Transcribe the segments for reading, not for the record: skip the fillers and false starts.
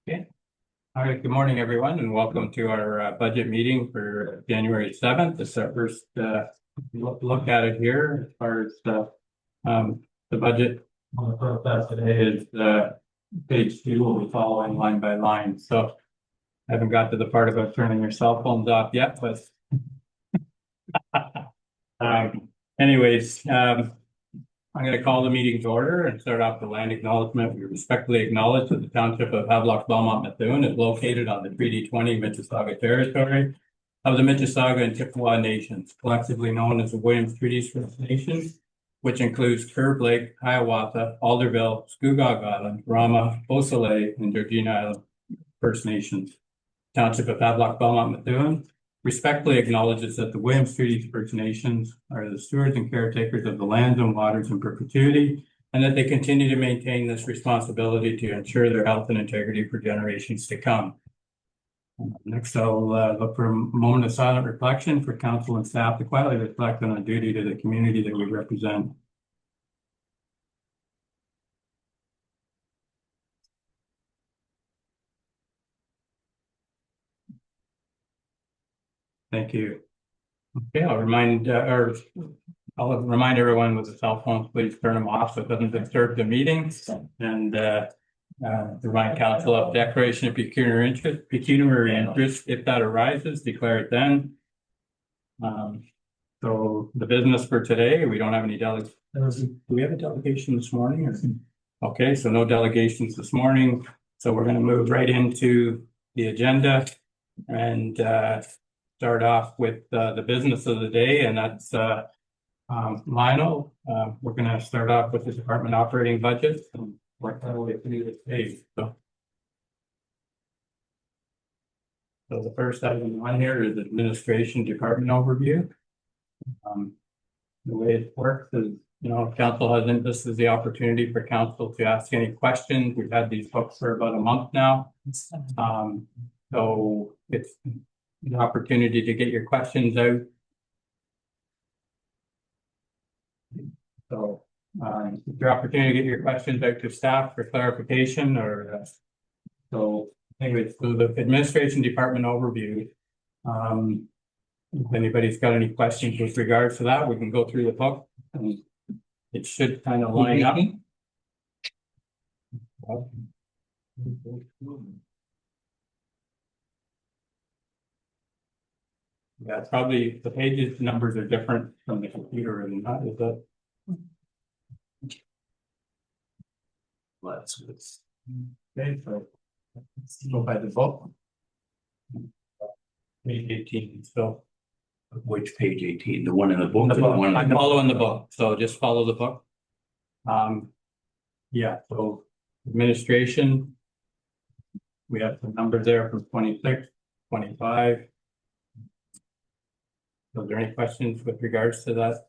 Okay. All right. Good morning, everyone, and welcome to our budget meeting for January 7th. This is our first look at it here as far as the budget. On the process today is page 2. We'll be following line by line. So I haven't got to the part about turning your cell phones off yet, but anyways, I'm going to call the meeting to order and start off the land acknowledgement. We respectfully acknowledge that the township of Havelock-Belmont-Methuen is located on the Treaty 20 Mississauga territory of the Mississauga and Chippewa nations, collectively known as the Williams Treaties First Nation, which includes Curve Lake, Hiawatha, Alderville, Scugog Island, Rama, Beausoleil, and Georgina Island First Nations. Township of Havelock-Belmont-Methuen respectfully acknowledges that the Williams Treaties First Nations are the stewards and caretakers of the lands and waters in perpetuity, and that they continue to maintain this responsibility to ensure their health and integrity for generations to come. Next, I'll look for a moment of silent reflection for council and staff to quietly reflect on the duty to the community that we represent. Thank you. Okay, I'll remind everyone with the cell phones, please turn them off so it doesn't disturb the meeting. And remind council of declaration of pecuniary interest, if that arises, declare it then. So the business for today, we don't have any delegations. Do we have a delegation this morning? Okay, so no delegations this morning. So we're going to move right into the agenda and start off with the business of the day, and that's Lionel. We're going to start off with the department operating budget and work our way through this page. So the first item on here is administration department overview. The way it works is, if council has this is the opportunity for council to ask any questions. We've had these books for about a month now. So it's the opportunity to get your questions out. So it's your opportunity to get your questions out to staff for clarification or so anyways, so the administration department overview. If anybody's got any questions with regards to that, we can go through the book. It should kind of line up. Yeah, it's probably the pages numbers are different from the computer, and that is it. Let's okay, so let's go by the book. Page 18. So which page 18? The one in the book? I'm following the book, so just follow the book. Yeah, so administration. We have some numbers there from 26, 25. So are there any questions with regards to that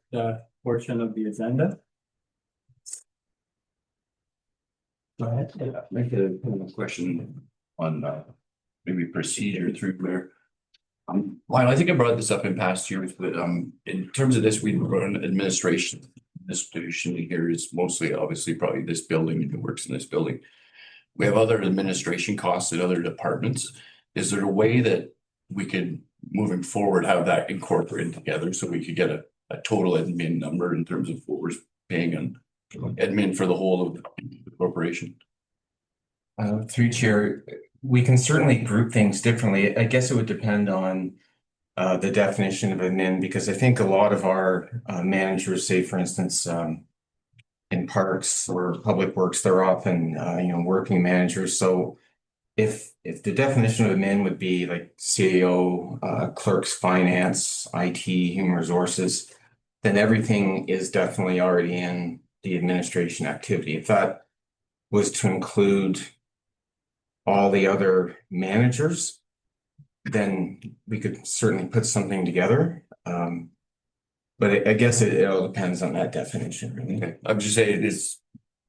portion of the agenda? Go ahead. Yeah, make a question on maybe procedure through there. Well, I think I brought this up in past years, but in terms of this, we run administration. This division here is mostly obviously probably this building and who works in this building. We have other administration costs in other departments. Is there a way that we could, moving forward, have that incorporated together so we could get a total admin number in terms of what we're paying on admin for the whole of the corporation? Through chair, we can certainly group things differently. I guess it would depend on the definition of admin, because I think a lot of our managers, say for instance, in parks or public works, they're often working managers. So if the definition of admin would be like CAO, clerks, finance, IT, human resources, then everything is definitely already in the administration activity. If that was to include all the other managers, then we could certainly put something together. But I guess it all depends on that definition, really. Okay. I'm just saying it is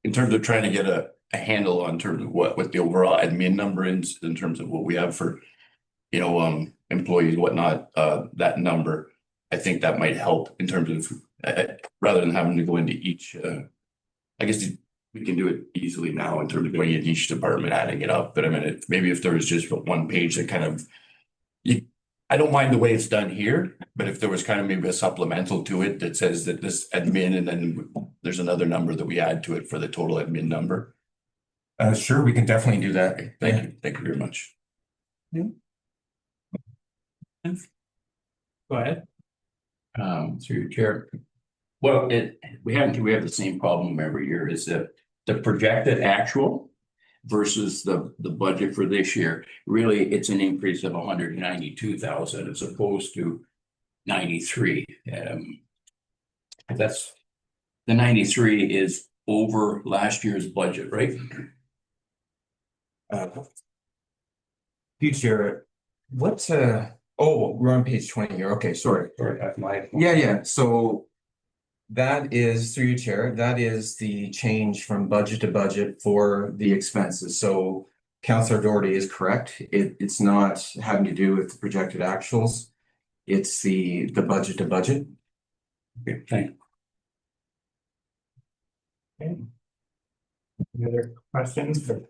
in terms of trying to get a handle on terms of what the overall admin number is in terms of what we have for, employees, whatnot, that number. I think that might help in terms of rather than having to go into each, I guess we can do it easily now in terms of going in each department, adding it up, but I mean, maybe if there was just one page that kind of. I don't mind the way it's done here, but if there was kind of maybe a supplemental to it that says that this admin and then there's another number that we add to it for the total admin number. Sure, we can definitely do that. Okay, thank you very much. Go ahead. Through your chair. Well, we have the same problem every year, is that the projected actual versus the budget for this year, really, it's an increase of 192,000 as opposed to 93. That's the 93 is over last year's budget, right? Future, what's oh, we're on page 20 here. Okay, sorry. Sorry, that's my. Yeah. So that is, through your chair, that is the change from budget to budget for the expenses. So Councillor Doherty is correct. It's not having to do with the projected actuals. It's the budget to budget. Okay, thank you. Okay. Any other questions or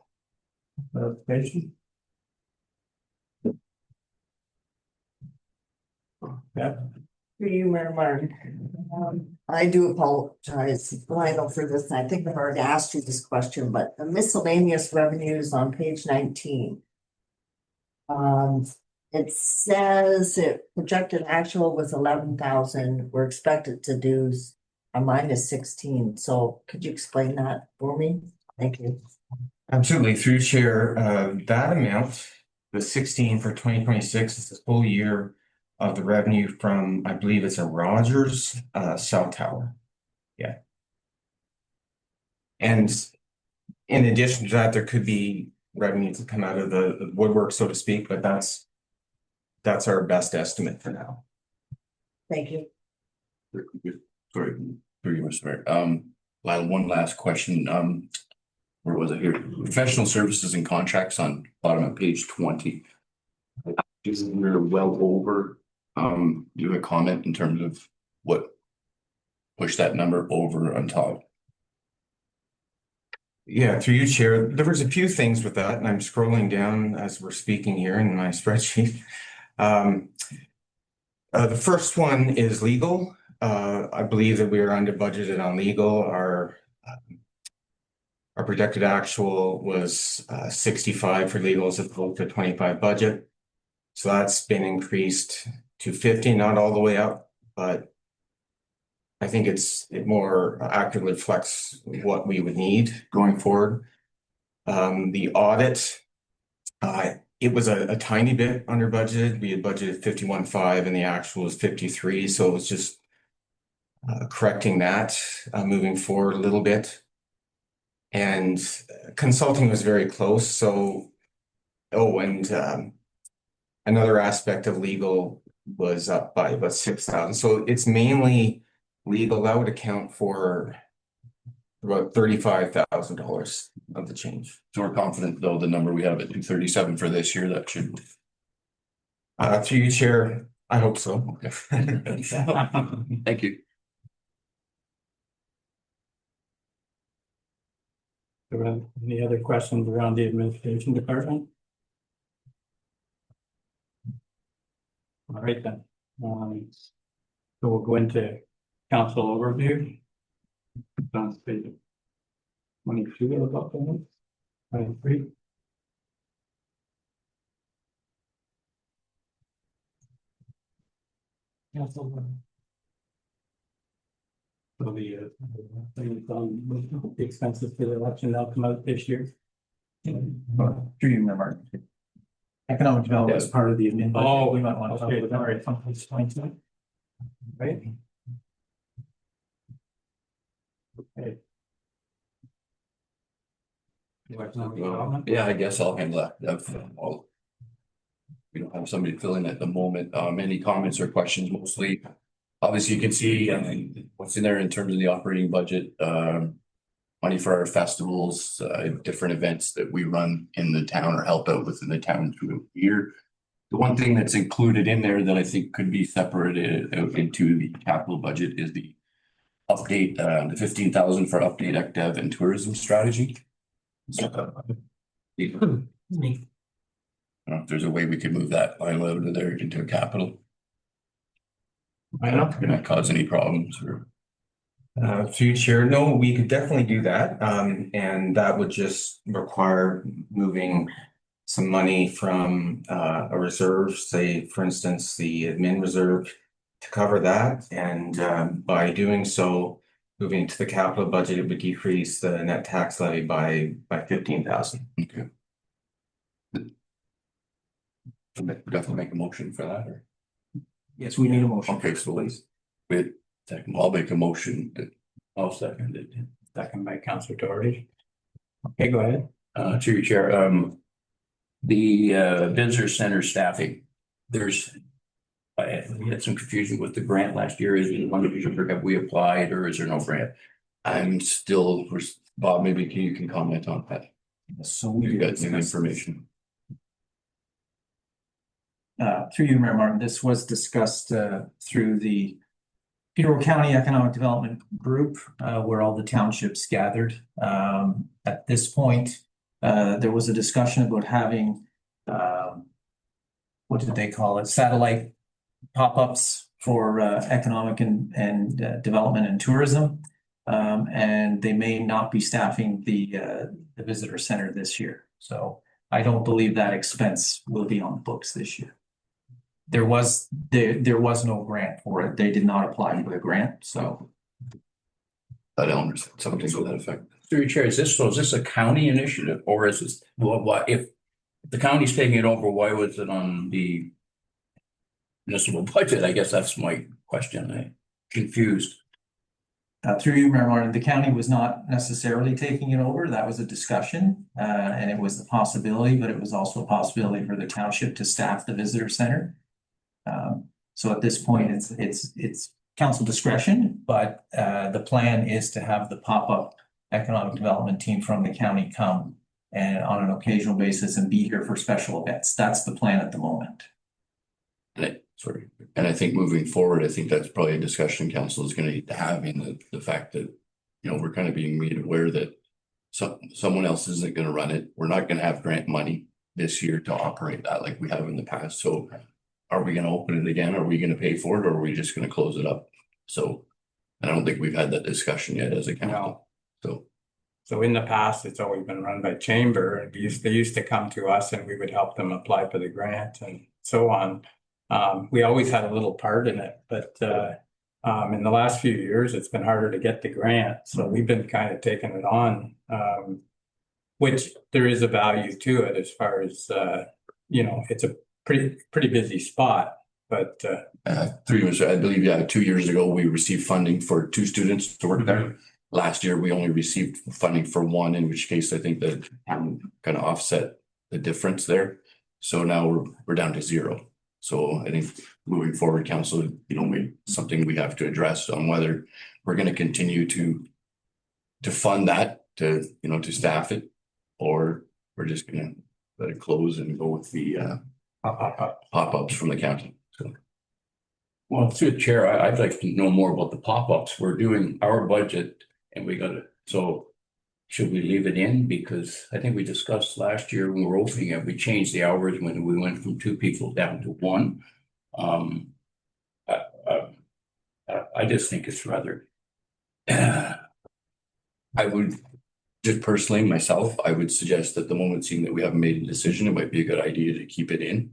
clarification? Yeah. Through you, Mayor Martin. I do apologize, Lionel, for this. I think I've already asked you this question, but the miscellaneous revenues on page 19. It says it projected actual was 11,000. We're expected to do a minus 16. So could you explain that for me? Thank you. Absolutely, through chair, that amount, the 16 for 2026 is the full year of the revenue from, I believe it's a Rogers cell tower. Yeah. And in addition to that, there could be revenue to come out of the woodwork, so to speak, but that's our best estimate for now. Thank you. Sorry, Lyle, one last question. Where was it here? Professional services and contracts on bottom of page 20. We're well over. Do you have a comment in terms of what pushed that number over on top? Yeah, through you, Chair, there was a few things with that, and I'm scrolling down as we're speaking here in my spreadsheet. The first one is legal. I believe that we are under budgeted on legal. Our projected actual was 65 for legal as opposed to 25 budget. So that's been increased to 50, not all the way up, but I think it more accurately reflects what we would need going forward. The audit, it was a tiny bit under budgeted. We had budgeted 51.5 and the actual was 53. So it was just correcting that, moving forward a little bit. And consulting was very close. So, another aspect of legal was up by about 6,000. So it's mainly legal. That would account for about $35,000 of the change. So we're confident though the number we have at 237 for this year, that should. Through you, Chair, I hope so. Okay. Thank you. Any other questions around the administration department? All right then. So we'll go into council overview. On page 22 of the document. 23. Council. So the things on the expenses for the election that'll come out this year. Through you, Mayor Martin. Economic development is part of the admin budget. Oh, We might want to talk okay, about that. all right, on page 22. Right. Okay. Yeah, I guess I'll handle that. We don't have somebody fill in at the moment. Any comments or questions mostly? Obviously, you can see what's in there in terms of the operating budget, money for our festivals, different events that we run in the town or help out within the town through the year. The one thing that's included in there that I think could be separated out into the capital budget is the update, the 15,000 for update ECDev and tourism strategy. So, I don't know if there's a way we could move that line out of there into a capital. I know. Gonna cause any problems or? Through chair, no, we could definitely do that. And that would just require moving some money from a reserve, say, for instance, the admin reserve to cover that. And by doing so, moving to the capital budget, it would decrease the net tax levy by 15,000. Okay. Definitely make a motion for that, or? Yes, we need a motion. Okay, so wait, second, I'll make a motion that, I'll second it. Second by Councillor Doherty. Okay, go ahead. To your chair, the visitor center staffing, we had some confusion with the grant last year. Is it one of you, have we applied or is there no grant? I'm still, Bob, maybe you can comment on that. So we You did got some discuss- information. Through you, Mayor Martin, this was discussed through the Peterborough County Economic Development Group, where all the townships gathered. At this point, there was a discussion about having, what did they call it? Satellite pop-ups for economic and development and tourism. And they may not be staffing the visitor center this year. So I don't believe that expense will be on the books this year. There was no grant for it. They did not apply for the grant, so. That Elmer's, something to that effect. Through your chair, is this a county initiative or is this, what if the county's taking it over, why was it on the municipal budget? I guess that's my question. I'm confused. Through you, Mayor Martin, the county was not necessarily taking it over. That was a discussion, and it was a possibility, but it was also a possibility for the township to staff the visitor center. So at this point, it's council discretion, but the plan is to have the pop-up economic development team from the county come and on an occasional basis and be here for special events. That's the plan at the moment. And I think moving forward, I think that's probably a discussion council is going to need to have in the fact that, you know, we're kind of being made aware that someone else isn't going to run it. We're not going to have grant money this year to operate that like we have in the past. So are we going to open it again? Are we going to pay for it or are we just going to close it up? So I don't think we've had that discussion yet as a council. So in the past, it's always been run by chamber and they used to come to us and we would help them apply for the grant and so on. We always had a little part in it, but in the last few years, it's been harder to get the grant. So we've been kind of taking it on, which there is a value to it as far as, you know, it's a pretty busy spot, but. 3 years, I believe, 2 years ago, we received funding for 2 students to work there. Last year, we only received funding for 1, in which case I think that kind of offset the difference there. So now we're down to 0. So I think moving forward, council, you know, something we have to address on whether we're going to continue to fund that, to, you know, to staff it, or we're just going to let it close and go with the pop-ups from the county. So. Well, through the chair, I'd like to know more about the pop-ups. We're doing our budget and we got it. So should we leave it in? Because I think we discussed last year when we were opening it, we changed the hours when we went from 2 people down to 1. I just think it's rather. I would just personally myself, I would suggest that the moment seeing that we haven't made a decision, it might be a good idea to keep it in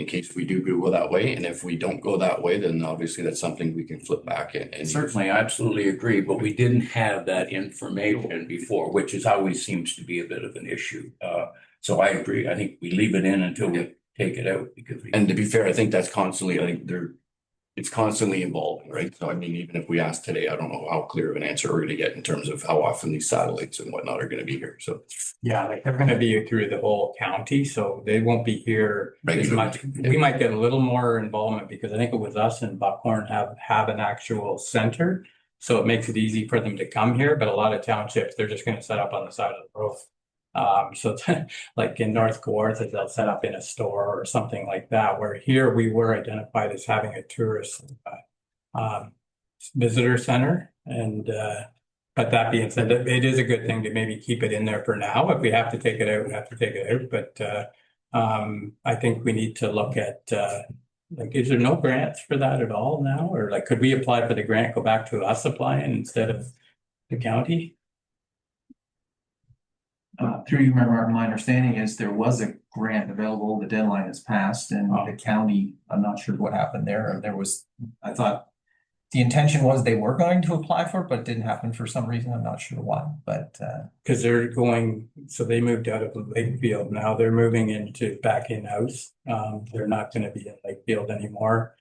case we do go that way. And if we don't go that way, then obviously that's something we can flip back and certainly, I absolutely agree, but we didn't have that information before, which is always seems to be a bit of an issue. So I agree. I think we leave it in until we take it out because and to be fair, I think that's constantly, I think it's constantly evolving, right? So I mean, even if we ask today, I don't know how clear of an answer we're going to get in terms of how often these satellites and whatnot are going to be here. So yeah, like they're going to be through the whole county, so they won't be here as much. Yeah. We might get a little more involvement because I think it was us and Buckhorn have an actual center, so it makes it easy for them to come here. But a lot of townships, they're just going to set up on the side of the road. So like in North Kawartha, they'll set up in a store or something like that, where here we were identified as having a tourist. visitor center and, but that being said, it is a good thing to maybe keep it in there for now. If we have to take it out, we have to take it out, but, I think we need to look at, like, is there no grants for that at all now? Or like, could we apply for the grant, go back to us applying instead of the county? Through you, Mayor Martin, my understanding is there was a grant available, the deadline has passed, and the county, I'm not sure what happened there. There was, I thought the intention was they were going to apply for it, but it didn't happen for some reason. I'm not sure why, but Because they're going, so they moved out of Lakefield. Now they're moving into back in-house. They're not going to be in Lakefield anymore.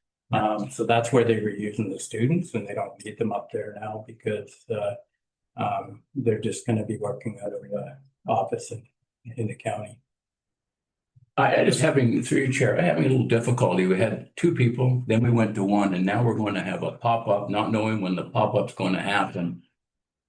So that's where they were using the students, and they don't need them up there now because they're just going to be working out of the office in the county. I just having, through your chair, I having a little difficulty. We had two people, then we went to one, and now we're going to have a pop-up, not knowing when the pop-up's going to happen.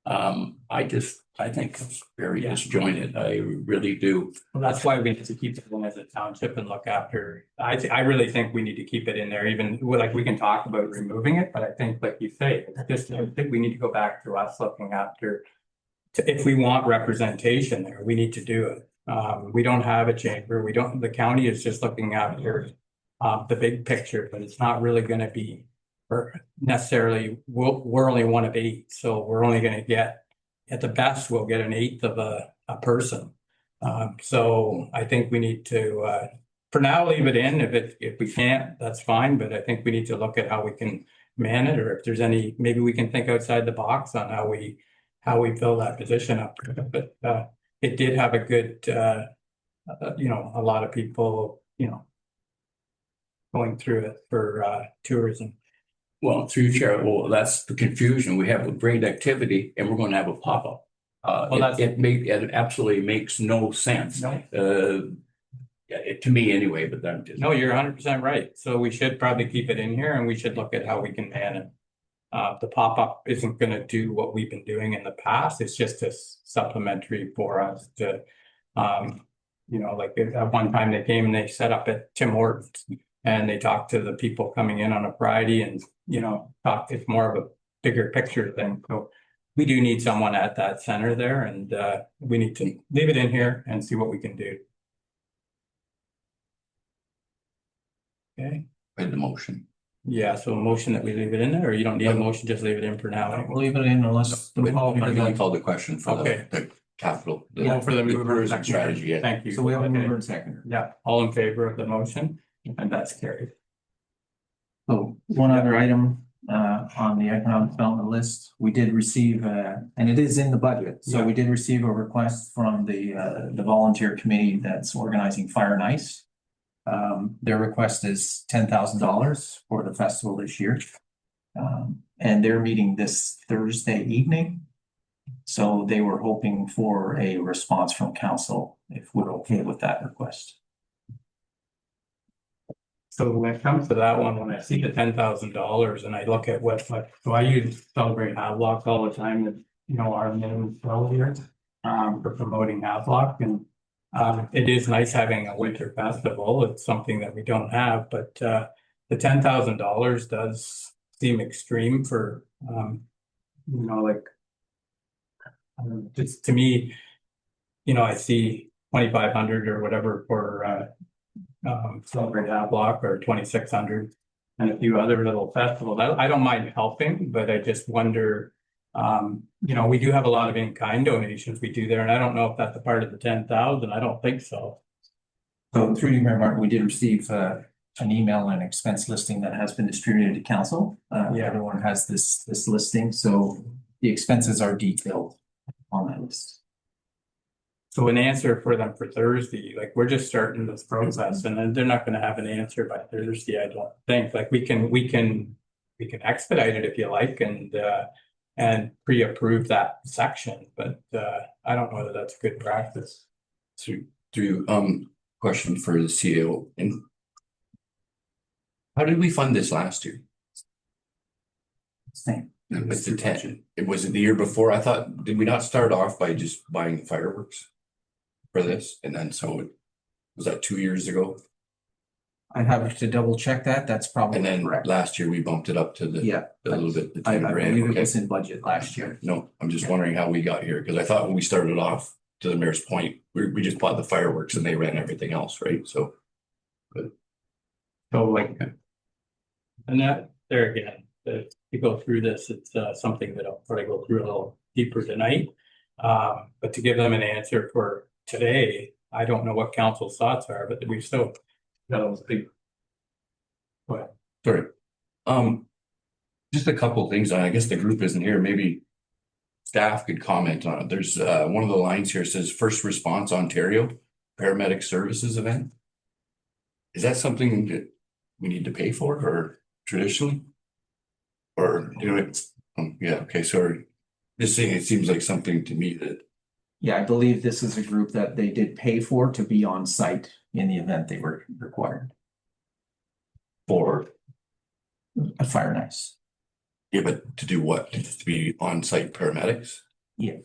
I think it's very disjointed. I really do. Well, that's why we need to keep it in as a township and look after. I really think we need to keep it in there, even like we can talk about removing it, but I think, like you say, it's just, I think we need to go back to us looking after. If we want representation there, we need to do it. We don't have a chamber. The county is just looking after the big picture, but it's not really going to be necessarily, we're only one of 8. So we're only going to get, at the best, we'll get an 1/8 of a person. So I think we need to, for now, leave it in. If we can't, that's fine. But I think we need to look at how we can man it, or if there's any, maybe we can think outside the box on how we fill that position up. But it did have a good, a lot of people, going through it for tourism. Well, through your chair, well, that's the confusion. We have a great activity and we're going to have a pop-up. It absolutely makes no sense. No. To me anyway, but I'm just. No, you're 100% right. So we should probably keep it in here and we should look at how we can man it. The pop-up isn't going to do what we've been doing in the past. It's just a supplementary for us to, like at one time they came and they set up at Tim Hortons and they talked to the people coming in on a Friday and, it's more of a bigger picture thing. So we do need someone at that center there and we need to leave it in here and see what we can do. Okay. Made the motion. Yeah, so a motion that we leave it in there, or you don't need a motion, just leave it in for now. we'll leave it in unless. I called the question for Okay. the capital. For the mover and tourism strategy, yeah. Thank you. So we have a Okay. mover and seconder. Yeah, all in favor of the motion, and that's carried. So one other item on the economic development list, we did receive, and it is in the budget. So we did receive a request from the volunteer committee that's organizing Fire and Ice. Their request is $10,000 for the festival this year. And they're meeting this Thursday evening. So they were hoping for a response from council if we're okay with that request. So when it comes to that one, when I see the $10,000 and I look at so I use Celebrate Havelock all the time, that our name is here for promoting Havelock, and it is nice having a winter festival. It's something that we don't have, but the $10,000 does seem extreme for just to me, I see 2,500 or whatever for Celebrate Havelock or 2,600 and a few other little festivals. I don't mind helping, but I just wonder, we do have a lot of in-kind donations we do there, and I don't know if that's a part of the 10,000. I don't think so. So through you, Mayor Martin, we did receive an email and expense listing that has been distributed to council. Everyone has this listing, so the expenses are detailed on that list. So an answer for them for Thursday, like we're just starting this process, and then they're not going to have an answer by Thursday. I don't think. Like we can expedite it if you like, and pre-approve that section, but I don't know whether that's good practice. Question for the CEO. And how did we fund this last year? Same. With the 10, was it the year before? I thought, did we not start off by just buying fireworks for this? And then was that 2 years ago? I'd have to double check that. That's probably And then correct. last year we bumped it up to the, Yeah, a little bit, the I 10 grand. believe it Okay. was in budget last year. No, I'm just wondering how we got here, because I thought when we started off, to the mayor's point, we just bought the fireworks and they ran everything else, right? So. So like. And that, there again, to go through this, it's something that I'll probably go through a little deeper tonight. But to give them an answer for today, I don't know what council's thoughts are, but we still. That big. But Sorry. Just a couple of things, I guess the group isn't here, maybe staff could comment on it. There's one of the lines here says First Response Ontario Paramedic Services Event. Is that something that we need to pay for or traditionally? Or, you know, it's, yeah, okay, sorry. Just saying, it seems like something to me that, Yeah, I believe this is a group that they did pay for to be on site in the event they were required. for, A fire nice. yeah, but to do what? To be on-site paramedics? Yeah.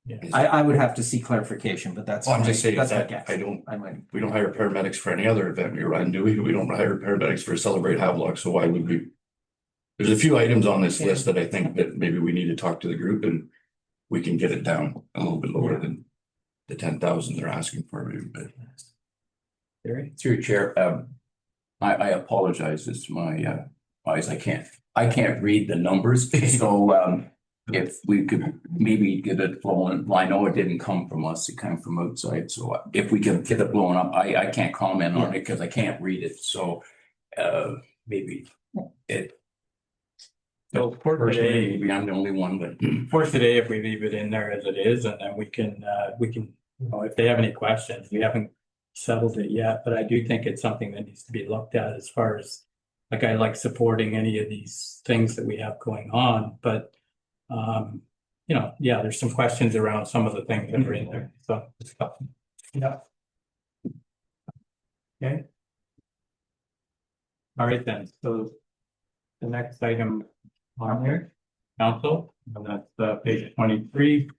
Yeah. Is I would have to see clarification, but that's. Well, I'm just saying that's my that guess. I don't, I might. we don't hire paramedics for any other event we run, do we? We don't hire paramedics for Celebrate Havelock, so why would we? There's a few items on this list that I think that maybe we need to talk to the group and we can get it down a little bit lower than the 10,000 they're asking for, maybe, but. Through your chair, I apologize, it's my eyes, I can't read the numbers, so if we could maybe get it flowing, well, I know it didn't come from us, it came from outside, so if we can get it blowing up, I can't comment on it because I can't read it, so maybe it. So for Personally, today, maybe I'm the only one, but for today, if we leave it in there as it is, and then we can, you know, if they have any questions, we haven't settled it yet, but I do think it's something that needs to be looked at as far as, like, I like supporting any of these things that we have going on, but, you know, yeah, there's some questions around some of the things that are in there, so. Yeah. Okay. All right then, so the next item on here, council, and that's page 23.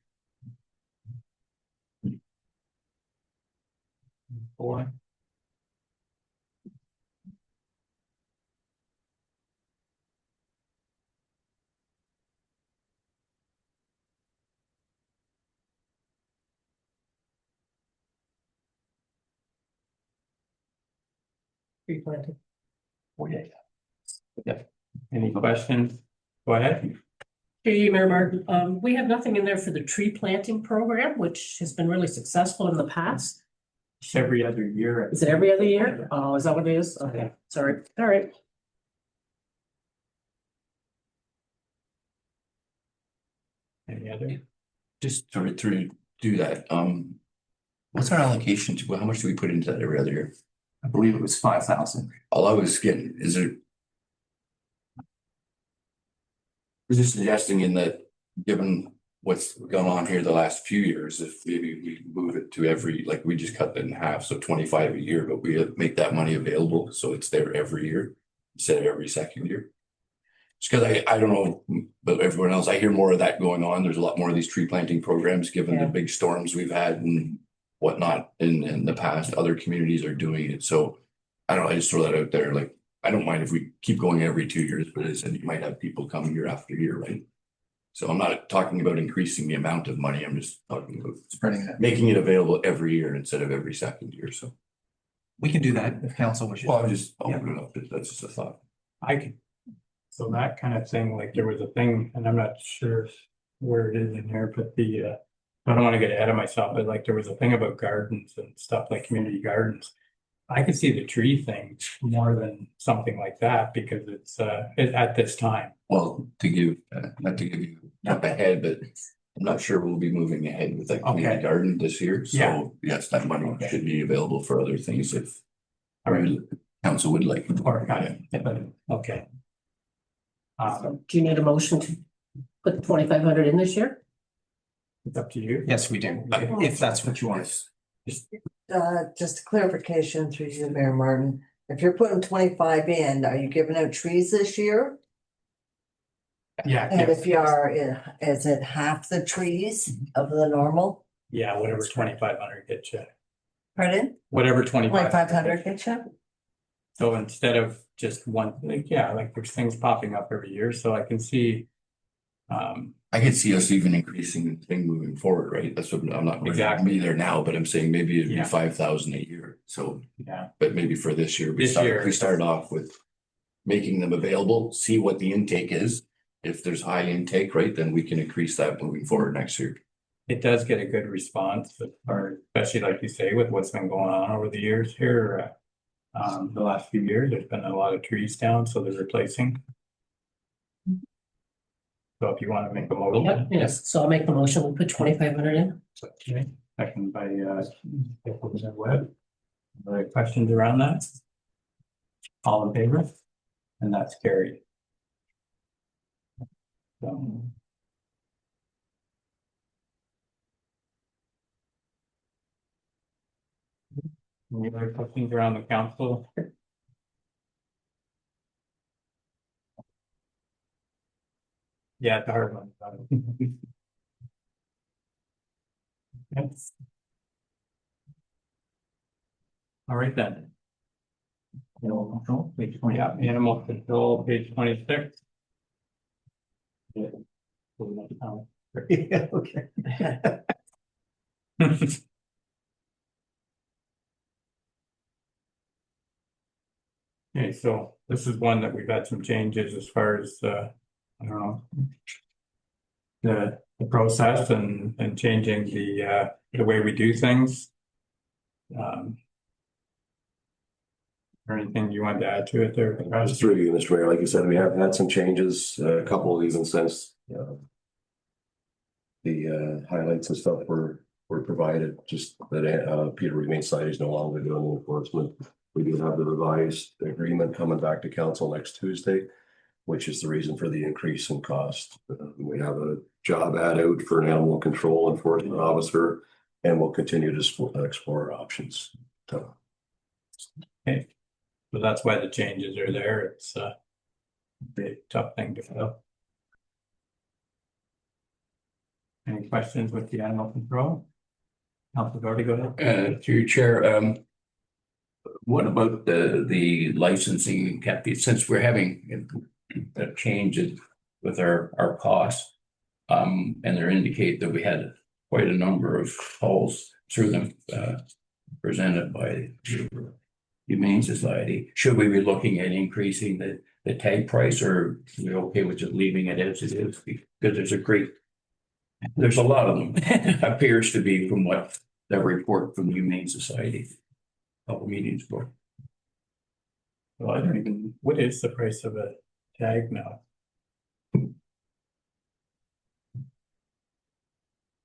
4. Yeah. Any questions? Go ahead. Hey, Mayor Martin, we have nothing in there for the tree planting program, which has been really successful in the past. Every other year. Is it every other year? Oh, is that what it is? Okay, sorry. All right. Any other? Just to do that, what's our allocation to, how much do we put into that every other year? I believe it was 5,000. All I was getting, is there? Was just suggesting in that, given what's gone on here the last few years, if maybe we move it to every, like, we just cut that in half, so 25 a year, but we make that money available, so it's there every year instead of every second year. Just because I don't know, but everyone else, I hear more of that going on. There's a lot more of these tree planting programs, given the Yeah. big storms we've had and whatnot in the past. Other communities are doing it. So I don't know, I just throw that out there. Like, I don't mind if we keep going every 2 years, but as I said, you might have people come year after year, right? So I'm not talking about increasing the amount of money. I'm just talking about Spreading that. making it available every year instead of every second year. So, We can do that if council wishes. well, I'm just opening up. That's just a thought. I can. So that kind of thing, like there was a thing, and I'm not sure where it is in there, but I don't want to get ahead of myself, but like there was a thing about gardens and stuff like community gardens. I could see the tree thing more than something like that because it's at this time. Well, to give, not to give you up ahead, but I'm not sure we'll be moving ahead with that community Okay. garden this year. Yeah. So yes, that money Okay. should be available for other things if All right. council would like. Or got it. Okay. So do you need a motion to put 2,500 in this year? It's up to you. Yes, we do, if that's what you want. Just a clarification through you, Mayor Martin. If you're putting 25 in, are you giving out trees this year? Yeah. And if you are, is it half the trees of the normal? Yeah, whatever 2,500 gets you. Pardon? Whatever Like 2,500. 500 picture? So instead of just one, like, yeah, like there's things popping up every year, so I can see. I could see us even increasing the thing moving forward, right? That's what I'm not ready to Exactly. be there now, but I'm saying maybe it'd be Yeah. 5,000 a year. So, Yeah, but maybe for this year, This year. we start off with making them available, see what the intake is. If there's high intake, right, then we can increase that moving forward next year. it does get a good response, or especially like you say, with what's been going on over the years here. The last few years, there's been a lot of trees down, so they're replacing. So if you want to make a motion. Yep, yes, so I'll make the motion, we'll put 2,500 in. Okay, second by Webb. Other questions around that? All in favor? And that's carried. So. Any other questions around the council? Yeah, it's a hard one. Okay. All right then. Animal control, page 20, yeah, animal control, page 26. Yeah. Yeah, okay. Okay, so this is one that we've had some changes as far as, I don't know. The process and changing the way we do things. Or anything you wanted to add to it there? Just through you, Mr. Mayor, like you said, we have had some changes, a couple even since the highlights and stuff were provided, just that Peter remains side is no longer doing the enforcement. We do have the revised agreement coming back to council next Tuesday, which is the reason for the increase in cost. We have a job ad out for an animal control enforcement officer, and we'll continue to explore options. Okay, so that's why the changes are there. It's a big tough thing to fill. Any questions with the animal control? Councilor Doherty, go ahead. Through your chair, what about the licensing, Kathy, since we're having a change with our costs, and they indicate that we had quite a number of calls through them, presented by the Humane Society. Should we be looking at increasing the tag price, or are we okay with just leaving it as it is? Because there's a lot of them, appears to be, from what the report from the Humane Society a couple meetings ago. Well, I don't even, what is the price of a tag now?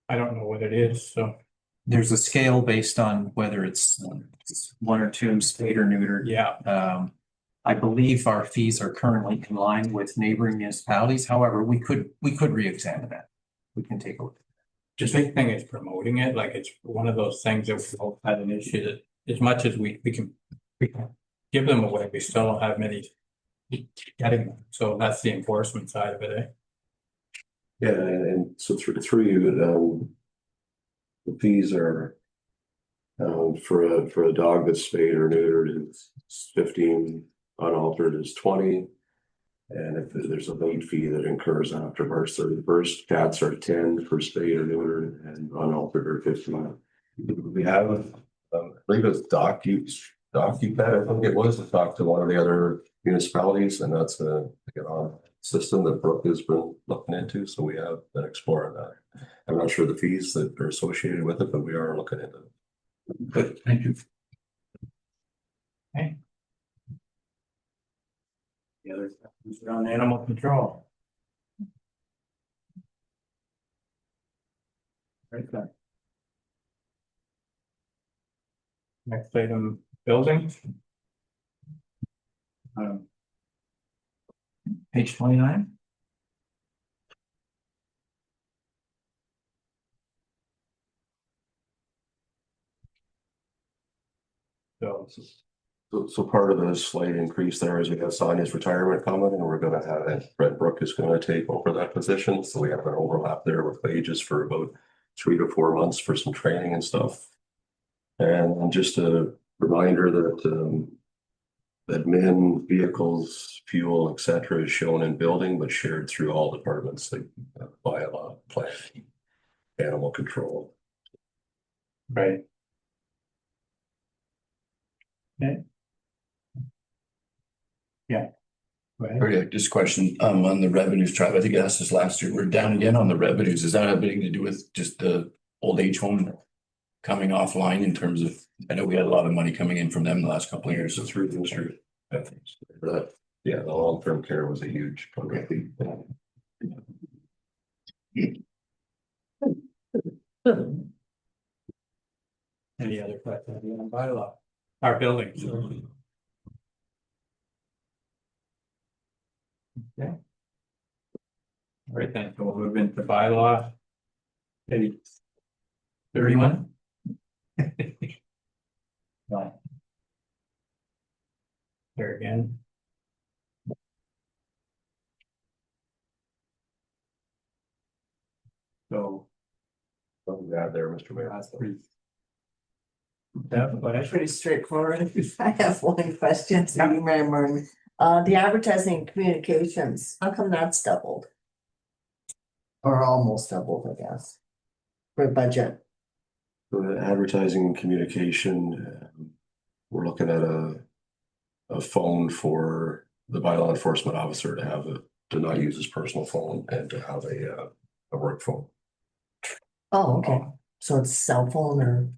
I don't know what it is, so. There's a scale based on whether it's one or two spayed or neutered. Yeah, I believe our fees are currently in line with neighboring municipalities. However, we could re-examine that. We can take a look. just big thing is promoting it, like it's one of those things that we've all had an issue that as much as we can give them away, we still don't have many getting them, so that's the enforcement side of it, eh? Yeah, and so through you, the fees are for a dog that's spayed or neutered, it's 15, unaltered is 20. And if there's a late fee that incurs after March 31st, cats are 10 for spayed or neutered, and unaltered are 15. We have, I believe it's DocuPet, I think it was, to talk to one of the other municipalities, and that's a system that Brooke has been looking into, so we have been exploring that. I'm not sure the fees that are associated with it, but we are looking into it. Good, thank you. Okay. The other questions around animal control. Right there. Next item, building. Page 29. So part of the slight increase there is we have Sonia's retirement coming, and we're gonna have Brett Brook is gonna take over that position. So we have an overlap there with wages for about 3 to 4 months for some training and stuff. And just a reminder that admin, vehicles, fuel, et cetera, is shown in building, but shared through all departments like bylaw, planning, animal control. Right. Okay. Yeah. Go ahead. Or just a question, on the revenues, Trav, I think I asked this last year, we're down again on the revenues. Does that have anything to do with just the old age home coming offline in terms of, I know we had a lot of money coming in from them the last couple of years, so through the street. That, yeah, the long-term care was a huge program. Any other questions on bylaw? Our buildings. Okay. All right, then, so we'll move into bylaw. Page 31. Right. There again. So Something to add there, Mr. Mayor. that's pretty. Yeah, but That's pretty straightforward. I have one question to you, Mary Martin. The advertising and communications, how come that's doubled? Or almost doubled, I guess. For budget. For the advertising and communication, we're looking at a phone for the bylaw enforcement officer to have to not use his personal phone and to have a work phone. Oh, okay. So it's cell phone or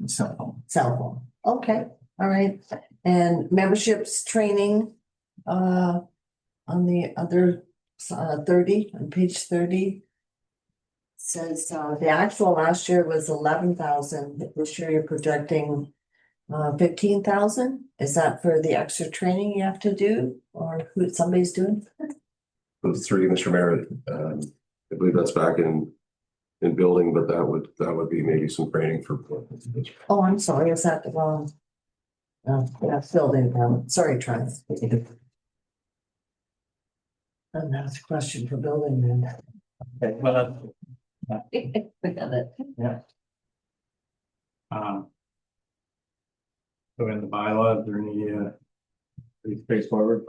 Cell phone. cell phone? Okay, all right. And memberships training, on the other, 30, on page 30. Says, the actual last year was 11,000. This year you're projecting 15,000. Is that for the extra training you have to do or who somebody's doing? For the three, Mr. Mayor, I believe that's back in building, but that would be maybe some training for. Oh, I'm sorry, is that the wrong? Yeah, building department. Sorry, Travis. And that's a question for building then. okay, well, We got it. um. So in the bylaw, is there any pretty straightforward?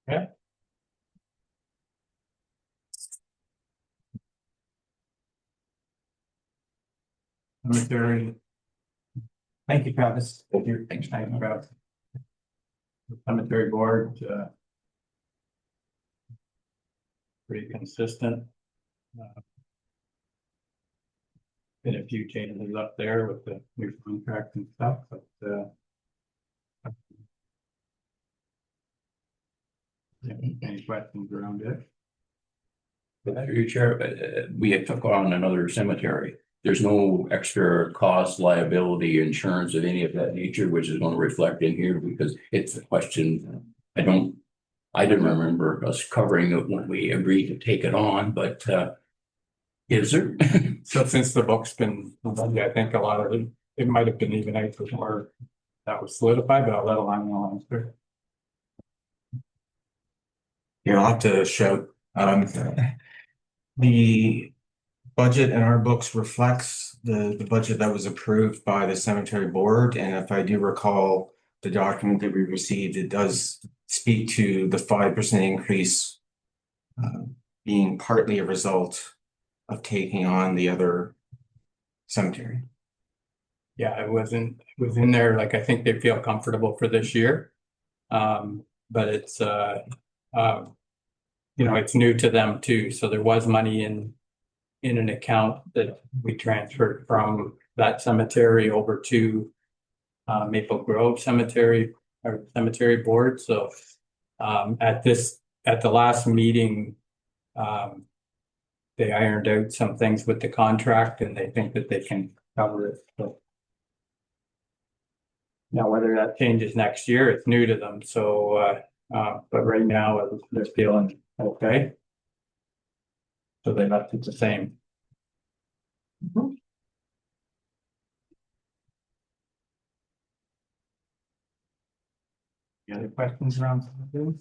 Yeah. Cemetery. Thank you, Travis. Thank you. Thanks. Thank you, Travis. The Cemetery board, pretty consistent. Been a few changes up there with the new contract and stuff, but yeah, any questions around it? Through your chair, we had took on another cemetery. There's no extra cost, liability, insurance of any of that nature, which is going to reflect in here because it's a question. I didn't remember us covering it when we agreed to take it on, but is there? So since the book's been, I think a lot of it might have been even out before that was solidified, but I'll let Alana know answer. You'll have to shout, the budget in our books reflects the budget that was approved by the cemetery board, and if I do recall the document that we received, it does speak to the 5% increase being partly a result of taking on the other cemetery. Yeah, it was in there, like, I think they feel comfortable for this year. But it's, you know, it's new to them too, so there was money in an account that we transferred from that cemetery over to Maple Grove Cemetery, or cemetery board, so at the last meeting, they ironed out some things with the contract and they think that they can cover it, so. Now, whether that changes next year, it's new to them, so but right now they're feeling okay. So they left it the same. Any other questions around something?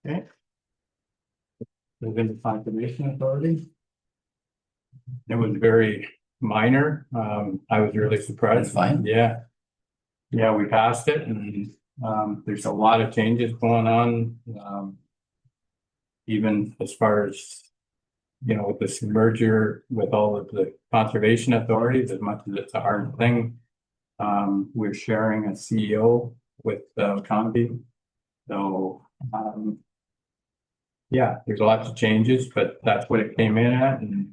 Okay. Move into conservation authority. It was very minor. I was really surprised. That's fine. Yeah. Yeah, we passed it and, there's a lot of changes going on. Even as far as, with this merger with all of the conservation authorities, as much as it's a hard thing. We're sharing a CEO with, Condi. So, yeah, there's lots of changes, but that's what it came in at, and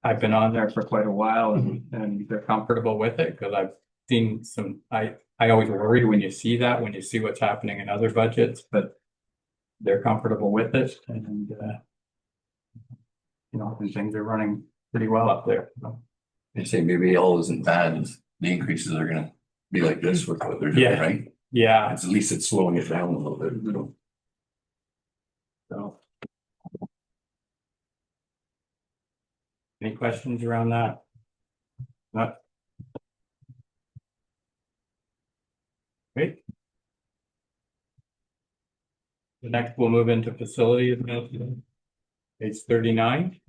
I've been on there for quite a while, and they're comfortable with it, because I've seen some, I always worry when you see that, when you see what's happening in other budgets, but they're comfortable with it, and and things are running pretty well up there. So, They say maybe all isn't bad, the increases are gonna be like this with what they're doing, Yeah. right? yeah, At least it's slowing it down a little bit, so. Any questions around that? Not. Great. The next, we'll move into facility administration. Page 39.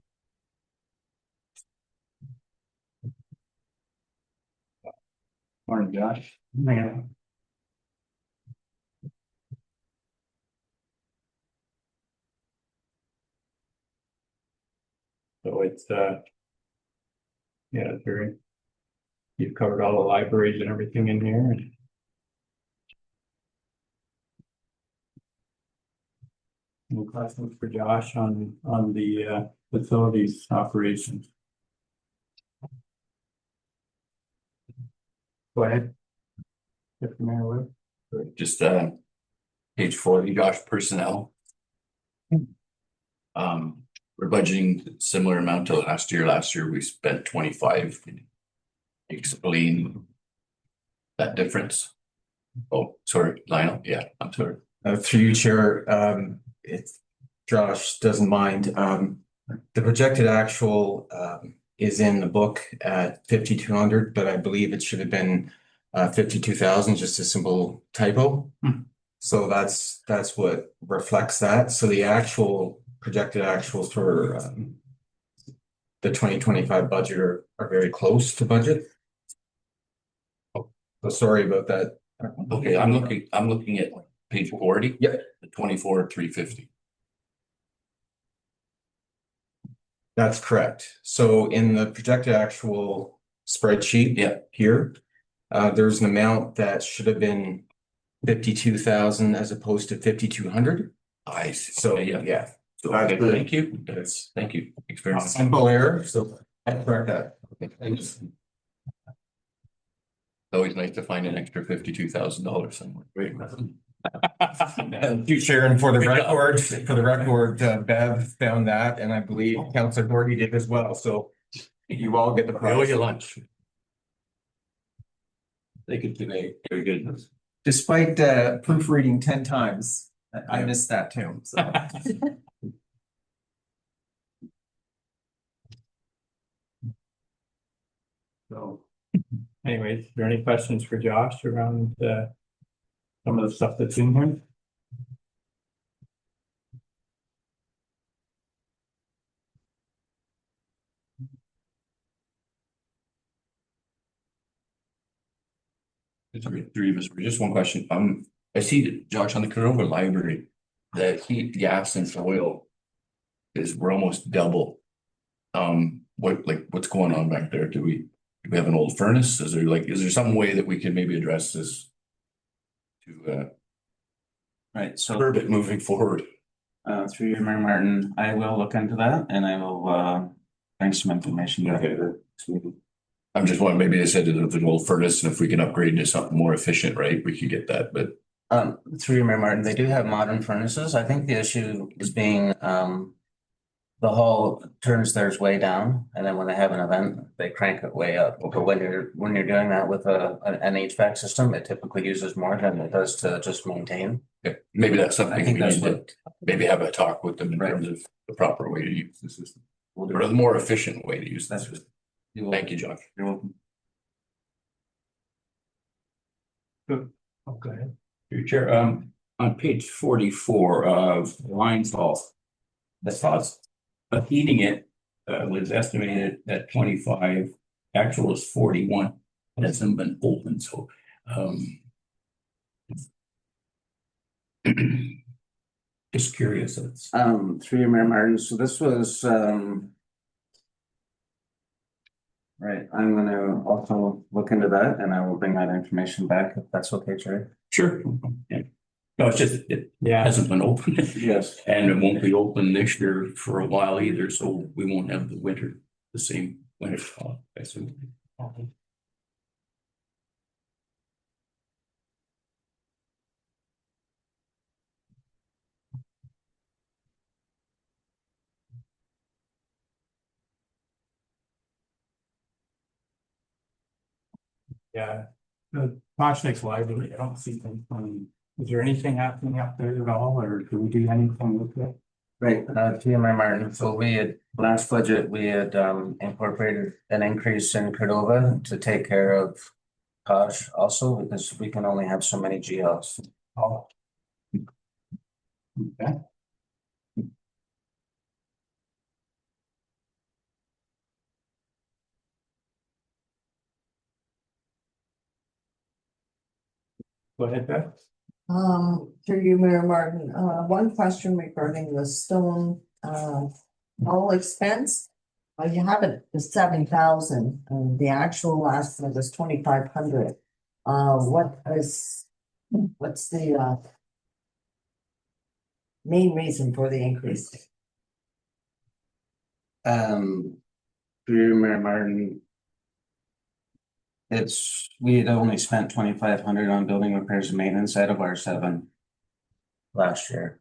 Morning, Josh. Man. So it's, yeah, it's very, you've covered all the libraries and everything in here. Any questions for Josh on the facilities operations? Go ahead. Deputy Mayor Wood. just page 40, Josh, personnel. We're budgeting similar amount to last year. Last year we spent 25. Explain that difference. Oh, sorry, Lionel. Yeah, I'm sorry. Through you, Chair, if Josh doesn't mind, the projected actual is in the book at 5,200, but I believe it should have been 52,000, just a simple typo. So that's what reflects that. So the actual projected actuals for the 2025 budget are very close to budget. So sorry about that. Okay, I'm looking at page 40. Yep. The 24,350. That's correct. So in the projected actual spreadsheet. Yeah. Here, there's an amount that should have been 52,000 as opposed to 5,200. I see. So Okay, yeah. So, That's okay, good. thank you. Thank you. Experience. Simple error, so I correct that. Okay, thanks. Always nice to find an extra $52,000 somewhere. Great. Thank you, Sharon, for the record, Bev found that, and I believe Councilor Gordy did as well, so you all get the I owe prize. you lunch. Take it today. Very good. Despite proofreading 10 times, I missed that too. So. So, anyways, is there any questions for Josh around some of the stuff that's in here? Three of us, just one question. I see that Josh on the Cordova Library, the heat, gas and oil we're almost double. What's going on back there? Do we have an old furnace? Is there some way that we can maybe address this? To Right, so curb it moving forward? through you, Mayor Martin, I will look into that and I will bring some information. Okay. I'm just wondering, maybe they said that there's an old furnace and if we can upgrade to something more efficient, right, we could get that, but. Through you, Mayor Martin, they do have modern furnaces. I think the issue is being the hall turns theirs way down, and then when they have an event, they crank it way up. But when you're doing that with an HVAC system, it typically uses more than it does to just maintain. Yeah, maybe that's I something think we that's need to what, maybe have a talk with them in Right. terms of the proper way to use the system. we'll do. Or the more efficient way to use the That's system. You will- Thank you, Josh. You're welcome. Okay. Your Chair, on page 44 of Lions Hall, the thoughts of heating it was estimated at 25, actual is 41. It hasn't been open, so, just curious, it's, Through you, Mayor Martin, so this was, right, I'm gonna also look into that and I will bring that information back if that's okay, Jerry. sure. Yeah. No, it's just, it Yeah, hasn't been open. Yes. And it won't be open this year for a while either, so we won't have the winter, the same winter, I assume. yeah. The Moshnick's library, I don't see them. Is there anything happening up there at all, or do we do anything with it? Right, to you, Mayor Martin, so we had, last budget, we had incorporated an increase in Cordova to take care of Posh also, because we can only have so many GLs. Oh. Okay. Go ahead, Beth. Through you, Mayor Martin, one question regarding the stone, all expense. You have it the 7,000, and the actual last one was 2,500. What's the main reason for the increase? Through you, Mayor Martin. We had only spent 2,500 on building repairs and maintenance out of our 7 last year.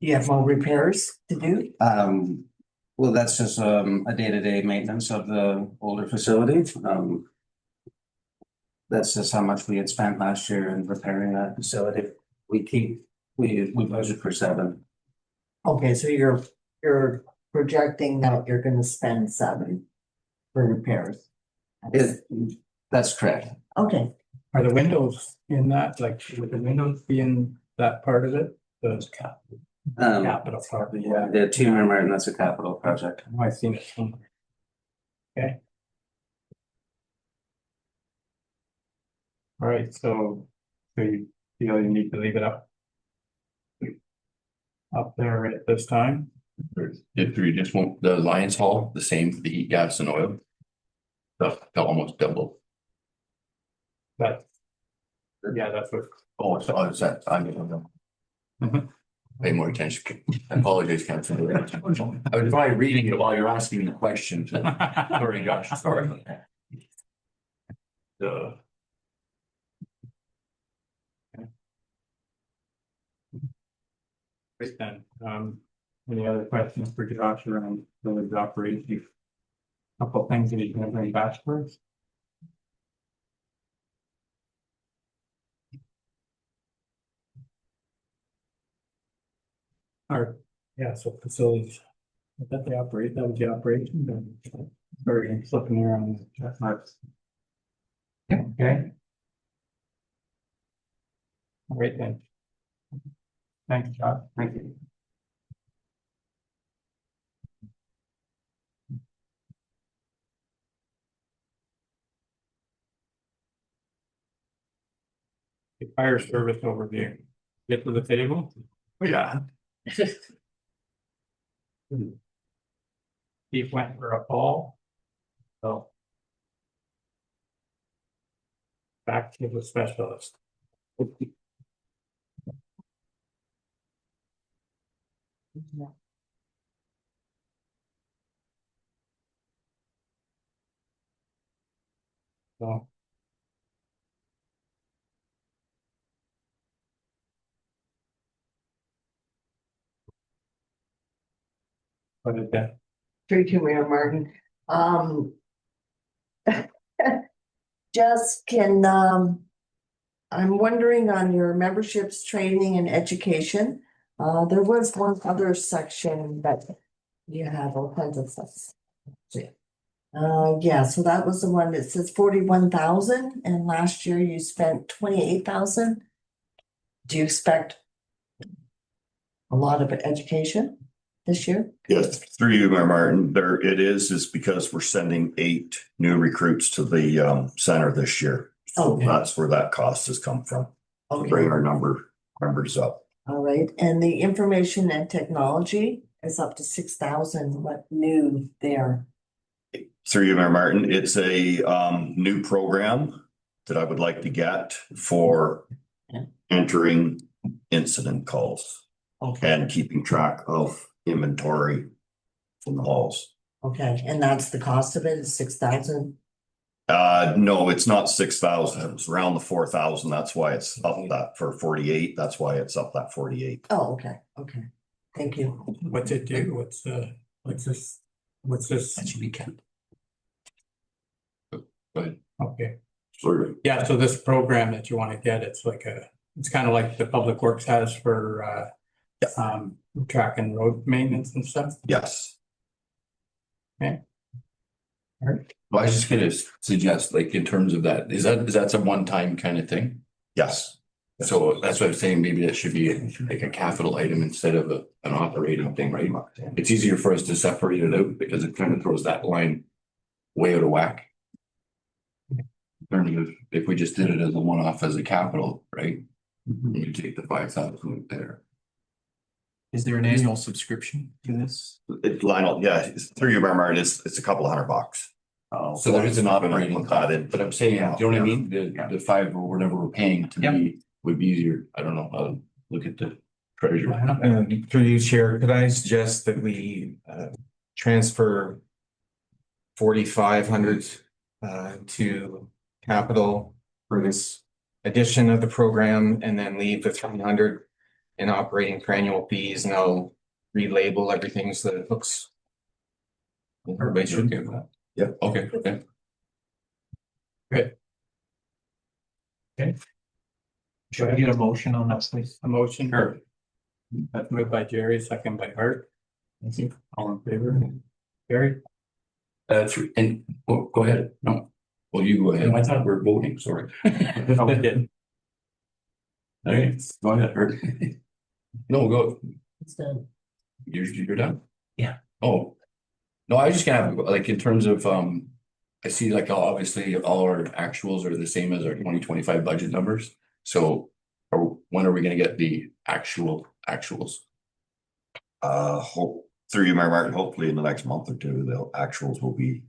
You have more repairs to do? Well, that's just a day-to-day maintenance of the older facility. That's just how much we had spent last year in repairing that facility. We budget for 7. Okay, so you're projecting that you're gonna spend 7 for repairs. That's correct. Okay, Are the windows in that, like, would the windows be in that part of it? Those capital part, yeah. The team, Mayor Martin, that's a capital project. I've seen it somewhere. Okay. All right, so you feel you need to leave it up there at this time? If we just want the Lions Hall, the same, the heat, gas and oil. They'll almost double. That's what. Oh, so is that, I don't know. Pay more attention. I apologize, Councilor. I was probably reading it while you're asking the question. Sorry, Josh, sorry. Great then, any other questions for Josh around village operations? Couple things that he's gonna bring back for us. Or, yeah, so facilities. Is that the operate, that was the operation, then, or he's looking around. Yeah, okay. All right then. Thanks, Josh. Thank you. The fire service overview. Get to the table. Yeah. He went for a fall. So. Back to the specialist. So. What is that? through to Mayor Martin, just can, I'm wondering on your memberships, training and education. There was one other section that you have all kinds of stuff. Yeah, so that was the one that says 41,000 and last year you spent 28,000. Do you expect a lot of education? this year? Yes, through you, Mayor Martin, there it is because we're sending 8 new recruits to the center this year. So Okay. that's where that cost has come from, to Okay, bring our numbers up. all right, and the information and technology is up to 6,000. What new there? Through you, Mayor Martin, it's a new program that I would like to get for entering incident calls Okay, and keeping track of inventory from the halls. okay, and that's the cost of it is 6,000? No, it's not 6,000. It's around the 4,000. That's why it's up that for 48. That's why it's up that 48. Oh, okay, okay, thank you. What's it do? What's this? What's this? That should be kept. Go ahead. Okay, Sorry. yeah, so this program that you want to get, it's kind of like the Public Works has for track and road maintenance and stuff. Yes. Well, I was just gonna suggest, like, in terms of that, is that a one-time kind of thing? Yes. So that's what I'm saying, maybe that should be like a capital item instead of an operating thing, right? It's easier for us to separate it out because it kind of throws that line way out of whack. In terms of if we just did it as a one-off as a capital, right? You take the 5,000 there. Is there an annual subscription to this? Lionel, yeah, through you, Mayor Martin, it's a couple $100. So there is an operating Put that in. But I'm saying, you know what I mean? The 5 or whatever we're paying to me would be easier. I don't know. I'll look at the treasurer. Through you, Chair, could I suggest that we transfer 4,500 to capital for this edition of the program and then leave the 300 in operating for annual fees, and I'll relabel everything so that it looks. Everybody should give that. Yeah. Okay, okay. Should I get a motion on that, please? A motion. Sure. That's moved by Jerry, second by Art. Thank you. All in favor? Jerry? And go ahead. No. Well, you go ahead. I thought we were voting, sorry. No, we didn't. Okay, go ahead, Art. No, go. It's done. You're done? Yeah. Oh. No, I was just gonna have, like, in terms of, I see like obviously all our actuals are the same as our 2025 budget numbers. So, when are we gonna get the actuals? Hope through you, Mayor Martin, hopefully in the next month or two, the actuals will be.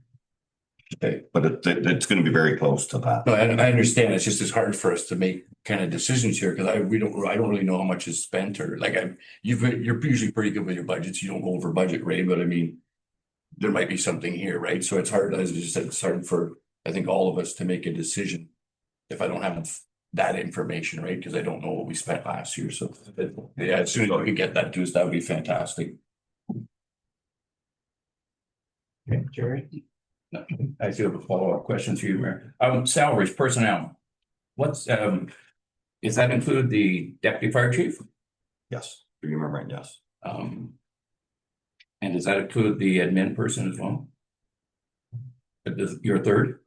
Okay, but it's going to be very close to that. No, I understand. It's just, it's hard for us to make kind of decisions here because I don't really know how much is spent or like you're usually pretty good with your budgets. You don't go over budget, Ray, but I mean, there might be something here, right? So it's hard, as I just said, it's hard for, I think, all of us to make a decision if I don't have that information, right? Because I don't know what we spent last year. So yeah, as soon as we can get that to us, that would be fantastic. Okay, Jerry? I do have a follow-up question for you, Mayor. Salaries, personnel. What's, does that include the deputy fire chief? Yes, through you, Mayor Martin, yes. And does that include the admin person as well? Your third?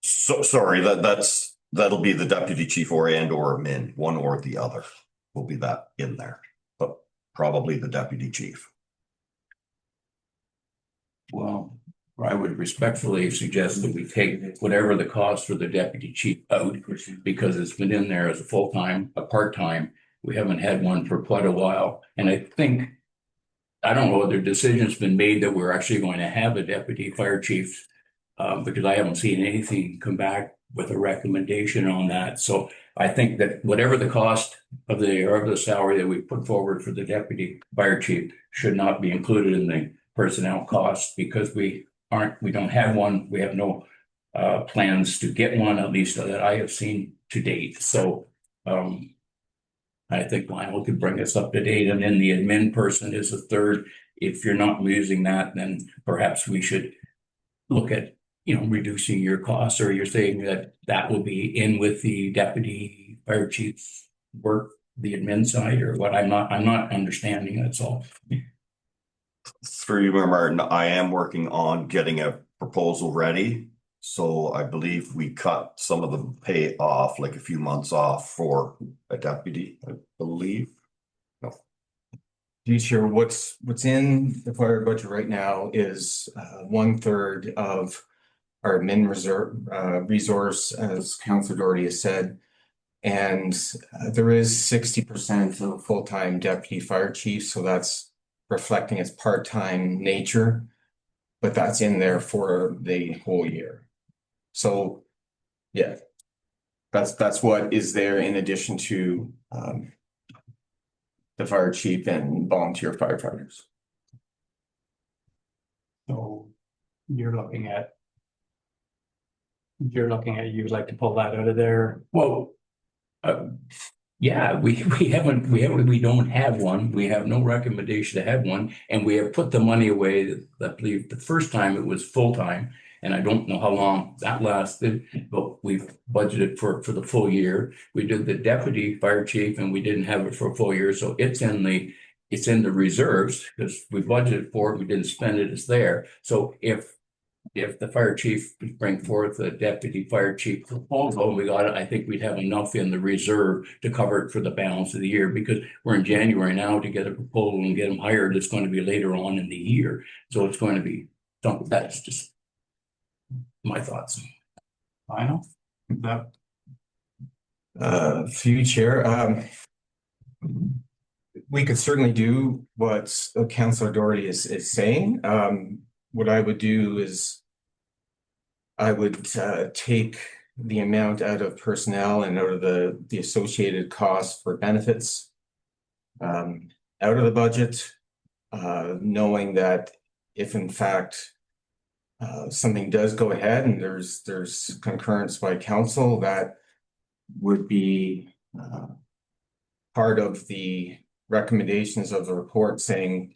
So sorry, that'll be the deputy chief or min, one or the other will be that in there, but probably the deputy chief. Well, I would respectfully suggest that we take whatever the cost for the deputy chief out, because it's been in there as a full-time, a part-time. We haven't had one for quite a while. And I think, I don't know whether decision's been made that we're actually going to have a deputy fire chief, because I haven't seen anything come back with a recommendation on that. So I think that whatever the cost of the salary that we put forward for the deputy fire chief should not be included in the personnel costs, because we don't have one. We have no plans to get one, at least that I have seen to date. So I think Lionel could bring us up to date, and then the admin person is a third. If you're not using that, then perhaps we should look at, reducing your costs, or you're saying that will be in with the deputy fire chief's work, the admin side, or what? I'm not understanding. That's all. Through you, Mayor Martin, I am working on getting a proposal ready. So I believe we cut some of the pay off, like a few months off for a deputy, I believe. No. Future, what's in the fire budget right now is 1/3 of our admin reserve resource, as Councilor Doherty has said. And there is 60% of full-time deputy fire chief, so that's reflecting its part-time nature. But that's in there for the whole year. So, yeah, that's what is there in addition to the fire chief and volunteer firefighters. So you're looking at. You'd like to pull that out of there. Well, yeah, we don't have one. We have no recommendation to have one, and we have put the money away. I believe the first time it was full-time, and I don't know how long that lasted, but we've budgeted for the full year. We did the deputy fire chief, and we didn't have it for a full year, so it's in the reserves because we budgeted for it. We didn't spend it. It's there. So if the fire chief bring forth a deputy fire chief proposal, we got it, I think we'd have enough in the reserve to cover it for the balance of the year, because we're in January now to get a proposal and get them hired. It's going to be later on in the year. So it's going to be something. That's just my thoughts. Final? That, Future, we could certainly do what Councilor Doherty is saying. What I would do is I would take the amount out of personnel and out of the associated costs for benefits out of the budget, knowing that if in fact something does go ahead and there's concurrence by council, that would be part of the recommendations of the report, saying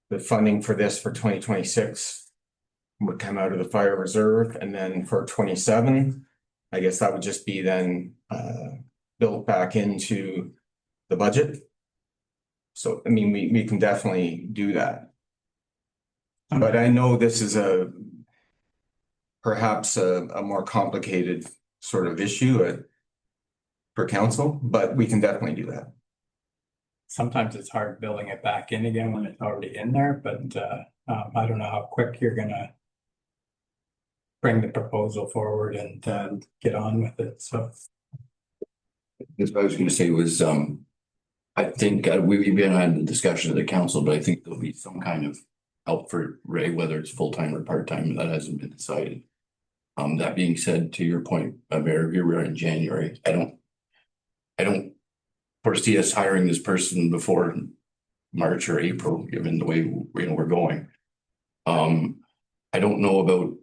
the funding for this for 2026 would come out of the fire reserve, and then for 27, I guess that would just be then built back into the budget. So, I mean, we can definitely do that. But I know this is perhaps a more complicated sort of issue for council, but we can definitely do that. sometimes it's hard building it back in again when it's already in there, but I don't know how quick you're gonna bring the proposal forward and get on with it, so. That's what I was gonna say was, I think we've been had the discussion at the council, but I think there'll be some kind of help for Ray, whether it's full-time or part-time, that hasn't been decided. That being said, to your point, Mayor, here we are in January. I don't foresee us hiring this person before March or April, given the way we're going. I don't know about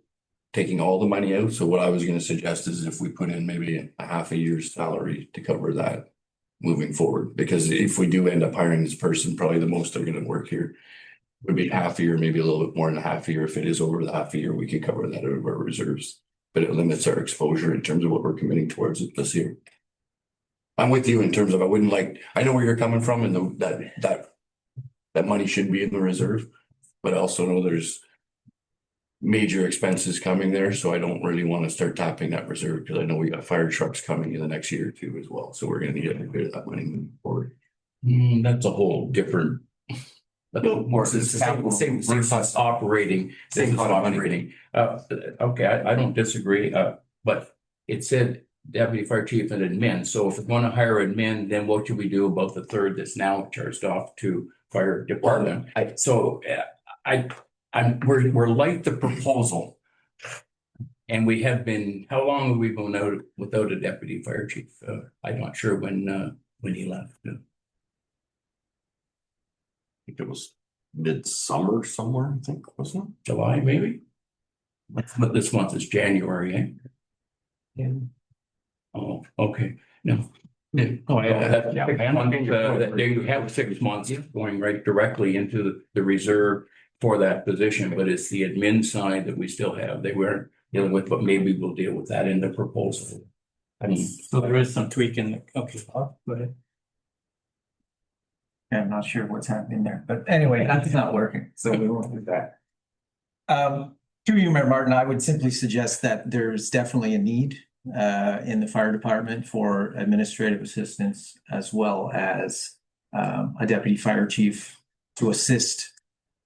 taking all the money out. So what I was going to suggest is if we put in maybe a half a year's salary to cover that moving forward, because if we do end up hiring this person, probably the most they're going to work here would be half a year, maybe a little bit more than a half a year. If it is over the half a year, we could cover that out of our reserves, but it limits our exposure in terms of what we're committing towards it this year. I'm with you in terms of, I know where you're coming from, and that money should be in the reserve, but I also know there's major expenses coming there, so I don't really want to start tapping that reserve, because I know we got fire trucks coming in the next year or two as well, so we're going to need a bit of that money moving forward. That's a whole different. More same cost operating. Same cost operating. Okay, I don't disagree. But it said deputy fire chief and admin. So if we're going to hire admin, then what should we do about the third that's now charged off to fire department? We're like the proposal. And we have been, how long have we been out without a deputy fire chief? I'm not sure when he left. I think it was midsummer somewhere, I think, wasn't it? July, maybe? But this month is January, eh? Yeah. Oh, okay, no. Oh, yeah, there you have 6 months going right directly into the reserve for that position, but it's the admin side that we still have. They weren't dealing with, but maybe we'll deal with that in the proposal. So there is some tweaking, okay, but. I'm not sure what's happening there, but anyway, that's not working, so we won't do that. To you, Mayor Martin, I would simply suggest that there's definitely a need in the fire department for administrative assistance, as well as a deputy fire chief to assist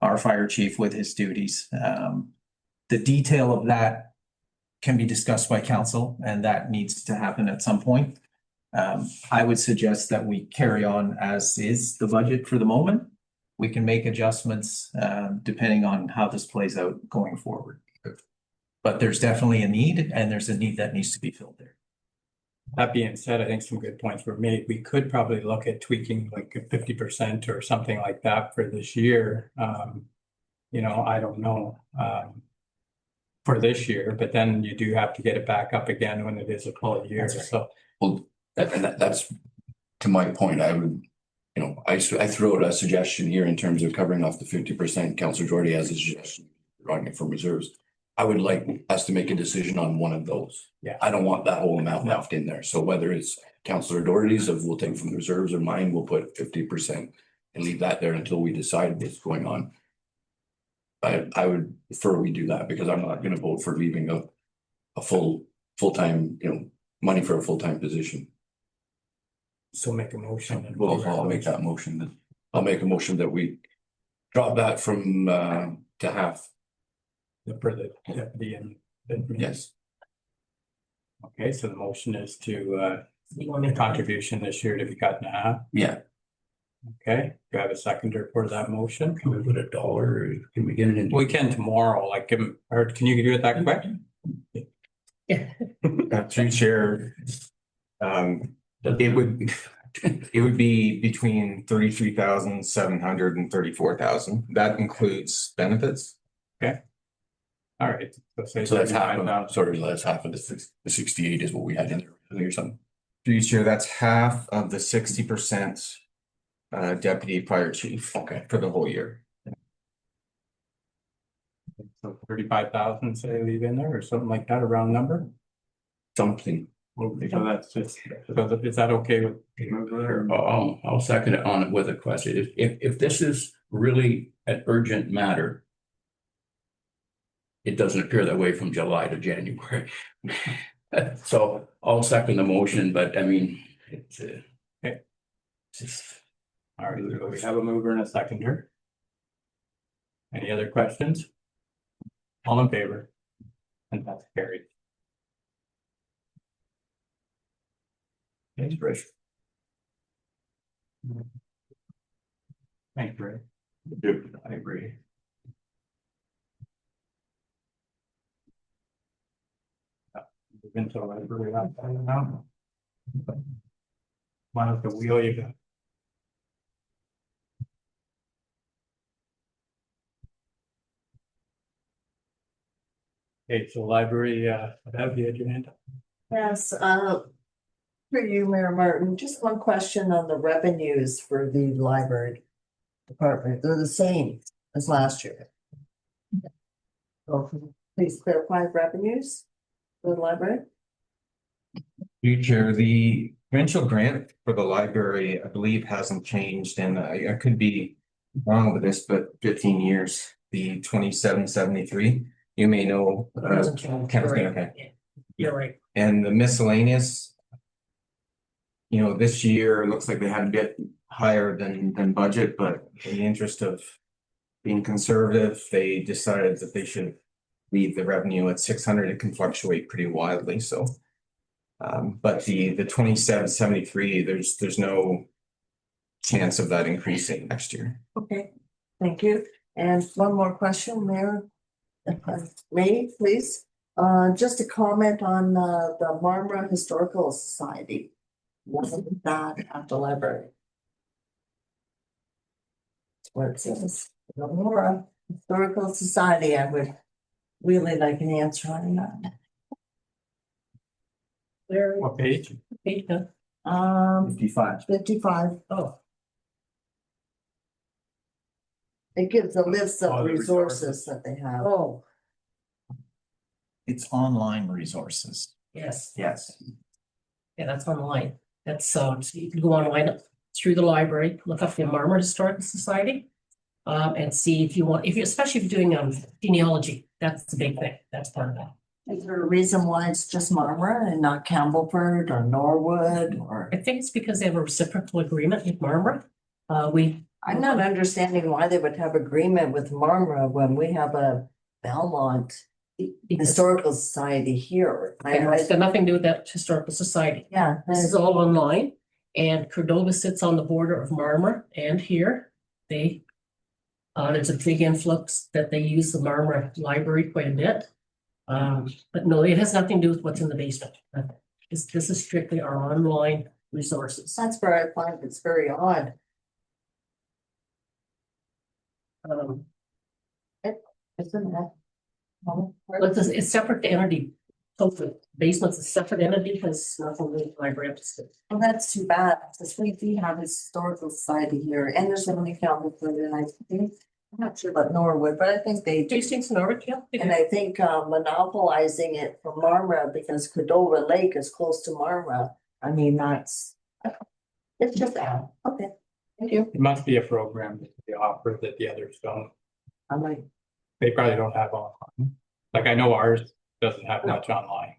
our fire chief with his duties. The detail of that can be discussed by council, and that needs to happen at some point. I would suggest that we carry on as is the budget for the moment. We can make adjustments depending on how this plays out going forward. But there's definitely a need, and there's a need that needs to be filled there. That being said, I think some good points were made. We could probably look at tweaking like 50% or something like that for this year. You know, I don't know, for this year, but then you do have to get it back up again when it is a full year. That's right. So Well, that's to my point. I would, you know, I throw out a suggestion here in terms of covering off the 50%. Councilor Jordy has a suggestion, drawing it from reserves. I would like us to make a decision on one of those. Yeah. I don't want that whole amount left in there. So whether it's Councilor Doherty's of we'll take from reserves or mine, we'll put 50% and leave that there until we decide what's going on. I would prefer we do that because I'm not gonna vote for leaving a full-time, you know, money for a full-time position. so make a motion. and- Well, I'll make that motion then. I'll make a motion that we drop that from to half. For the deputy and. Yes. Okay, so the motion is to the contribution this year to be cut in half. Yeah. Okay, do I have a seconder for that motion? Can we put $1 or can we get it in? We can tomorrow, like, or can you do it that quick? Through chair, it would be between 33,700 and 34,000. That includes benefits. All right. Say So that's half 35,000. of, sorry, that's half of the 68 is what we had in there or something. Through chair, that's half of the 60% deputy fire chief. Okay. For the whole year. So 35,000, say leave in there or something like that, a round number. Something. So that's just, so is that okay with? I'll second it on it with a question. If this is really an urgent matter, it doesn't appear that way from July to January. So I'll second the motion, but I mean, it's Okay. just. All right, so we have a mover and a seconder. Any other questions? All in favor? And that's carried. Thanks, Rich. Thanks, Ray. I agree. Move into the library now. Minus the wheel you got. Okay, so library, have you had your hand up? Yes, for you, Mayor Martin, just one question on the revenues for the library department. They're the same as last year. So please clarify revenues for the library. Through chair, the provincial grant for the library, I believe, hasn't changed, and I could be wrong with this, but 15 years, the 2773. You may know. Hasn't changed. Kenneth, You're okay. right. You're right. And the miscellaneous, you know, this year, it looks like they had a bit higher than budget, but in the interest of being conservative, they decided that they should leave the revenue at 600. It can fluctuate pretty wildly, so. But the 2773, there's no chance of that increasing next year. Okay, thank you. And one more question, Mayor. If I may, please, just a comment on the Marmora Historical Society. Wasn't that at the library? That's what it says. The Marmora Historical Society, I would really like an answer on that. Where, What page? Peter? 55. 55. Oh, It gives a list Oh, of the resources that they have. oh, It's online resources. yes. Yes. Yeah, that's online. That's, so you can go online through the library, look up the Marmora Historical Society. And see if you want, especially if you're doing genealogy, that's the big thing. That's part of that. Is there a reason why it's just Marmora and not Campbellford or Norwood or? I think it's because they have a reciprocal agreement with Marmora. I'm not understanding why they would have agreement with Marmora when we have a Belmont because Historical Society here. it's got nothing to do with that historical society. Yeah, This is all online, and Cordova sits on the border of Marmora and here. There's a big influx that they use the Marmora Library quite a bit. But no, it has nothing to do with what's in the basement. This is strictly our online resources. that's where I find it's very odd. Isn't that? But it's separate entity. So the basement's a separate entity because nothing with the library. Well, that's too bad, because we do have a historical society here, and there's only family for it, and I think, I'm not sure about Norwood, but I think they do. Hastings and Norwich, yeah. And I think monopolizing it from Marmora because Cordova Lake is close to Marmora. I mean, it's just that. Okay, thank you. It must be a program that they offer that the others don't. I'm like, They probably don't have online. Like I know ours doesn't have much online.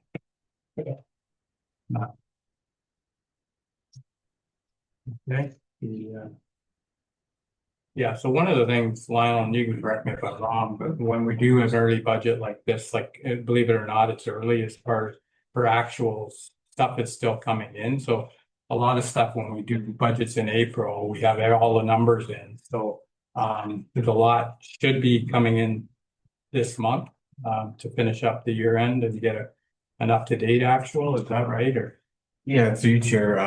No. Okay. Yeah, so one of the things, Lionel, and you can correct me if I'm wrong, but when we do an early budget like this, like believe it or not, it's early as far as for actual stuff is still coming in. So a lot of stuff when we do budgets in April, we have all the numbers in. So there's a lot should be coming in this month to finish up the year end and get an up-to-date actual. Is that right? Or Yeah, through you, Chair.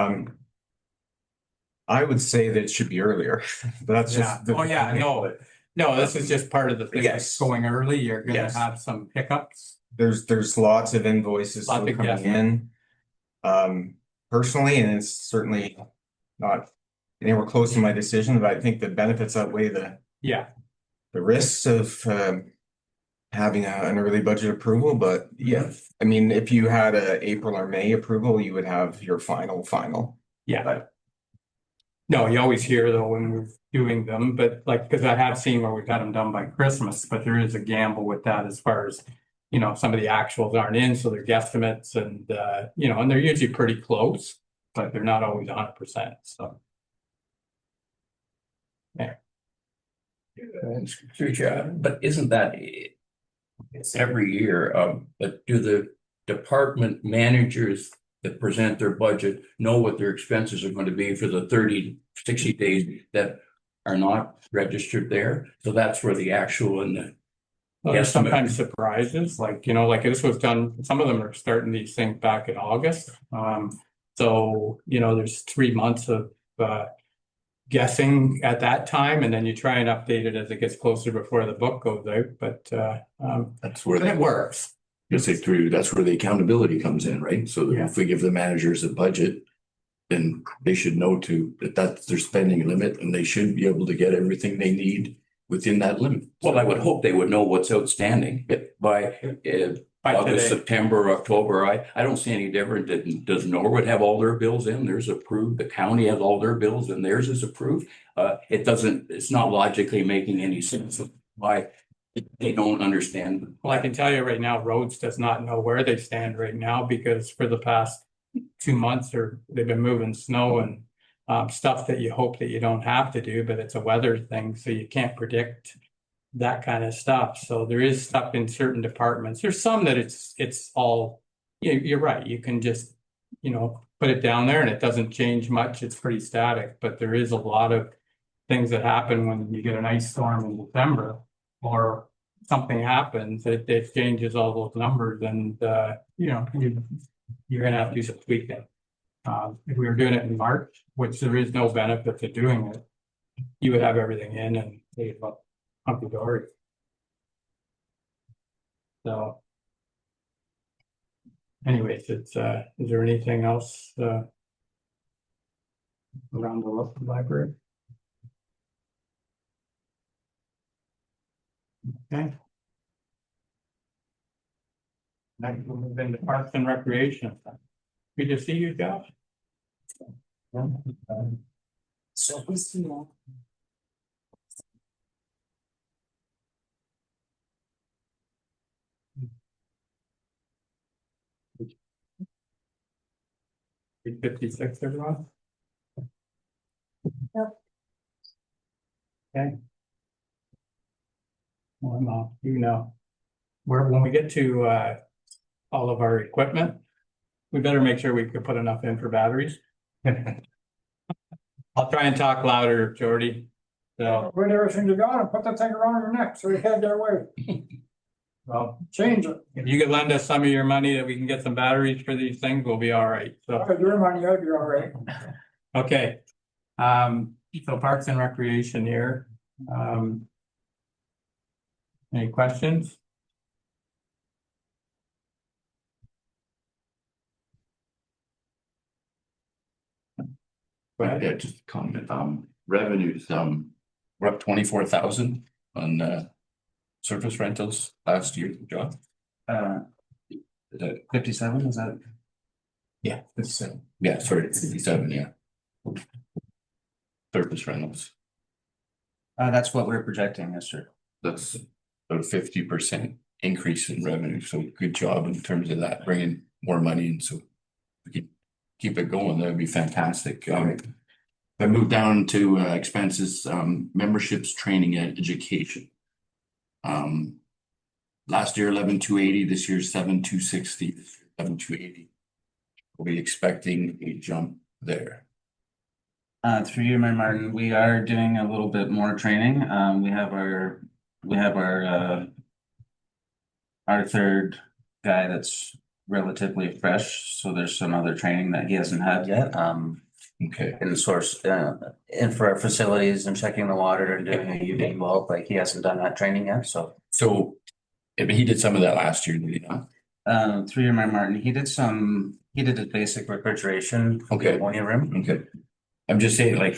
I would say that it should be earlier, but that's yeah. just. Oh yeah, no, this is just part of the thing. Yes. Going early, you're gonna Yes. have some hiccups. There's lots of invoices Lots still of coming in. Personally, and it's certainly not anywhere close to my decision, but I think the benefits outweigh Yeah, the risks of having an early budget approval. But yeah, I mean, if you had a April or May approval, you would have your final. yeah. But No, you always hear though when we're doing them, but like, because I have seen where we've got them done by Christmas, but there is a gamble with that as far as, some of the actuals aren't in, so they're guesstimates and, and they're usually pretty close, but they're not always 100%, so. Through Chair, but isn't that, it's every year, but do the department managers that present their budget know what their expenses are going to be for the 30, 60 days that are not registered there? So that's where the actual and the There's sometimes surprises, like this was done, some of them are starting these things back in August. So, there's 3 months of guessing at that time, and then you try and update it as it gets closer before the book goes out, but That's where it works. that's where the accountability comes in, right? So Yeah. if we give the managers a budget, then they should know that's their spending limit and they should be able to get everything they need within that limit. Well, I would hope they would know what's outstanding by August, today. September, October. I don't see any different. Does Norwood have all their bills in? Theirs approved. The county has all their bills and theirs is approved. It's not logically making any sense of why they don't understand. Well, I can tell you right now, roads does not know where they stand right now because for the past 2 months they've been moving snow and stuff that you hope that you don't have to do, but it's a weather thing, so you can't predict that kind of stuff. So there is stuff in certain departments. There's some that it's all, you're right. You can just, put it down there and it doesn't change much. It's pretty static, but there is a lot of things that happen when you get an ice storm in December or something happens, it changes all those numbers and, you're gonna have to do some tweaking. If we were doing it in March, which there is no benefit to doing it, you would have everything in and they'd look hunky-dory. So. Anyways, is there anything else, around the local library? Okay. Next, we'll move into Parks and Recreation. Good to see you, Josh. so we see that. $356, everyone. Okay. Well, no, you know, when we get to all of our equipment, we better make sure we can put enough in for batteries. I'll try and talk louder, Jordy. So, Put everything you got and put that thing around your neck so you head their way. well, Change it. if you could lend us some of your money that we can get some batteries for these things, we'll be all right. So, If your money, I'd be all right. okay. So Parks and Recreation here. Any questions? Go ahead. Yeah, just a comment, revenues, we're up 24,000 on surface rentals last year, John. Is that 57, is that? Yeah, it's, yeah, sorry, 57, yeah. Surface rentals, That's what we're projecting, yes, sir. that's about a 50% increase in revenue, so good job in terms of that, bringing more money in, so we can keep it going, that'd be fantastic. I moved down to expenses, memberships, training and education. Last year 11,280, this year 7,260, 7,280. We'll be expecting a jump there. Through you, Mayor Martin, we are doing a little bit more training. We have our third guy that's relatively fresh, so there's some other training that he hasn't had yet. Okay, In the source, in for our facilities and checking the water and doing a UV well, like he hasn't done that training yet, so. so but he did some of that last year, did he not? Through you, Mayor Martin, he did his basic refrigeration. Okay. Ammonia room. Okay, I'm just saying, like,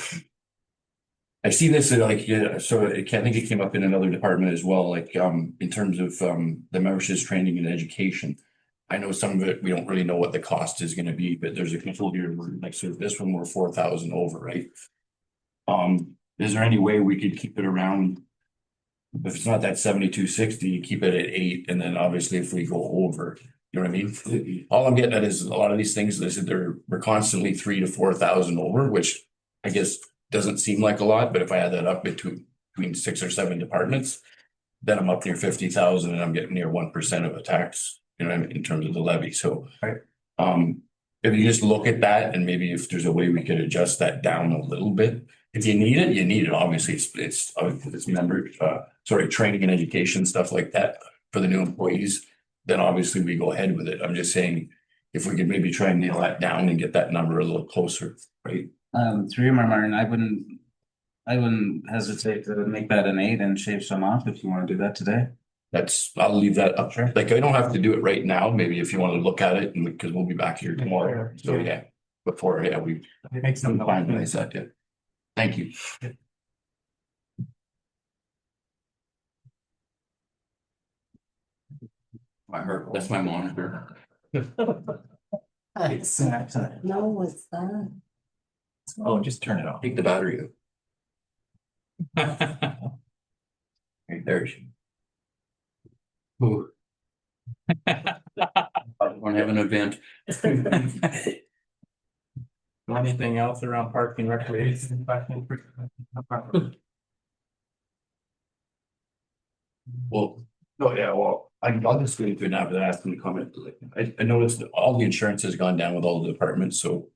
I see this like, yeah, so I think it came up in another department as well, like, in terms of the memberships, training and education. I know some of it, we don't really know what the cost is gonna be, but there's a control here, like, so this one we're 4,000 over, right? Is there any way we could keep it around? If it's not that 7,260, keep it at 8, and then obviously if we go over, you know what I mean? All I'm getting at is a lot of these things, we're constantly 3,000 to 4,000 over, which I guess doesn't seem like a lot, but if I add that up between 6 or 7 departments, then I'm up near 50,000 and I'm getting near 1% of a tax, you know, in terms of the levy, so. Right. If you just look at that and maybe if there's a way we could adjust that down a little bit. If you need it, you need it, obviously, it's training and education, stuff like that for the new employees, then obviously we go ahead with it, I'm just saying. If we could maybe try and nail that down and get that number a little closer, right? Through you, Mayor Martin, I wouldn't hesitate to make that an 8 and shave some off if you want to do that today. I'll leave that up, like, I don't have to do it right now, maybe if you want to look at it, and because we'll be back here tomorrow, so yeah. Before, yeah, we Make some finalize that, yeah. Thank you. I heard, that's my monitor. It's, no, what's that? oh, just turn it off. Take the battery out. Right there. Ooh. We're gonna have an event. Anything else around Parks and Recreation? Well, no, yeah, well, I'll just go into it now, but ask them to comment. I noticed that all the insurance has gone down with all the departments, so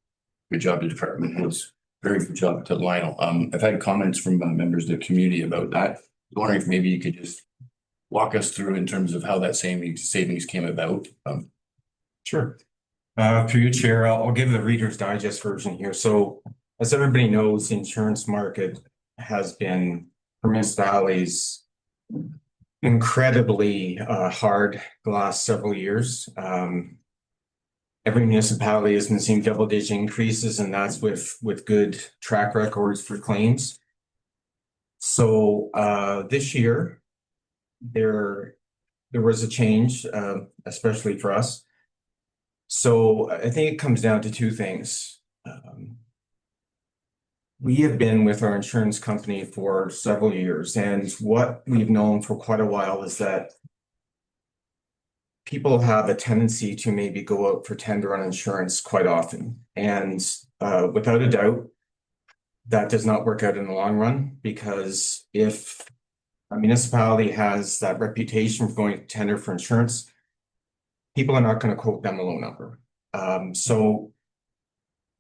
good job to department heads. Very good job to Lionel. I've had comments from members of the community about that. Wondering if maybe you could just walk us through in terms of how that savings came about. Sure. Through you, Chair, I'll give the Reader's Digest version here. So as everybody knows, the insurance market has been, for municipalities, incredibly hard the last several years. Every municipality has been seeing double-digit increases, and that's with good track records for claims. So this year, there was a change, especially for us. So I think it comes down to two things. We have been with our insurance company for several years, and what we've known for quite a while is that people have a tendency to maybe go out for tender on insurance quite often. And without a doubt, that does not work out in the long run, because if a municipality has that reputation for going to tender for insurance, people are not going to quote them a low number. So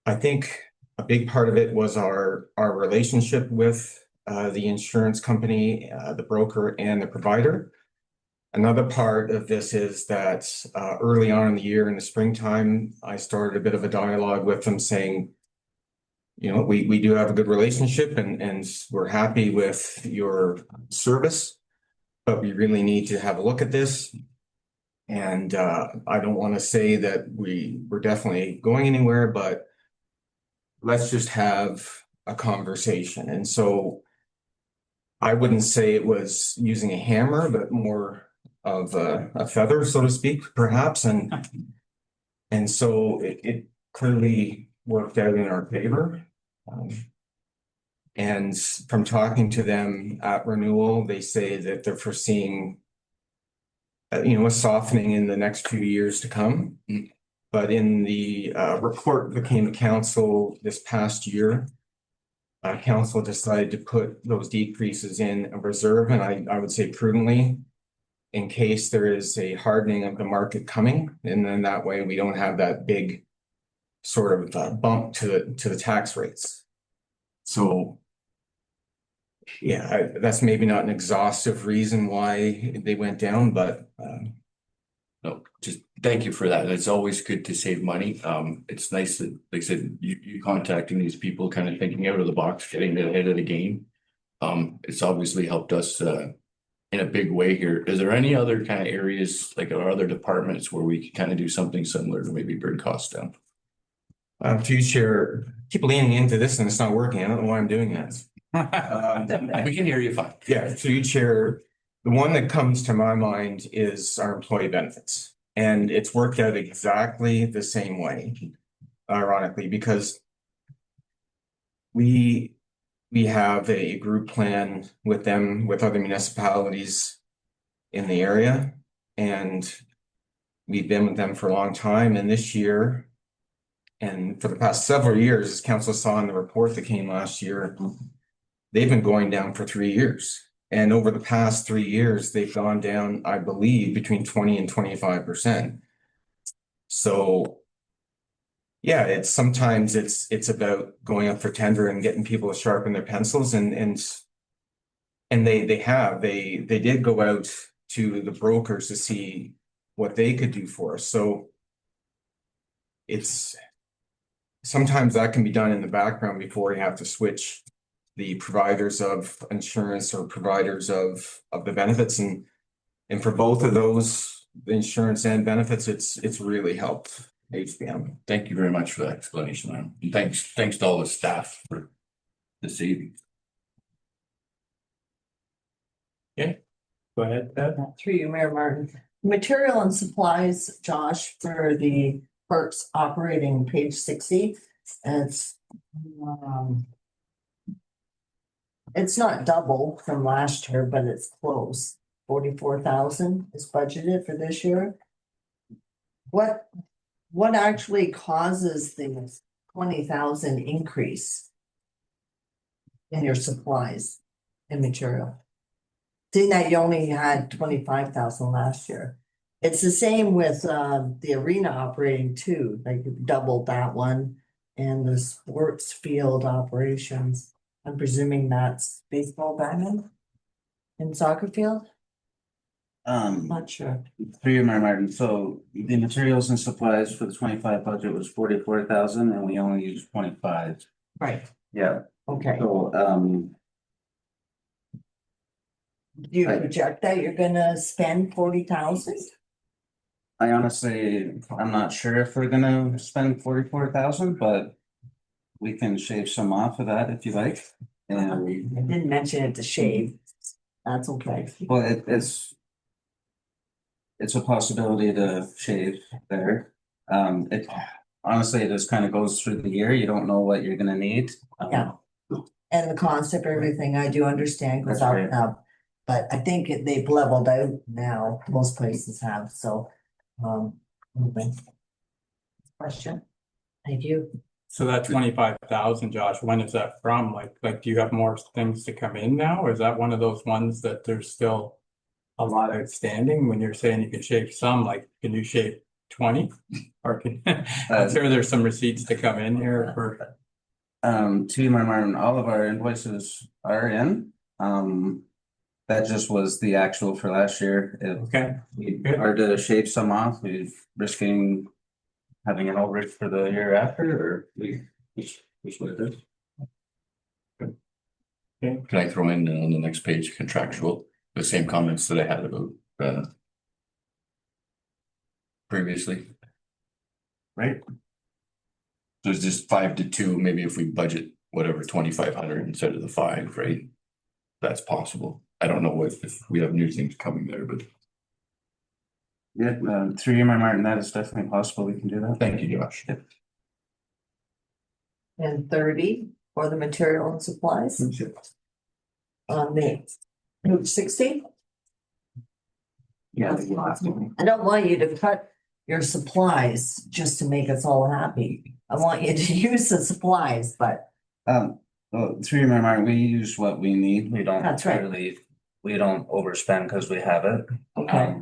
I think a big part of it was our relationship with the insurance company, the broker, and the provider. Another part of this is that early on in the year, in the springtime, I started a bit of a dialogue with them saying, you know, we do have a good relationship and we're happy with your service, but we really need to have a look at this. And I don't want to say that we're definitely going anywhere, but let's just have a conversation. And so I wouldn't say it was using a hammer, but more of a feather, so to speak, perhaps. And so it clearly worked out in our favor. And from talking to them at renewal, they say that they're foreseeing, a softening in the next few years to come. But in the report that came to council this past year, council decided to put those decreases in a reserve, and I would say prudently, in case there is a hardening of the market coming, and then that way we don't have that big sort of bump to the tax rates. So yeah, that's maybe not an exhaustive reason why they went down, but No, just thank you for that. It's always good to save money. It's nice that, like I said, you contacting these people, kind of thinking out of the box, getting ahead of the game. It's obviously helped us in a big way here. Is there any other kind of areas, like our other departments, where we can kind of do something similar to maybe bring costs down? future, keep leaning into this and it's not working. I don't know why I'm doing that. We can hear you fine. Yeah, through you, Chair, the one that comes to my mind is our employee benefits. And it's worked out exactly the same way, ironically, because we have a group plan with them, with other municipalities in the area. And we've been with them for a long time. And this year, and for the past several years, as council saw in the report that came last year, they've been going down for 3 years. And over the past 3 years, they've gone down, I believe, between 20 and 25%. So yeah, sometimes it's about going up for tender and getting people to sharpen their pencils, and they did go out to the brokers to see what they could do for us. So it's sometimes that can be done in the background before you have to switch the providers of insurance or providers of the benefits, and for both of those, the insurance and benefits, it's really helped HBM. Thank you very much for that explanation, Aaron. And thanks to all the staff for this evening. Go ahead, Ted. Through you, Mayor Martin. Material and supplies, Josh, for the parks operating page 60. It's not double from last year, but it's close. 44,000 is budgeted for this year. What actually causes the 20,000 increase in your supplies and material? Seeing that you only had 25,000 last year. It's the same with the arena operating too, like you doubled that one, and the sports field operations. I'm presuming that's baseball diamond and soccer field? Not sure. Through you, Mayor Martin, so the materials and supplies for the 25 budget was 44,000 and we only used 25. Right, Yeah, okay. so Do you project that you're gonna spend 40,000? I honestly, I'm not sure if we're gonna spend 44,000, but we can shave some off of that if you like. I didn't mention it to shave. That's okay. Well, it's a possibility to shave there. It honestly, it just kind of goes through the year. You don't know what you're gonna need. Yeah. And the cost of everything, I do understand, goes That's up right. and up. But I think they've leveled out now, most places have, so, anyway. Question? Thank you. So that 25,000, Josh, when is that from? Like, do you have more things to come in now? Or is that one of those ones that there's still a lot outstanding when you're saying you can shave some, like, can you shave 20? Or can, I'm sure there's some receipts to come in here for, To you, Martin, all of our invoices are in. That just was the actual for last year. okay, We are to shave some off, we're risking having it all ripped for the year after, or which way it is. Can I throw in on the next page contractual, the same comments that I had about previously? Right? So it's just 5 to 2, maybe if we budget whatever 2,500 instead of the 5, right? That's possible. I don't know if we have new things coming there, but Yeah, through you, Martin, that is definitely possible, we can do that. thank you, Josh. And 30 for the material and supplies on the Route 60. Yeah. I don't want you to cut your supplies just to make us all happy. I want you to use the supplies, but Well, through you, Martin, we use what we need, we don't That's right. really, we don't overspend because we have it. okay.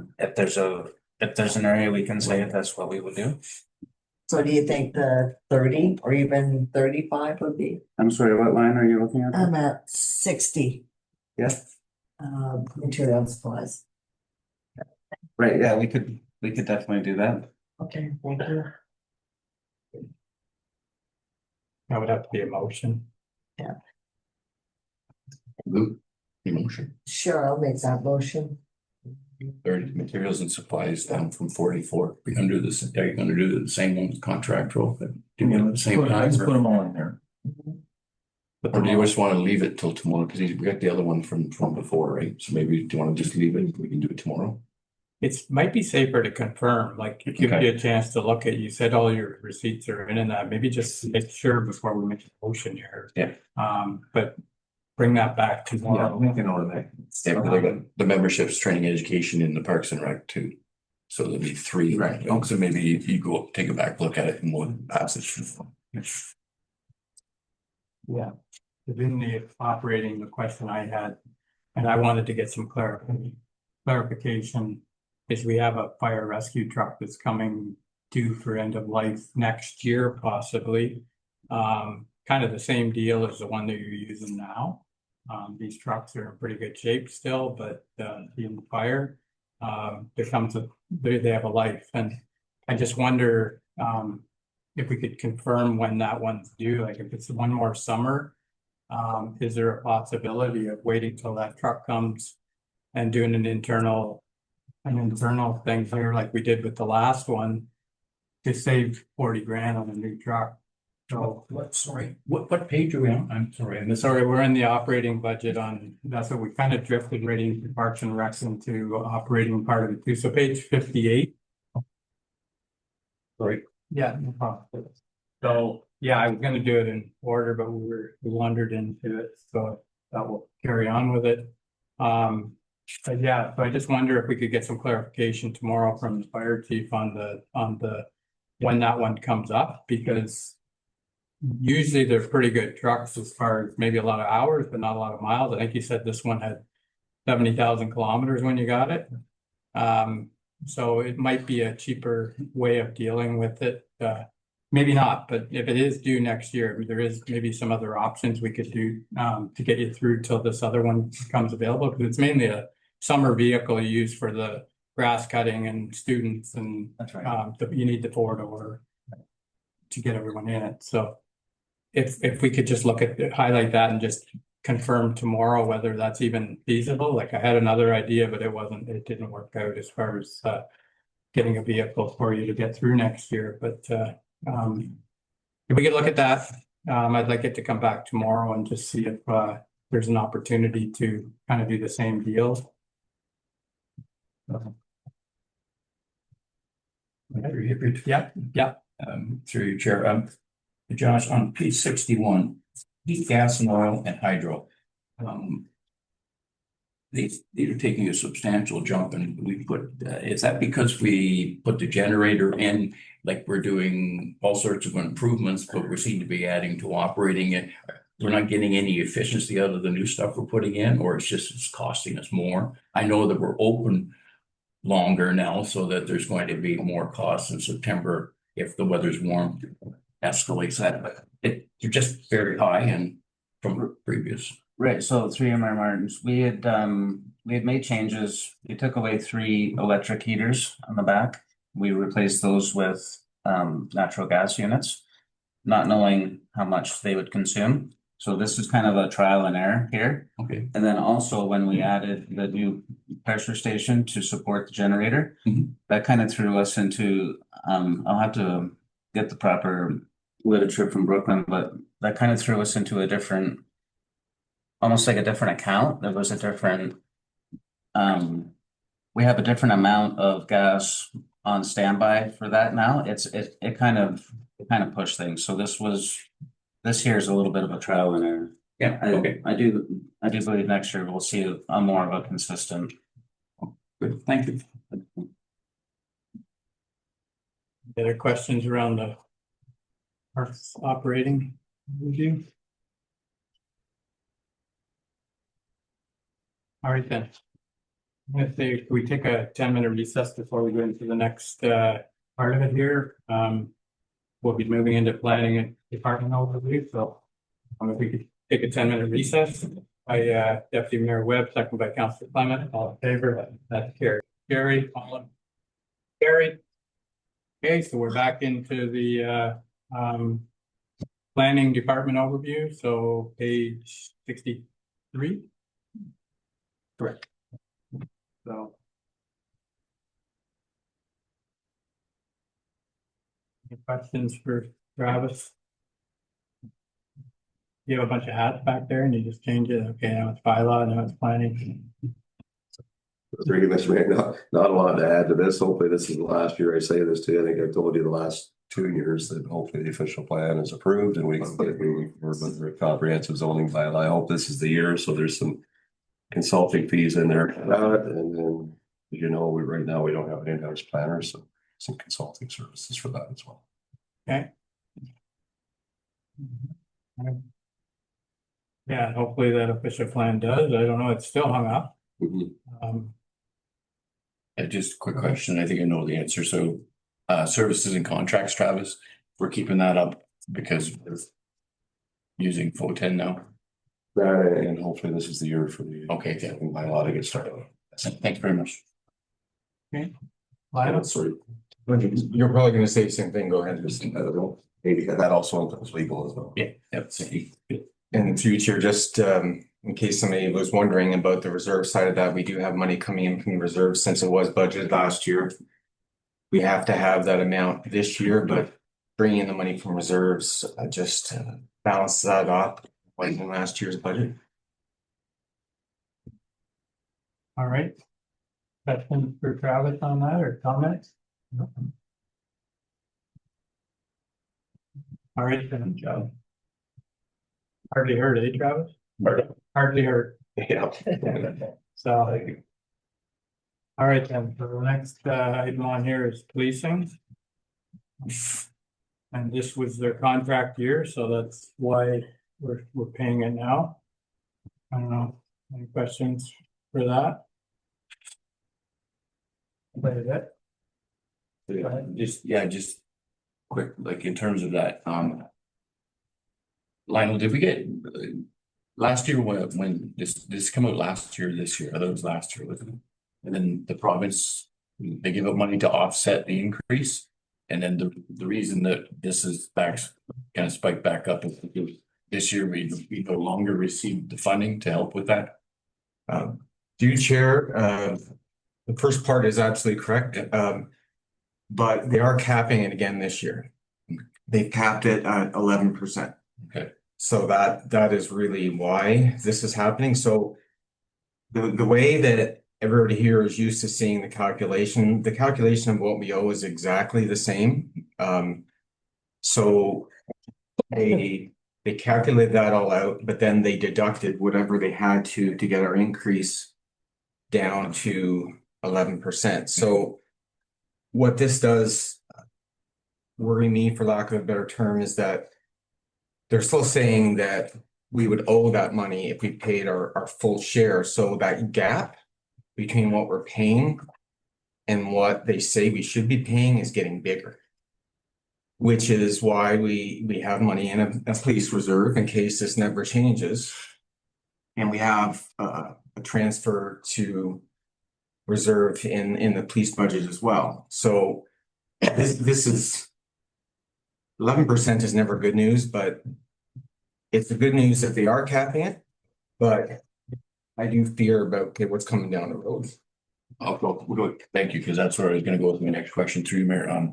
If there's an area we can save, that's what we would do. So do you think the 30 or even 35 would be? I'm sorry, what line are you looking at? I'm at 60. Yeah. Material and supplies. Right, yeah, we could definitely do that. Okay, thank you. that would have to be a motion. Luke, emotion. Sure, I'll make that motion. 30 materials and supplies down from 44. Be under this, are you gonna do the same one with contractual, but do it at the same time? Let's put them all in there. Or do you just wanna leave it till tomorrow? Cause we got the other one from before, right? So maybe do you wanna just leave it? We can do it tomorrow. It's might be safer to confirm, like give you Okay. a chance to look at, you said all your receipts are in and that, maybe just make sure before we make a motion here. Yeah. But bring that back Yeah, tomorrow. make a note of that. Yeah, because I got the memberships, training, education in the Parks and Rec too. So there'll be 3. Right. So maybe you go take a back look at it and we'll pass it. Yeah. Within the operating, the question I had, and I wanted to get some clarification, is we have a fire rescue truck that's coming due for end of life next year, possibly. Kind of the same deal as the one that you're using now. These trucks are in pretty good shape still, but in the fire, they have a life, and I just wonder if we could confirm when that one's due, like if it's one more summer. Is there a possibility of waiting till that truck comes and doing an internal thing here like we did with the last one to save 40 grand on a new truck? So What page are we on? I'm sorry, I missed. sorry, we're in the operating budget that's what we kind of drifted right into Parks and Recs into operating part of it too. So page 58. Sorry. Yeah, no problem. So, yeah, I was gonna do it in order, but we wandered into it, so that will carry on with it. But yeah, so I just wonder if we could get some clarification tomorrow from the fire chief on the when that one comes up, because usually they're pretty good trucks as far as maybe a lot of hours, but not a lot of miles. I think you said this one had 70,000 kilometers when you got it. So it might be a cheaper way of dealing with it. Maybe not, but if it is due next year, there is maybe some other options we could do to get you through till this other one becomes available, because it's mainly a summer vehicle you use for the grass cutting and students, and That's right. you need the 4-door to get everyone in it. So if we could just look at highlight that and just confirm tomorrow whether that's even feasible. Like I had another idea, but it didn't work out as far as getting a vehicle for you to get through next year. But if we could look at that, I'd like it to come back tomorrow and just see if there's an opportunity to kind of do the same deal. Yeah. Through your chair, Josh, on page 61, heat, gas and oil and hydro. these are taking a substantial jump and we put, is that because we put the generator in? Like we're doing all sorts of improvements, but we seem to be adding to operating it. We're not getting any efficiency out of the new stuff we're putting in, or it's costing us more. I know that we're open longer now, so that there's going to be more costs in September if the weather's warm, escalates that, but they're just very high and from previous. Right, so through your Mayor Martins, we had made changes. We took away 3 electric heaters on the back. We replaced those with natural gas units, not knowing how much they would consume. So this is kind of a trial and error here. Okay. And then also when we added the new pressure station to support the generator, Mhm. that kind of threw us into, I'll have to get the proper literature from Brooklyn, but that kind of threw us into a different, almost like a different account. There was a different, we have a different amount of gas on standby for that now. It kind of pushed things. So this here is a little bit of a trial and error. Yeah, okay, I do believe next year we'll see a more of a consistent. good, thank you. Other questions around the parks operating review? All right then. I'm gonna say, can we take a 10-minute recess before we go into the next part of it here? We'll be moving into planning and department overview, so if we could take a 10-minute recess. By Deputy Mayor Webb, second by Councilor Clement, all in favor, that's carried. Carried, all in carried. Okay, so we're back into the planning department overview, so page 63. Correct. So. Any questions for Travis? You have a bunch of hats back there and you just change it. Okay, now it's bylaw, now it's planning. Thank you, Mr. Mayor. Not a lot to add to this. Hopefully this is the last year I say this to you. I think I've told you the last 2 years that hopefully the official plan is approved and we can get moving forward with the comprehensive zoning bylaw. I hope this is the year. So there's some consulting fees in there. And then, you know, right now we don't have an in-house planner, so some consulting services for that as well. Okay. Yeah, hopefully that official plan does. I don't know, it's still hung up. Just a quick question, I think I know the answer, so services and contracts, Travis, we're keeping that up because we're using FO10 now. And hopefully this is the year for the bylaw to get started. Thank you very much. Okay. Lionel? Sorry. You're probably gonna say the same thing, go ahead. I don't know. Maybe that also includes legal as well. Yeah, that's And through Chair, just in case somebody was wondering about the reserve side of that, we do have money coming in from the reserve since it was budgeted last year. We have to have that amount this year, but bringing in the money from reserves just balances that off like in last year's budget. All right. Questions for Travis on that or comments? All right, then, Joe. Hardly heard, eh, Travis? Hardly heard. Yeah. So. All right, then, so the next item on here is policing. And this was their contract year, so that's why we're paying it now. I don't know, any questions for that? That is it. Just quick, like in terms of that, Lionel, did we get last year when this came out last year, this year, I thought it was last year, wasn't it? And then the province, they give up money to offset the increase. And then the reason that this is back, kind of spiked back up is because this year we no longer received the funding to help with that. Through Chair, the first part is absolutely correct. But they are capping it again this year. They capped it at 11%. Okay. So that is really why this is happening. So the way that everybody here is used to seeing the calculation of what we owe is exactly the same. So they calculated that all out, but then they deducted whatever they had to get our increase down to 11%. So what this does worry me, for lack of a better term, is that they're still saying that we would owe that money if we paid our full share. So that gap between what we're paying and what they say we should be paying is getting bigger. Which is why we have money in a police reserve in case this never changes. And we have a transfer to reserve in the police budget as well. So this is 11% is never good news, but it's the good news that they are capping it. But I do fear about, okay, what's coming down the road. We'll go, thank you, because that's where I was gonna go with my next question through you, Mayor.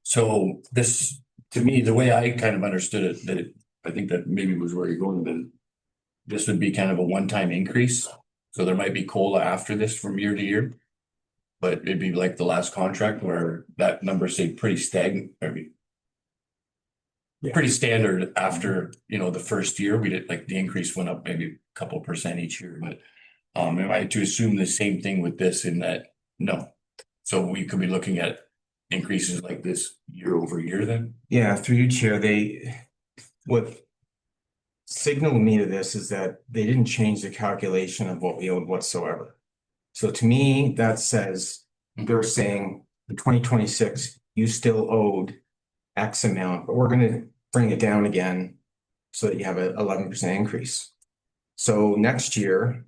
So this, to me, the way I kind of understood it, I think that maybe was where you're going, then this would be kind of a one-time increase. So there might be COLA after this from year to year. But it'd be like the last contract where that number stayed pretty stagnant, pretty standard after, the first year. We did, like, the increase went up maybe a couple percent each year, but am I to assume the same thing with this in that? No. So we could be looking at increases like this year over year then? Yeah, through you, Chair, what signaled me to this is that they didn't change the calculation of what we owed whatsoever. So to me, that says they're saying the 2026, you still owed X amount, but we're gonna bring it down again so that you have an 11% increase. So next year,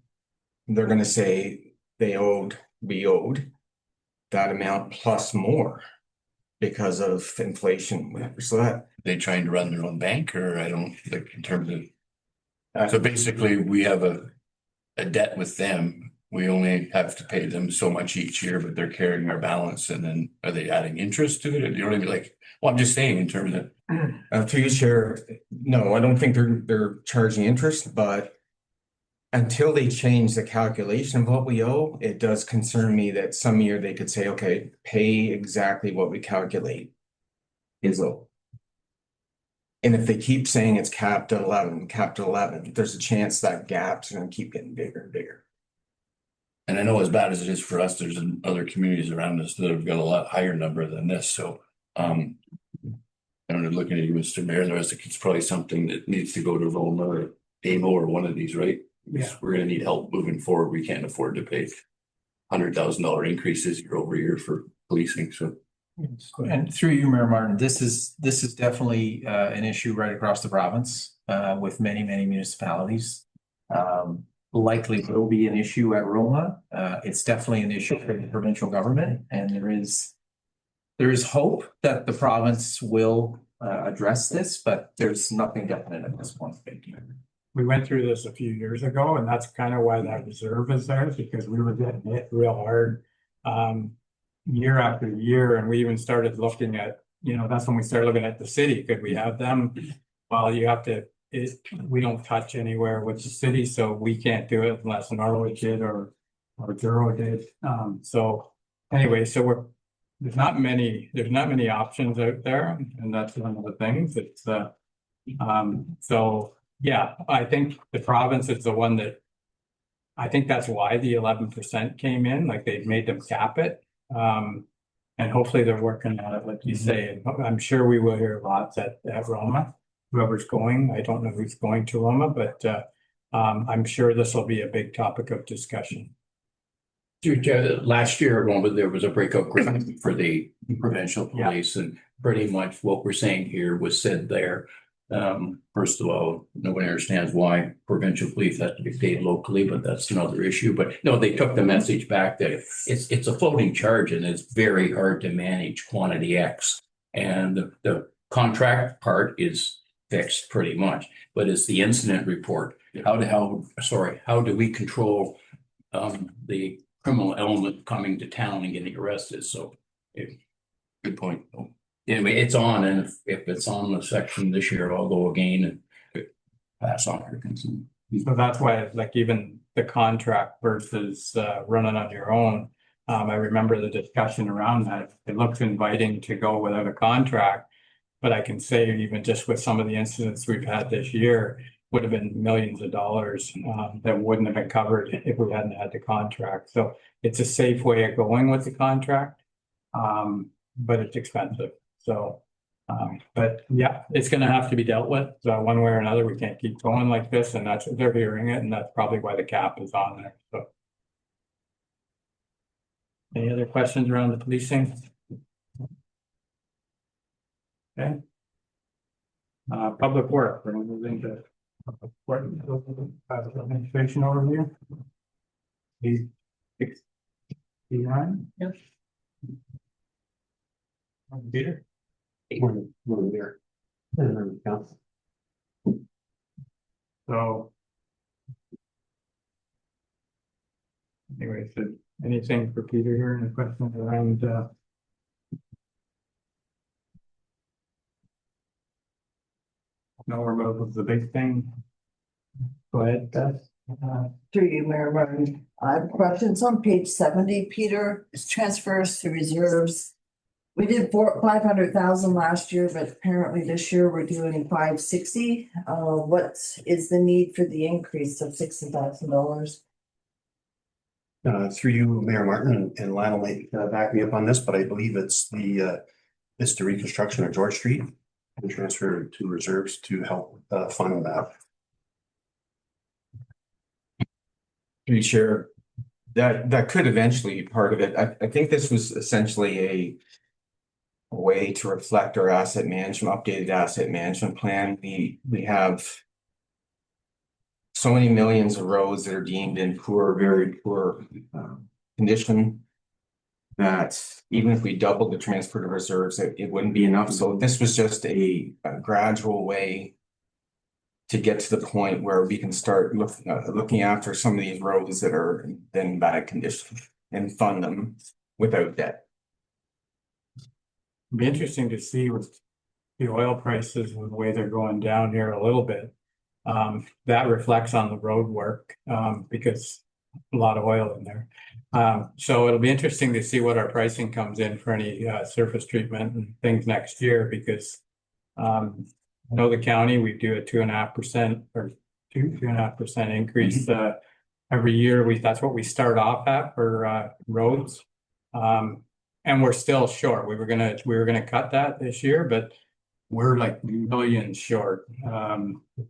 they're gonna say we owed that amount plus more because of inflation. So that They trying to run their own bank, or I don't, like, in terms of. So basically, we have a debt with them. We only have to pay them so much each year, but they're carrying our balance, and then are they adding interest to it? You know what I mean? Like, well, I'm just saying in terms of. to you, Chair, no, I don't think they're charging interest, but until they change the calculation of what we owe, it does concern me that some year they could say, okay, pay exactly what we calculate is owed. And if they keep saying it's capped at 11, there's a chance that gap's gonna keep getting bigger and bigger. And I know as bad as it is for us, there's other communities around us that have got a lot higher number than this, so. I don't know, looking at you, Mr. Mayor, the rest of it's probably something that needs to go to Roma or AMO or one of these, right? Yeah. We're gonna need help moving forward. We can't afford to pay $100,000 increases year over year for policing, so. And through you, Mayor Martin, this is definitely an issue right across the province with many municipalities. Likely will be an issue at Roma. It's definitely an issue for the provincial government, and there is hope that the province will address this, but there's nothing definite at this point. We went through this a few years ago, and that's kind of why that reserve is there, because we were getting hit real hard. Year after year, and we even started looking at, that's when we started looking at the city. Could we have them? Well, we don't touch anywhere with the city, so we can't do it unless Norwich did or Duro did. So anyway, there's not many options out there, and that's one of the things. It's so yeah, I think the province is the one that, I think that's why the 11% came in, like they've made them cap it. And hopefully they're working on it, like you say, and I'm sure we will hear lots at Roma, whoever's going. I don't know who's going to Roma, but I'm sure this will be a big topic of discussion. Last year, Roma, there was a breakout grant for the provincial police, and pretty much what we're saying here was said there. First of all, nobody understands why provincial police has to be paid locally, but that's another issue. But no, they took the message back that it's a floating charge and it's very hard to manage quantity X. And the contract part is fixed pretty much, but it's the incident report. How do we control the criminal element coming to town and getting arrested? So good point. Anyway, it's on, and if it's on the section this year, I'll go again and pass on our concern. So that's why, like, even the contract versus running on your own. I remember the discussion around that. It looks inviting to go without a contract, but I can say even just with some of the incidents we've had this year, would have been millions of dollars, that wouldn't have been covered if we hadn't had the contract. So it's a safe way of going with the contract. But it's expensive. So, but yeah, it's gonna have to be dealt with, one way or another. We can't keep going like this, and that's, they're hearing it, and that's probably why the cap is on there, so. Any other questions around the policing? Okay. Public work, we're moving to public work, administration overview. Page 69. Yes. Peter? So. Anyway, so anything for Peter here, any questions around, no removal is the big thing. Go ahead, Beth. Through you, Mayor Martin. I have questions on page 70, Peter. It's transfers to reserves. We did 500,000 last year, but apparently this year we're doing 560. What is the need for the increase of $60,000? Through you, Mayor Martin, and Lionel might back me up on this, but I believe it's the reconstruction of George Street and transfer to reserves to help fund that. Pretty sure that could eventually be part of it. I think this was essentially a way to reflect our asset management, updated asset management plan. We have so many millions of roads that are deemed in poor, very poor condition, that even if we doubled the transfer to reserves, it wouldn't be enough. So this was just a gradual way to get to the point where we can start looking after some of these roads that are in bad condition and fund them without debt. It'd be interesting to see with the oil prices and the way they're going down here a little bit. That reflects on the road work, because a lot of oil in there. So it'll be interesting to see what our pricing comes in for any surface treatment and things next year, because I know the county, we do a 2.5% or 2.5% increase every year. That's what we start off at for roads. And we're still short. We were gonna cut that this year, but we're like millions short,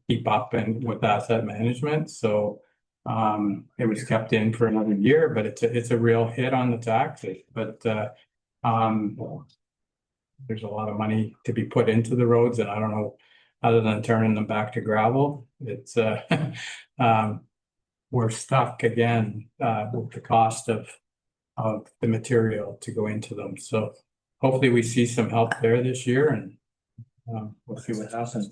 keep up and with asset management. So it was kept in for another year, but it's a real hit on the taxes. But there's a lot of money to be put into the roads, and I don't know, other than turning them back to gravel, it's we're stuck again with the cost of the material to go into them. So hopefully we see some help there this year, and we'll see what happens.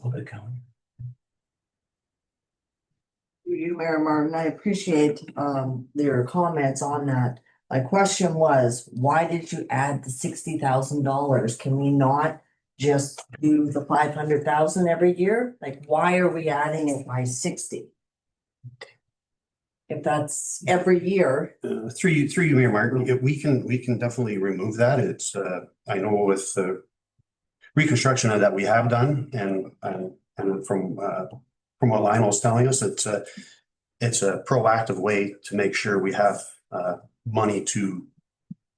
You, Mayor Martin, I appreciate your comments on that. My question was, why did you add the $60,000? Can we not just do the 500,000 every year? Like, why are we adding it by 60? If that's every year. Through you, Mayor Martin, we can definitely remove that. It's I know with the reconstruction that we have done, and from what Lionel's telling us, it's a proactive way to make sure we have money to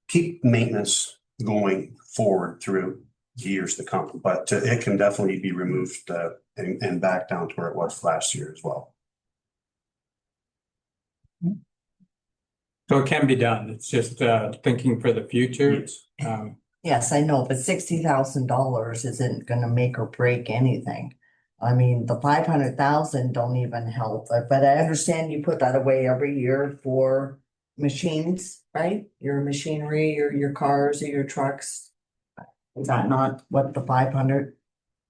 keep maintenance going forward through years to come. But it can definitely be removed and back down to where it was last year as well. So it can be done. It's just thinking for the future. Yes. Yes, I know, but $60,000 isn't gonna make or break anything. I mean, the 500,000 don't even help, but I understand you put that away every year for machines, right? Your machinery, your cars, or your trucks. Is that not what the 500?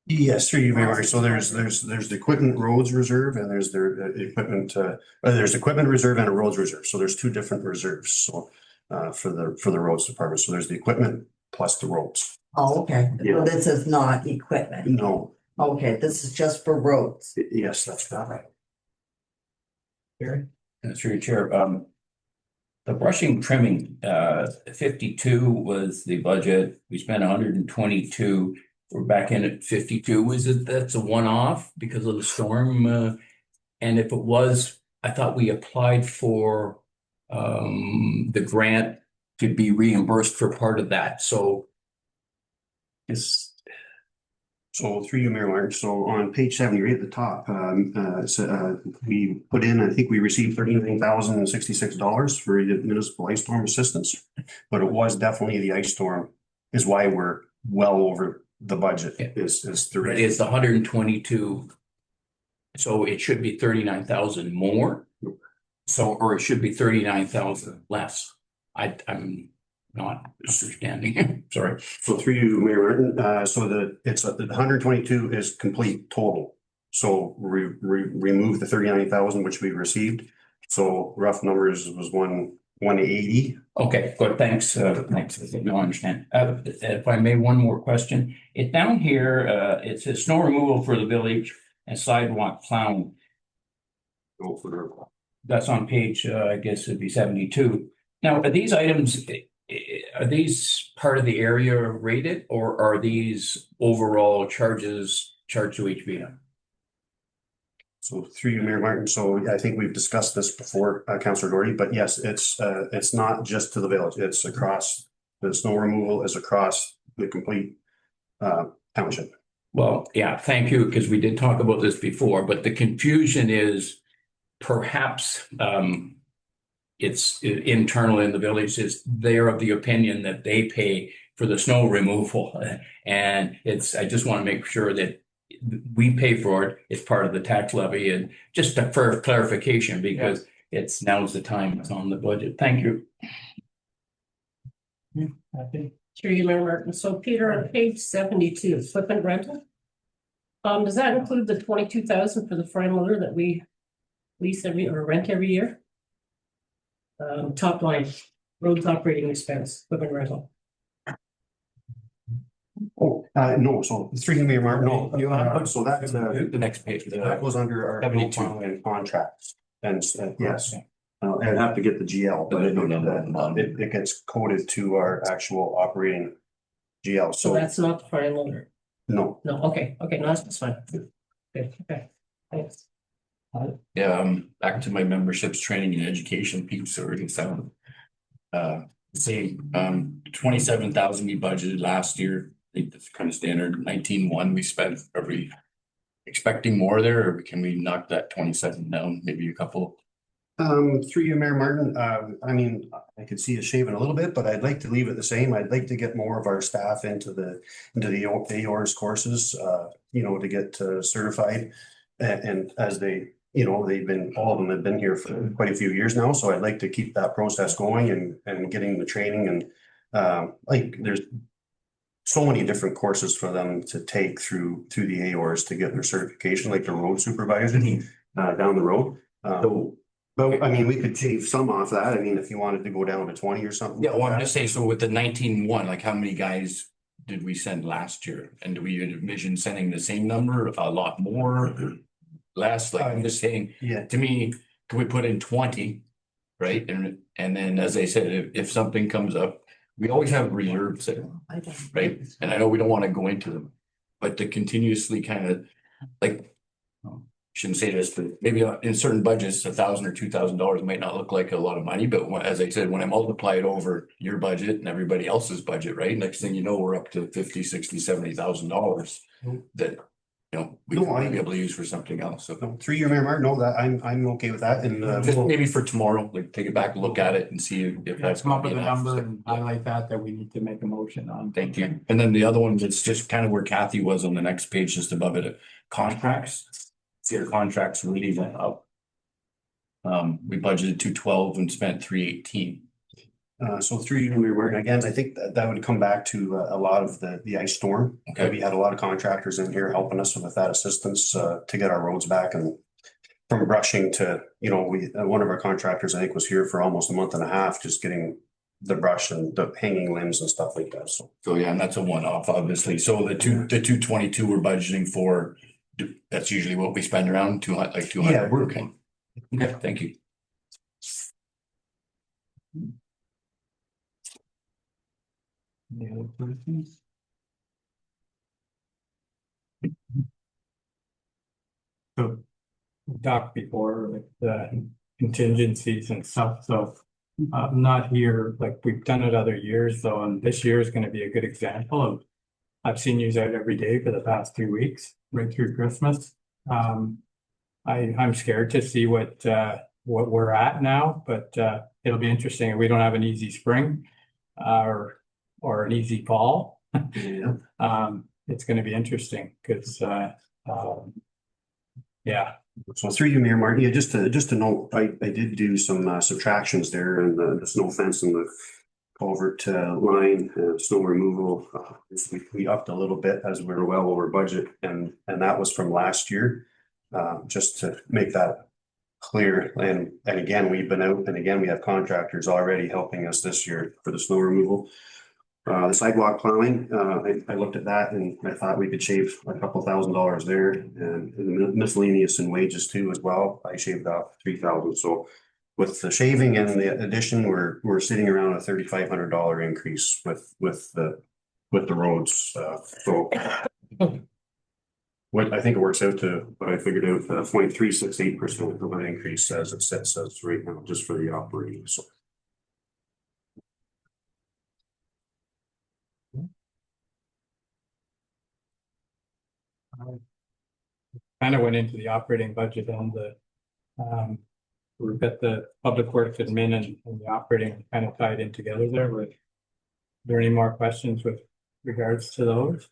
Yes, through you, Mayor Martin. So there's the equipment roads reserve, and there's the equipment there's equipment reserve and a roads reserve. So there's two different reserves. So for the roads department. So there's the equipment plus the roads. Oh, okay. Yeah. So this is not equipment. No. Okay, this is just for roads. Yes, that's right. Gary? Through your chair, the brushing trimming, 52 was the budget. We spent 122. We're back in at 52. That's a one-off because of the storm And if it was, I thought we applied for the grant to be reimbursed for part of that, so. It's, So through you, Mayor Martin, so on page 70, right at the top, we put in, I think we received $39,066 for the municipal ice storm assistance. But it was definitely the ice storm is why we're well over the budget is it's the 122. So it should be 39,000 more. So, or it should be 39,000 less. I'm not understanding, sorry. So through you, Mayor Martin, so the 122 is complete total. So remove the 39,000 which we received. So rough numbers was 180. Okay, good, thanks, thanks, I don't understand. If I may, one more question. It down here, it says snow removal for the village and sidewalk plowing. Go for That's on page, I guess it'd be 72. Now, are these items, are these part of the area rated, or are these overall charges charged to HBM? So through you, Mayor Martin, so I think we've discussed this before, Councillor Doherty, but yes, it's not just to the village, it's across, the snow removal is across the complete township. Well, yeah, thank you, because we did talk about this before, but the confusion is perhaps it's internal in the village, is they're of the opinion that they pay for the snow removal. And I just want to make sure that we pay for it, it's part of the tax levy, and just for clarification, because now's the time, it's on the budget. Thank you. Through you, Mayor Martin. So Peter, on page 72, equipment rental. Does that include the 22,000 for the frame loader that we lease or rent every year? Top line, roads operating expense, equipment rental. Oh, no, so through you, Mayor Martin, no, so that's The next page. that goes under our 72. profile and contracts. And yes, I'd have to get the GL, but it gets coded to our actual operating GL. So that's not the frame loader. No. No, okay, no, that's fine. Okay, thanks. Back to my memberships, training and education piece, already sound. Say, 27,000 we budgeted last year. I think that's kind of standard. 19,100 we spent. Are we expecting more there, or can we knock that 27 down, maybe a couple? Through you, Mayor Martin, I mean, I could see it shaving a little bit, but I'd like to leave it the same. I'd like to get more of our staff into the AORS courses, to get certified. And as they, all of them have been here for quite a few years now, so I'd like to keep that process going and getting the training and there's so many different courses for them to take through the AORS to get their certification, like the road supervisor down the road. But I mean, we could shave some off that. I mean, if you wanted to go down to 20 or something. Yeah, well, I'm just saying, so with the 19,100, like how many guys did we send last year? And do we envision sending the same number, a lot more, less? Like, I'm just saying, to me, can we put in 20, right? And then, as I said, if something comes up, we always have reserves there, right? And I know we don't want to go into them, but to continuously kind of like, shouldn't say this, but maybe in certain budgets, $1,000 or $2,000 might not look like a lot of money, but as I said, when I multiply it over your budget and everybody else's budget, right? Next thing you know, we're up to $50,000, $60,000, $70,000 that, we might be able to use for something else. So 3 year Mayor Martin, no, that I'm okay with that. And just maybe for tomorrow, like take it back, look at it and see if that's. Come up with a number and highlight that we need to make a motion on. Thank you. And then the other one, it's just kind of where Kathy was on the next page, just above it, contracts. See, our contracts really went up. We budgeted 212 and spent 318. So 3 year Mayor Martin, again, I think that would come back to a lot of the ice storm. Okay. We had a lot of contractors in here helping us with that assistance to get our roads back, and from brushing to, one of our contractors, I think, was here for almost a month and a half, just getting the brush and the hanging limbs and stuff like that. So yeah, and that's a one-off, obviously. So the 222 we're budgeting for, that's usually what we spend around 200, like 200. Yeah. Okay. Okay, thank you. Any other questions? So we talked before with the contingencies and stuff, so. Not here, like we've done it other years though, and this year is gonna be a good example of. I've seen you out every day for the past 2 weeks, right through Christmas. I'm scared to see what we're at now, but it'll be interesting. We don't have an easy spring. Or an easy fall. Yeah. It's gonna be interesting, cause yeah. So through you, Mayor Martin, yeah, just to note, I did do some subtractions there and the snow fence and the culvert line, snow removal. We upped a little bit as we were well over budget, and that was from last year. Just to make that clear, and again, we've been out, and again, we have contractors already helping us this year for the snow removal. The sidewalk plowing, I looked at that and I thought we could shave a couple $1,000s there, and the miscellaneous and wages too as well. I shaved off 3,000. So with the shaving and the addition, we're sitting around a $3,500 increase with the roads. So what I think it works out to, what I figured out, 0.368% of an increase as it says right now, just for the operating. So. Kind of went into the operating budget and we've got the public works admin and the operating kind of tied in together there. Are there any more questions with regards to those?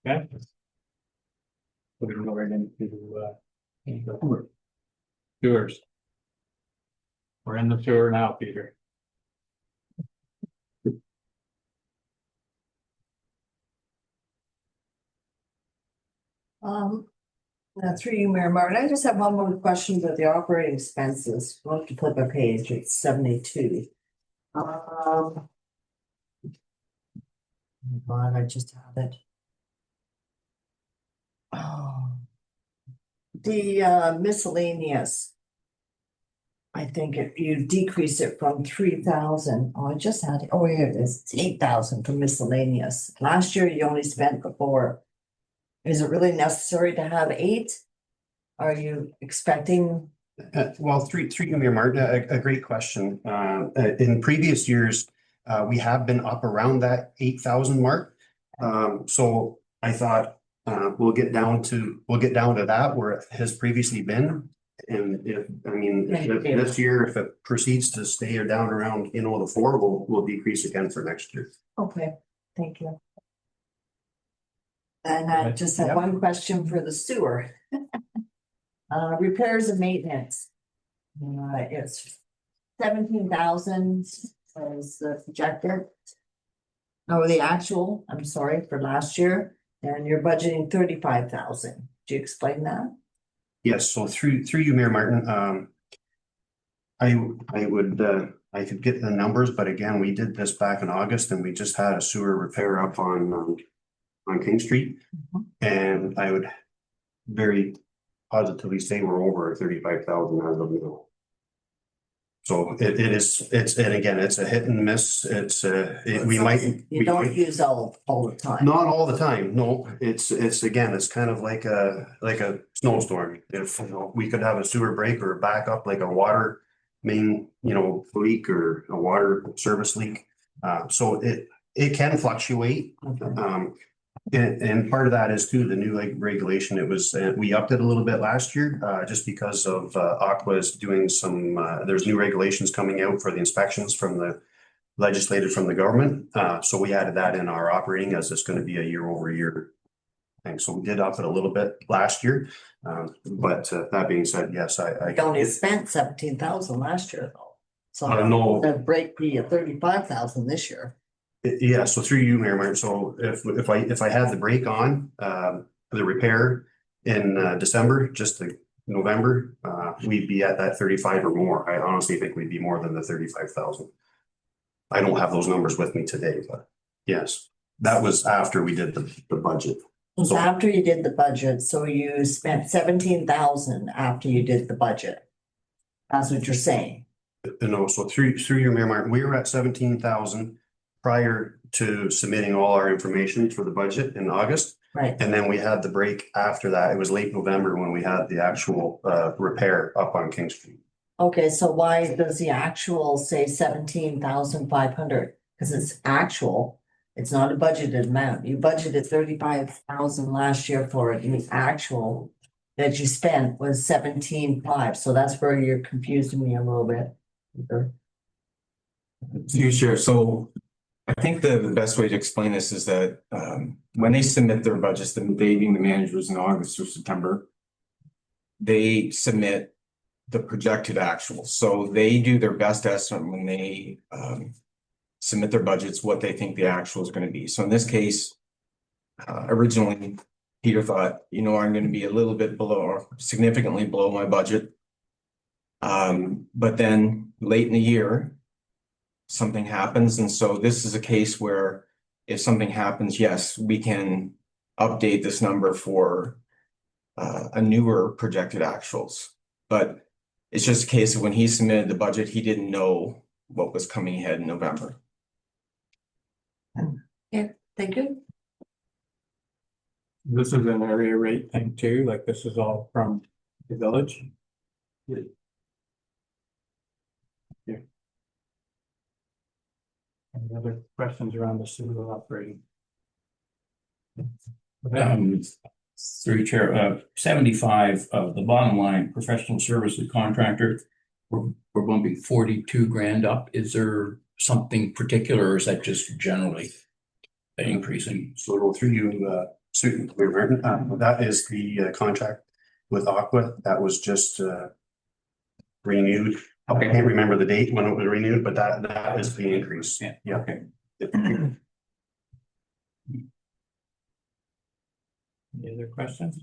Okay. We're gonna go right into sewers. We're in the sewer now, Peter. Through you, Mayor Martin, I just have one more question about the operating expenses. We'll have to flip a page, it's 72. God, I just have it. Oh. The miscellaneous. I think you decrease it from 3,000. Oh, I just had it. Oh, here it is. It's 8,000 for miscellaneous. Last year you only spent the 4. Is it really necessary to have 8? Are you expecting? Well, through you, Mayor Martin, a great question. In previous years, we have been up around that 8,000 mark. So I thought we'll get down to that where it has previously been. And this year, if it proceeds to stay down around, the 4, we'll decrease again for next year. Okay, thank you. And I just have one question for the sewer. Repairs and maintenance. It's 17,000 as projected. Or the actual, I'm sorry, for last year, and you're budgeting 35,000. Do you explain that? Yes, so through you, Mayor Martin, I could get the numbers, but again, we did this back in August and we just had a sewer repair up on King Street. And I would very positively say we're over 35,000 as of now. So it's a hit and miss. You don't use all the time. Not all the time. No, it's kind of like a snowstorm. If we could have a sewer break or back up like a water main, leak or a water service leak. So it can fluctuate. And part of that is too the new regulation. It was we upped it a little bit last year just because of Aqua is doing some. There's new regulations coming out for the inspections from the legislated from the government. So we added that in our operating as it's going to be a year-over-year thing. So we did up it a little bit last year, but that being said, yes, I only spent 17,000 last year though. So no, the break be at 35,000 this year. Yeah, so through you, Mayor Martin, so if I had the break on the repair in December, just the November, we'd be at that 35 or more. I honestly think we'd be more than the 35,000. I don't have those numbers with me today, but yes, that was after we did the budget. It was after you did the budget, so you spent 17,000 after you did the budget. That's what you're saying. No, so through you, Mayor Martin, we were at 17,000 prior to submitting all our information for the budget in August. right. And then we had the break after that. It was late November when we had the actual repair up on King Street. Okay, so why does the actual say 17,500? Because it's actual, it's not a budgeted amount. You budgeted 35,000 last year for it, and the actual that you spent was 17,500. So that's where you're confusing me a little bit. Through Chair, so I think the best way to explain this is that when they submit their budgets, they being the managers in August or September, they submit the projected actuals. So they do their best estimate when they submit their budgets, what they think the actual is going to be. So in this case, originally, Peter thought, you know, I'm going to be a little bit below or significantly below my budget. But then late in the year, something happens. And so this is a case where if something happens, yes, we can update this number for a newer projected actuals. But it's just a case of when he submitted the budget, he didn't know what was coming ahead in November. Yeah, thank you. This is an area rate thing too, like this is all from the village. Yeah. Any other questions around the sewer operating? Through Chair, 75 of the bottom line, professional services contractor, we're bumping 42 grand up. Is there something particular or is that just generally increasing? So through you, that is the contract with Aqua that was just renewed. I can't remember the date when it was renewed, but that is the increase. Yeah. Okay. Any other questions?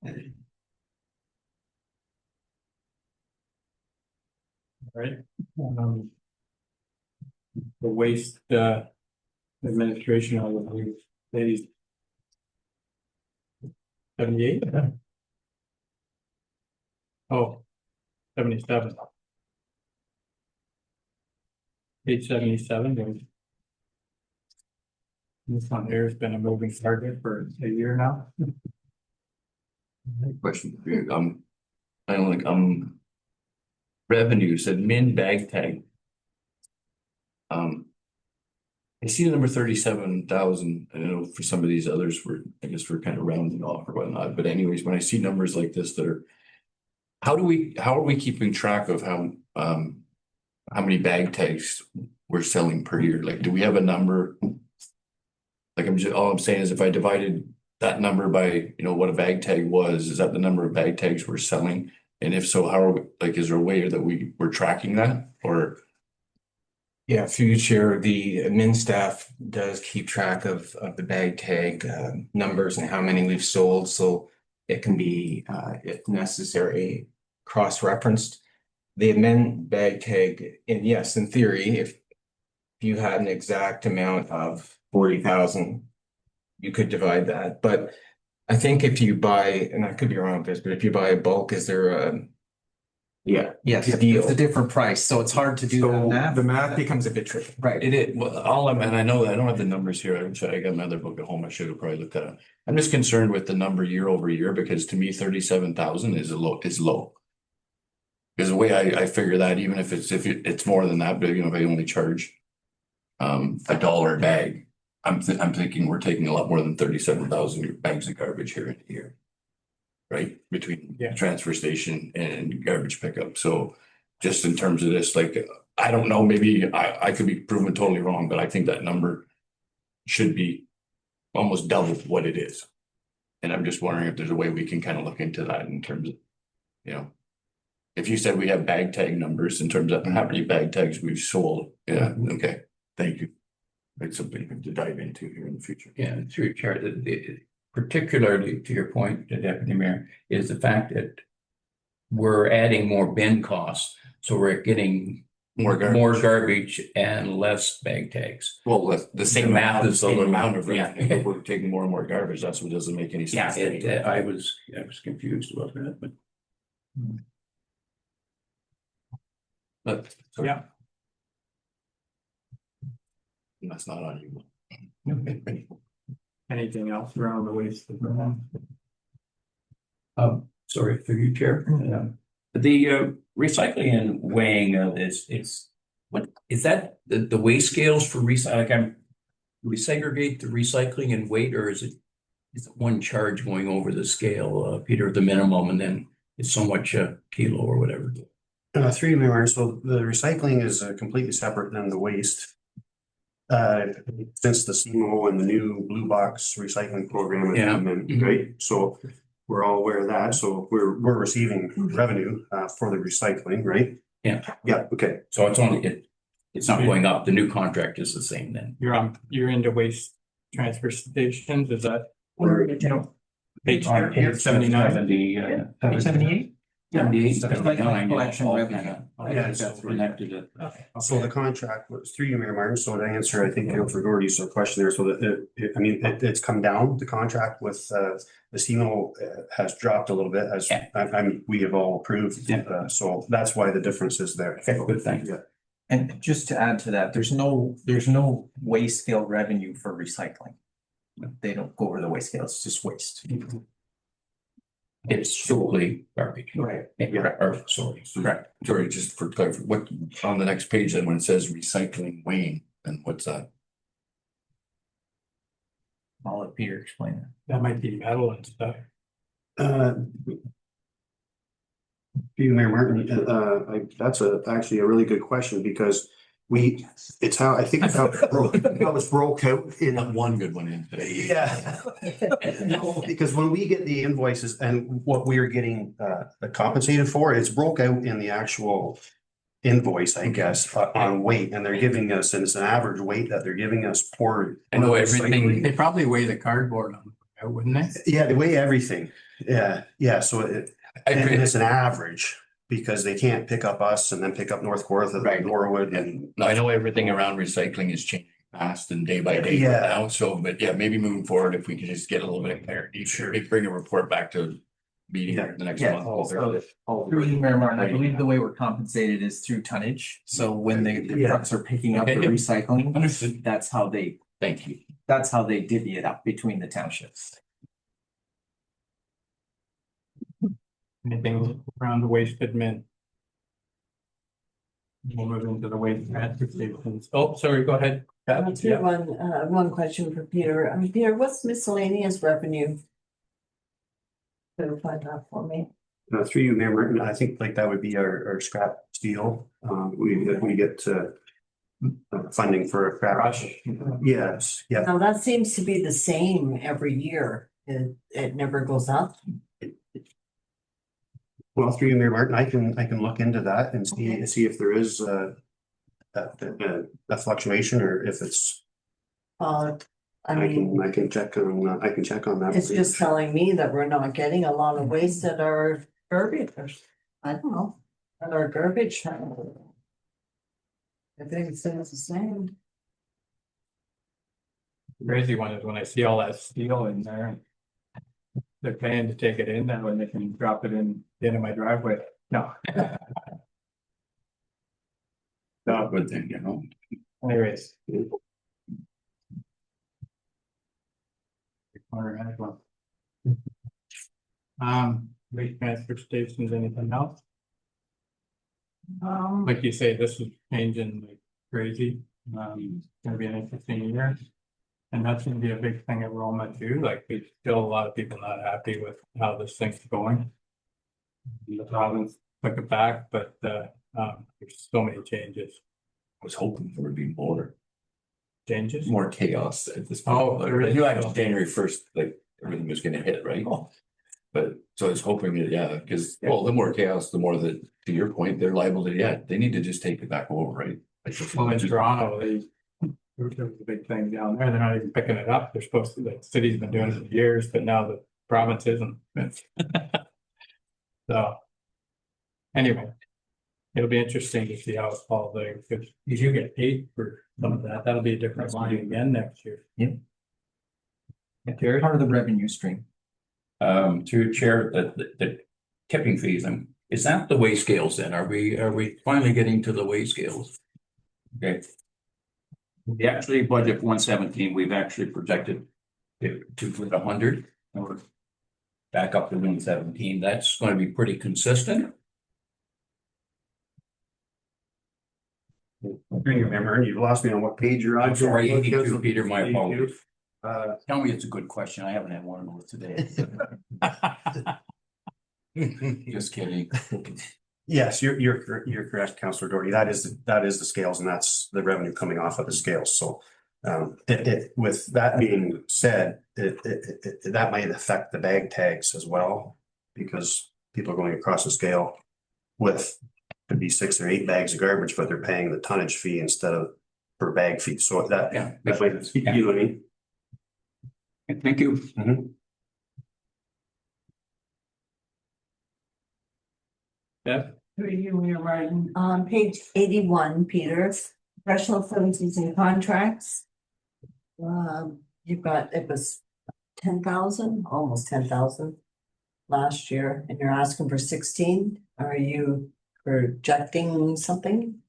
All right. The waste administration of the ladies. 78? Oh, 77. Page 77. This one here has been a moving target for a year now. Question for you. I don't like, revenues, admin bag tag. I see the number 37,000. I know for some of these others, I guess we're kind of rounding off or whatnot. But anyways, when I see numbers like this that are, how are we keeping track of how many bag tags we're selling per year? Like, do we have a number? Like, all I'm saying is if I divided that number by, you know, what a bag tag was, is that the number of bag tags we're selling? And if so, how are we, like, is there a way that we're tracking that or? Yeah, through you, Chair, the admin staff does keep track of the bag tag numbers and how many we've sold. So it can be, if necessary, cross-referenced. The admin bag tag, and yes, in theory, if you had an exact amount of 40,000, you could divide that. But I think if you buy, and I could be wrong with this, but if you buy a bulk, is there a Yes, deal? it's a different price, so it's hard to do that So math. the math becomes a bit tricky. Right. It is, well, and I know that I don't have the numbers here. I got another book at home. I should have probably looked at it. I'm just concerned with the number year over year because to me, 37,000 is low. Because the way I figure that, even if it's more than that, but you know, if I only charge $1 a bag, I'm thinking we're taking a lot more than 37,000 bags of garbage here in a year. Right, between transfer station and garbage pickup. So just in terms of this, like, I don't know, maybe I could be proven totally wrong, but I think that number should be almost double what it is. And I'm just wondering if there's a way we can kind of look into that in terms of, you know, if you said we have bag tag numbers in terms of how many bag tags we've sold. Yeah, okay, thank you. It's something to dive into here in the future. Yeah, through Chair, particularly to your point, Deputy Mayor, is the fact that we're adding more bin costs, so we're getting more garbage and less bag tags. Well, the same math is the the amount of yeah. revenue, we're taking more and more garbage. That's what doesn't make any sense. Yeah, I was confused about that, but Yeah. That's not on you. Anything else around the waste? Sorry, through you, Chair. The recycling and weighing of it's what is that the weigh scales for do we segregate the recycling and weight, or is it one charge going over the scale, Peter, the minimum, and then it's so much a kilo or whatever? Through you, Mayor Martin, so the recycling is completely separate than the waste. Since the CMO and the new blue box recycling program has come in, right? So we're all aware of that. So we're receiving revenue for the recycling, right? Yeah. Yeah, okay. So it's not going up. The new contract is the same then. You're into waste transfer stations, is that? Page On page 79. 78? 78, Collection revenue. Yeah, that's connected to. So the contract was through you, Mayor Martin. So to answer, I think, for Gordy's question there, so that it's come down. The contract with the CMO has dropped a little bit as we have all approved. So that's why the difference is there. Okay, good, thanks. Yeah. And just to add to that, there's no waste scale revenue for recycling. They don't go over the waste scale, it's just waste. It's solely garbage. Right. Correct. Sorry, just for clarifying, what, on the next page then, when it says recycling weighing, and what's that? I'll let Peter explain that. That might be metal and stuff. Mayor Martin, that's actually a really good question because it's how it was broke out in. Not one good one in today. Yeah. No, because when we get the invoices and what we are getting compensated for, it's broke out in the actual invoice, I guess, on weight, and they're giving us, and it's an average weight that they're giving us for. I know everything. They probably weigh the cardboard on it, wouldn't they? Yeah, they weigh everything. Yeah, so and it's an average. Because they can't pick up us and then pick up North Kawartha, Right. Norwood, and No, I know everything around recycling is changing fast and day by day Yeah. now, so, but yeah, maybe moving forward, if we could just get a little bit of clarity. Sure. Maybe bring a report back to meeting Yeah. the next Yeah. month. Through you, Mayor Martin, I believe the way we're compensated is through tonnage. So when the trucks are picking up the Okay. recycling, Understood. that's how they Thank you. divvy it up between the townships. Anything around the waste admin? We'll move into the waste transfer stations. Oh, sorry, go ahead. Pat. Through one question for Peter. Peter, what's miscellaneous revenue? Clarify that for me. through you, Mayor Martin, I think like that would be our scrap steel. We get funding for scrap. Rush. Yes, yeah. Now, that seems to be the same every year. It never goes up. Well, through you, Mayor Martin, I can look into that and see if there is a fluctuation or if it's. I mean, I can check on that. it's just telling me that we're not getting a lot of waste that are garbage. I don't know, that are garbage. Everything stays the same. Crazy one is when I see all that steel in there. They're paying to take it in, that when they can drop it in the end of my driveway. No. Not good thing, you know. Anyways. Waste transfer stations, anything else? Like you say, this is changing like crazy. It's gonna be an interesting year. And that's gonna be a big thing at Roma too, like there's still a lot of people not happy with how this thing's going. The province took it back, but there's so many changes. I was hoping for it to be Changes? more chaos at this Oh, point. Like, there I is. knew after January 1st, like everything was gonna hit, right? But so I was hoping that, yeah, because, well, the more chaos, the more that, to your point, they're liable to, they need to just take it back over, right? Like, Well, in just- Toronto, there was a big thing down there. They're not even picking it up. They're supposed to, the city's been doing it for years, but now the province isn't. So. Anyway. It'll be interesting to see how it falls out, because you get paid for some of that. That'll be a different line again next year. Yeah. Terry? Part of the revenue stream. To chair the tipping fees, is that the weigh scales then? Are we finally getting to the weigh scales? Okay. We actually budget 117, we've actually projected to 100, or back up to 117, that's going to be pretty consistent. Remember, you've lost me on what page you're on. I'm sorry, 82, Peter, my apologies. Tell me it's a good question. I haven't had one of those today. Just kidding. Yes, you're correct, Councillor Doherty. That is the scales, and that's the revenue coming off of the scales. So with that being said, that might affect the bag tags as well, because people are going across the scale with could be 6 or 8 bags of garbage, but they're paying the tonnage fee instead of per bag fee. So that might, you know what I mean? Thank you. Mhm. Yeah, On page 81, Peter, professional services and contracts. You've got, it was 10,000, almost 10,000 last year, and you're asking for 16. Are you projecting something?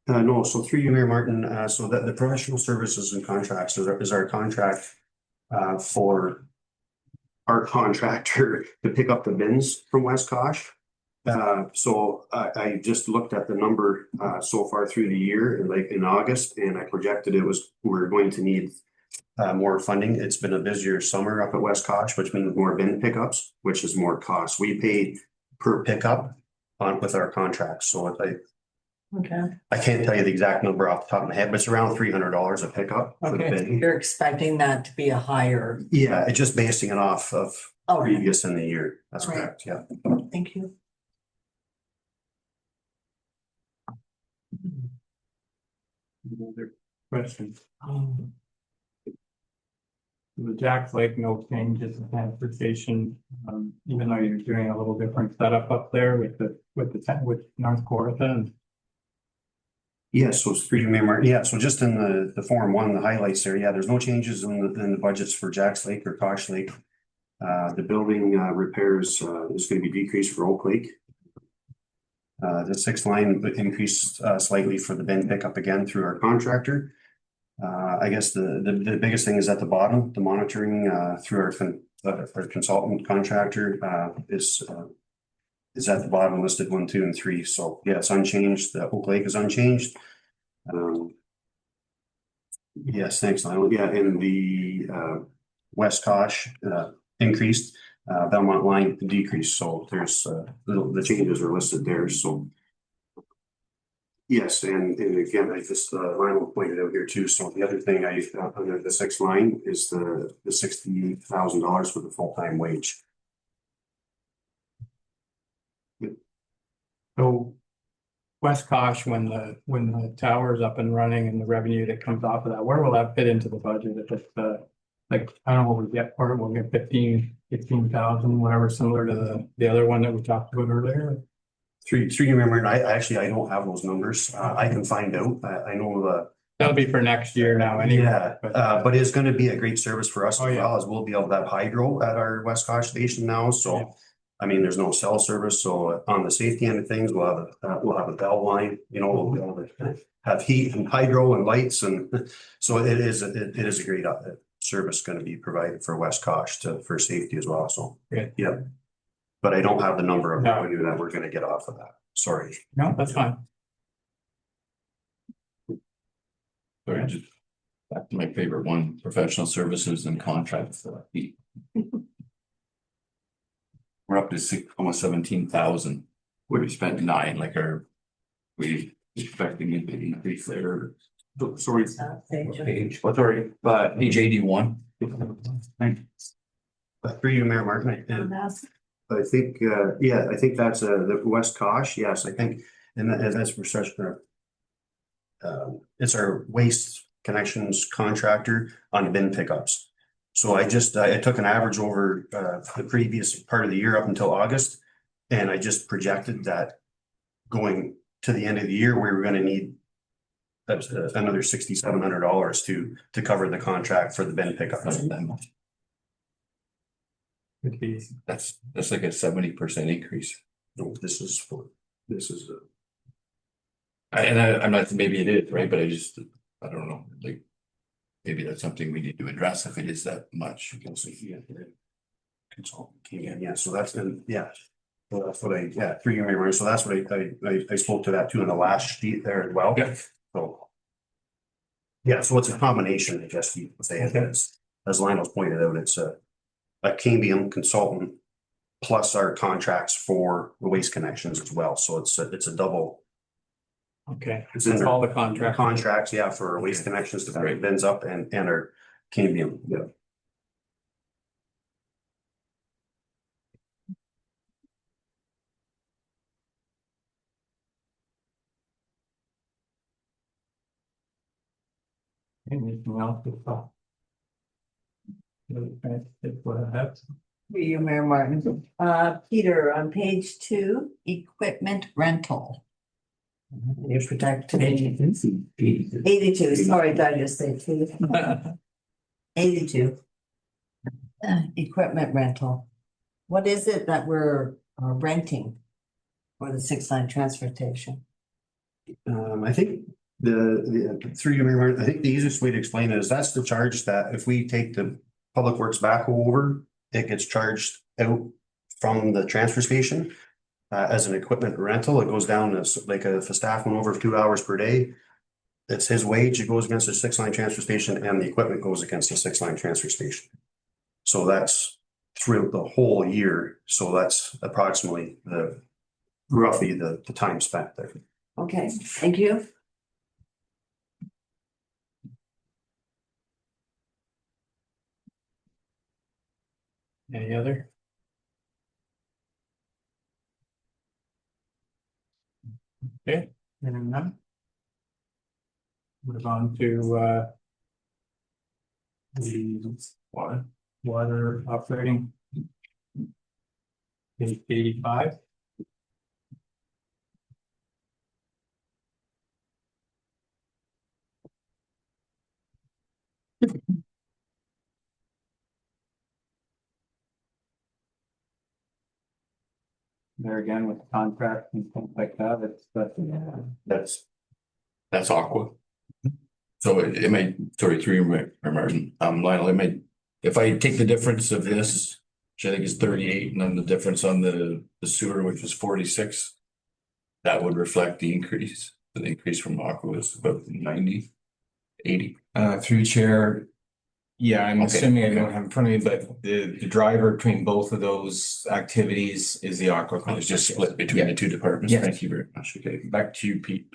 No, so through you, Mayor Martin, so that the professional services and contracts is our contract for our contractor to pick up the bins from West Kosh. So I just looked at the number so far through the year, and like in August, and I projected we're going to need more funding. It's been a busier summer up at West Kosh, which means more bin pickups, which is more cost. We pay per pickup with our contracts. So I can't tell you the exact number off the top of my head, but it's around $300 a pickup for the bin. You're expecting that to be a higher. Yeah, it's just basing it off of previous in the year. That's Right. correct. Yeah. Thank you. Other questions? The Jack's Lake, no changes in transportation, even though you're doing a little different setup up there with North Kawartha and. Yes, so it's pretty Martin. Yeah, so just in the Form 1, the highlights there, yeah, there's no changes in the budgets for Jack's Lake or Kosh Lake. The building repairs is going to be decreased for Oak Lake. The 6th line increased slightly for the bin pickup again through our contractor. I guess the biggest thing is at the bottom, the monitoring through our consultant contractor is at the bottom listed 1, 2, and 3. So yeah, it's unchanged. The Oak Lake is unchanged. Yes, thanks, Lionel. Yeah, and the West Kosh increased, Belmont line decreased. So there's the changes are listed there. So yes, and again, I just Lionel pointed out here too. So the other thing I under the 6th line is the $68,000 for the full-time wage. So West Kosh, when the tower's up and running and the revenue that comes off of that, where will that fit into the budget? If it's like, I don't know what we get for it, we'll get 15,000, whatever, similar to the other one that we talked about earlier. Through you, remember, I don't have those numbers. I can find out. I know that'll be for next year now anyway. Yeah, but it's going to be a great service for us as well, as we'll be able to have hydro at our West Kosh station now. So I mean, there's no cell service, so on the safety end of things, we'll have a bell line. You know, we'll be able to have heat and hydro and lights, and so it is a great service going to be provided for West Kosh for safety as well. So yeah, but I don't have the number of revenue that we're going to get off of that. Sorry. No, that's fine. Sorry, just back to my favorite one: professional services and contracts. We're up to almost 17,000. We spent 9. Like, are we expecting a big increase there? Sorry, page. What's already? Page 81. Thanks. Through you, Mayor Martin. I think, I think that's the West Kosh. Yes, I think, and that's for such it's our waste connections contractor on bin pickups. So I took an average over the previous part of the year up until August, and I just projected that going to the end of the year, we were going to need another $6,700 to cover the contract for the bin pickups. That's like a 70% increase. No, I'm not, maybe it is, right? But I don't know, like. maybe that's something we need to address if it is that much. Consultant. Yeah, so that's been, yeah. So that's what through you, Mayor Martin, so that's what I spoke to that too in the last sheet there as well. Yeah. So. Yeah, so it's a combination, I guess you would say, as Lionel's pointed out, it's a Cambium consultant. Plus our contracts for the waste connections as well, so it's a double. Okay, It's in all the contract. Contracts, yeah, for waste connections to bring bins up and our Cambium, yeah. Anything else? Through you, Mayor Martin. Peter, on page 2, equipment rental. You protect 82, sorry, did I just say 2? 82. Equipment rental. What is it that we're renting for the 6-line transfer station? I think through you, Mayor Martin, I think the easiest way to explain it is that's the charge that if we take the Public Works backhoe over, it gets charged out from the transfer station. As an equipment rental, it goes down as like if a staff went over 2 hours per day. It's his wage, it goes against the 6-line transfer station and the equipment goes against the 6-line transfer station. So that's throughout the whole year. So that's approximately roughly the time spent there. Okay, thank you. Any other? Okay, and none. Move on to the water operating. Page 85. There again with contracts and things like that, That's Aqua. So it may, sorry, through your Martin, Lionel, it may, if I take the difference of this, which I think is 38, and then the difference on the sewer, which was 46. That would reflect the increase. The increase from Aqua is about 90, 80. Through chair. Yeah, I'm Okay, assuming I okay. don't have in front of me, but the driver between both of those activities is the aqua. It was just split between Yeah. the two departments. Yes. Thank you very much. Okay, back to you, Pete.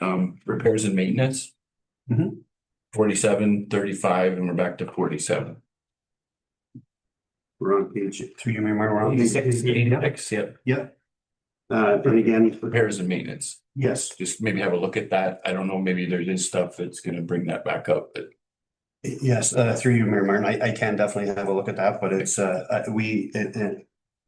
Repairs and maintenance. Mhm. 47, 35, and we're back to 47. We're on page through you, Mayor Martin, we're on page 86, yep. Yep. And again, Repairs and maintenance. yes, Just maybe have a look at that. I don't know, maybe there is stuff that's gonna bring that back up, but yes, through you, Mayor Martin, I can definitely have a look at that, but it's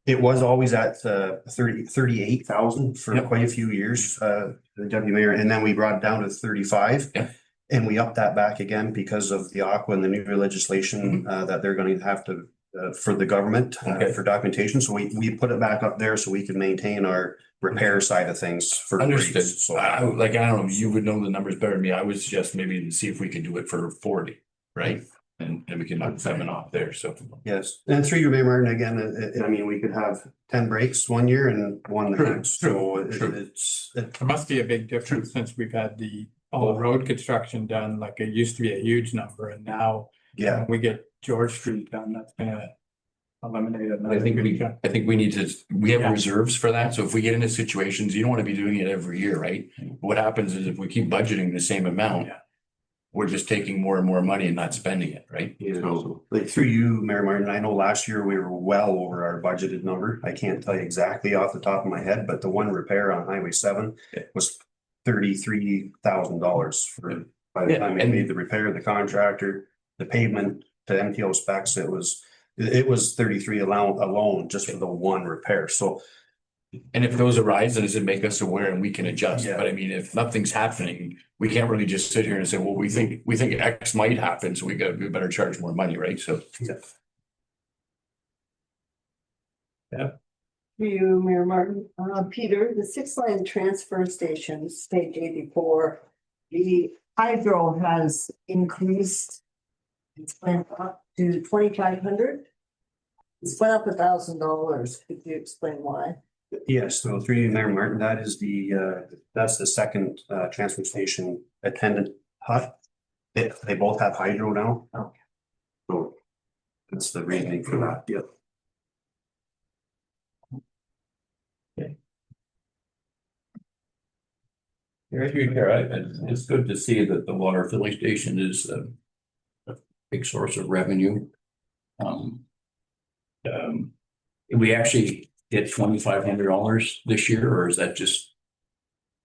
it was always at 38,000 for Yep. quite a few years, the deputy mayor, and then we brought it down to 35. Yeah. And we upped that back again because of the aqua and the new legislation that they're going to have to for the government Okay. for documentation. So we put it back up there so we can maintain our repair side of things for understood. rates. So I don't know, you would know the numbers better than me. I would suggest maybe to see if we could do it for 40, right? And we can knock 7 off there, so. yes, and through you, Mayor Martin, again, I mean, we could have 10 breaks one year and one the True, next. true, So true. it's there must be a big difference since we've had all the road construction done, like it used to be a huge number and now. yeah. When we get George Street done, that's gonna eliminate another. I think big chunk. we need to, we have Yeah. reserves for that. So if we get into situations, you don't want to be doing it every year, right? What happens is if we keep budgeting the same amount. Yeah. We're just taking more and more money and not spending it, right? So, like through you, Mayor Martin, I know last year we were well over our budgeted number. I can't tell you exactly off the top of my head, but the one repair on Highway 7 was $33,000 for, by the Yeah, time we and- made the repair, the contractor, the pavement to MTO specs, it was 33 alone just for the one repair. So And if those arise, then does it make us aware and we can adjust? Yeah. But I mean, if nothing's happening, we can't really just sit here and say, well, we think X might happen, so we better charge more money, right? So. To you, Mayor Martin. Peter, the 6-line transfer stations, page 84, the hydro has increased It's went up to 2,500. It's went up $1,000. Could you explain why? Yes, so through you, Mayor Martin, that is that's the second transfer station attendant hut. They both have hydro now. Okay. So that's the reasoning for that, yep. It's good to see that the water filling station is a big source of revenue. We actually get $2,500 this year, or is that just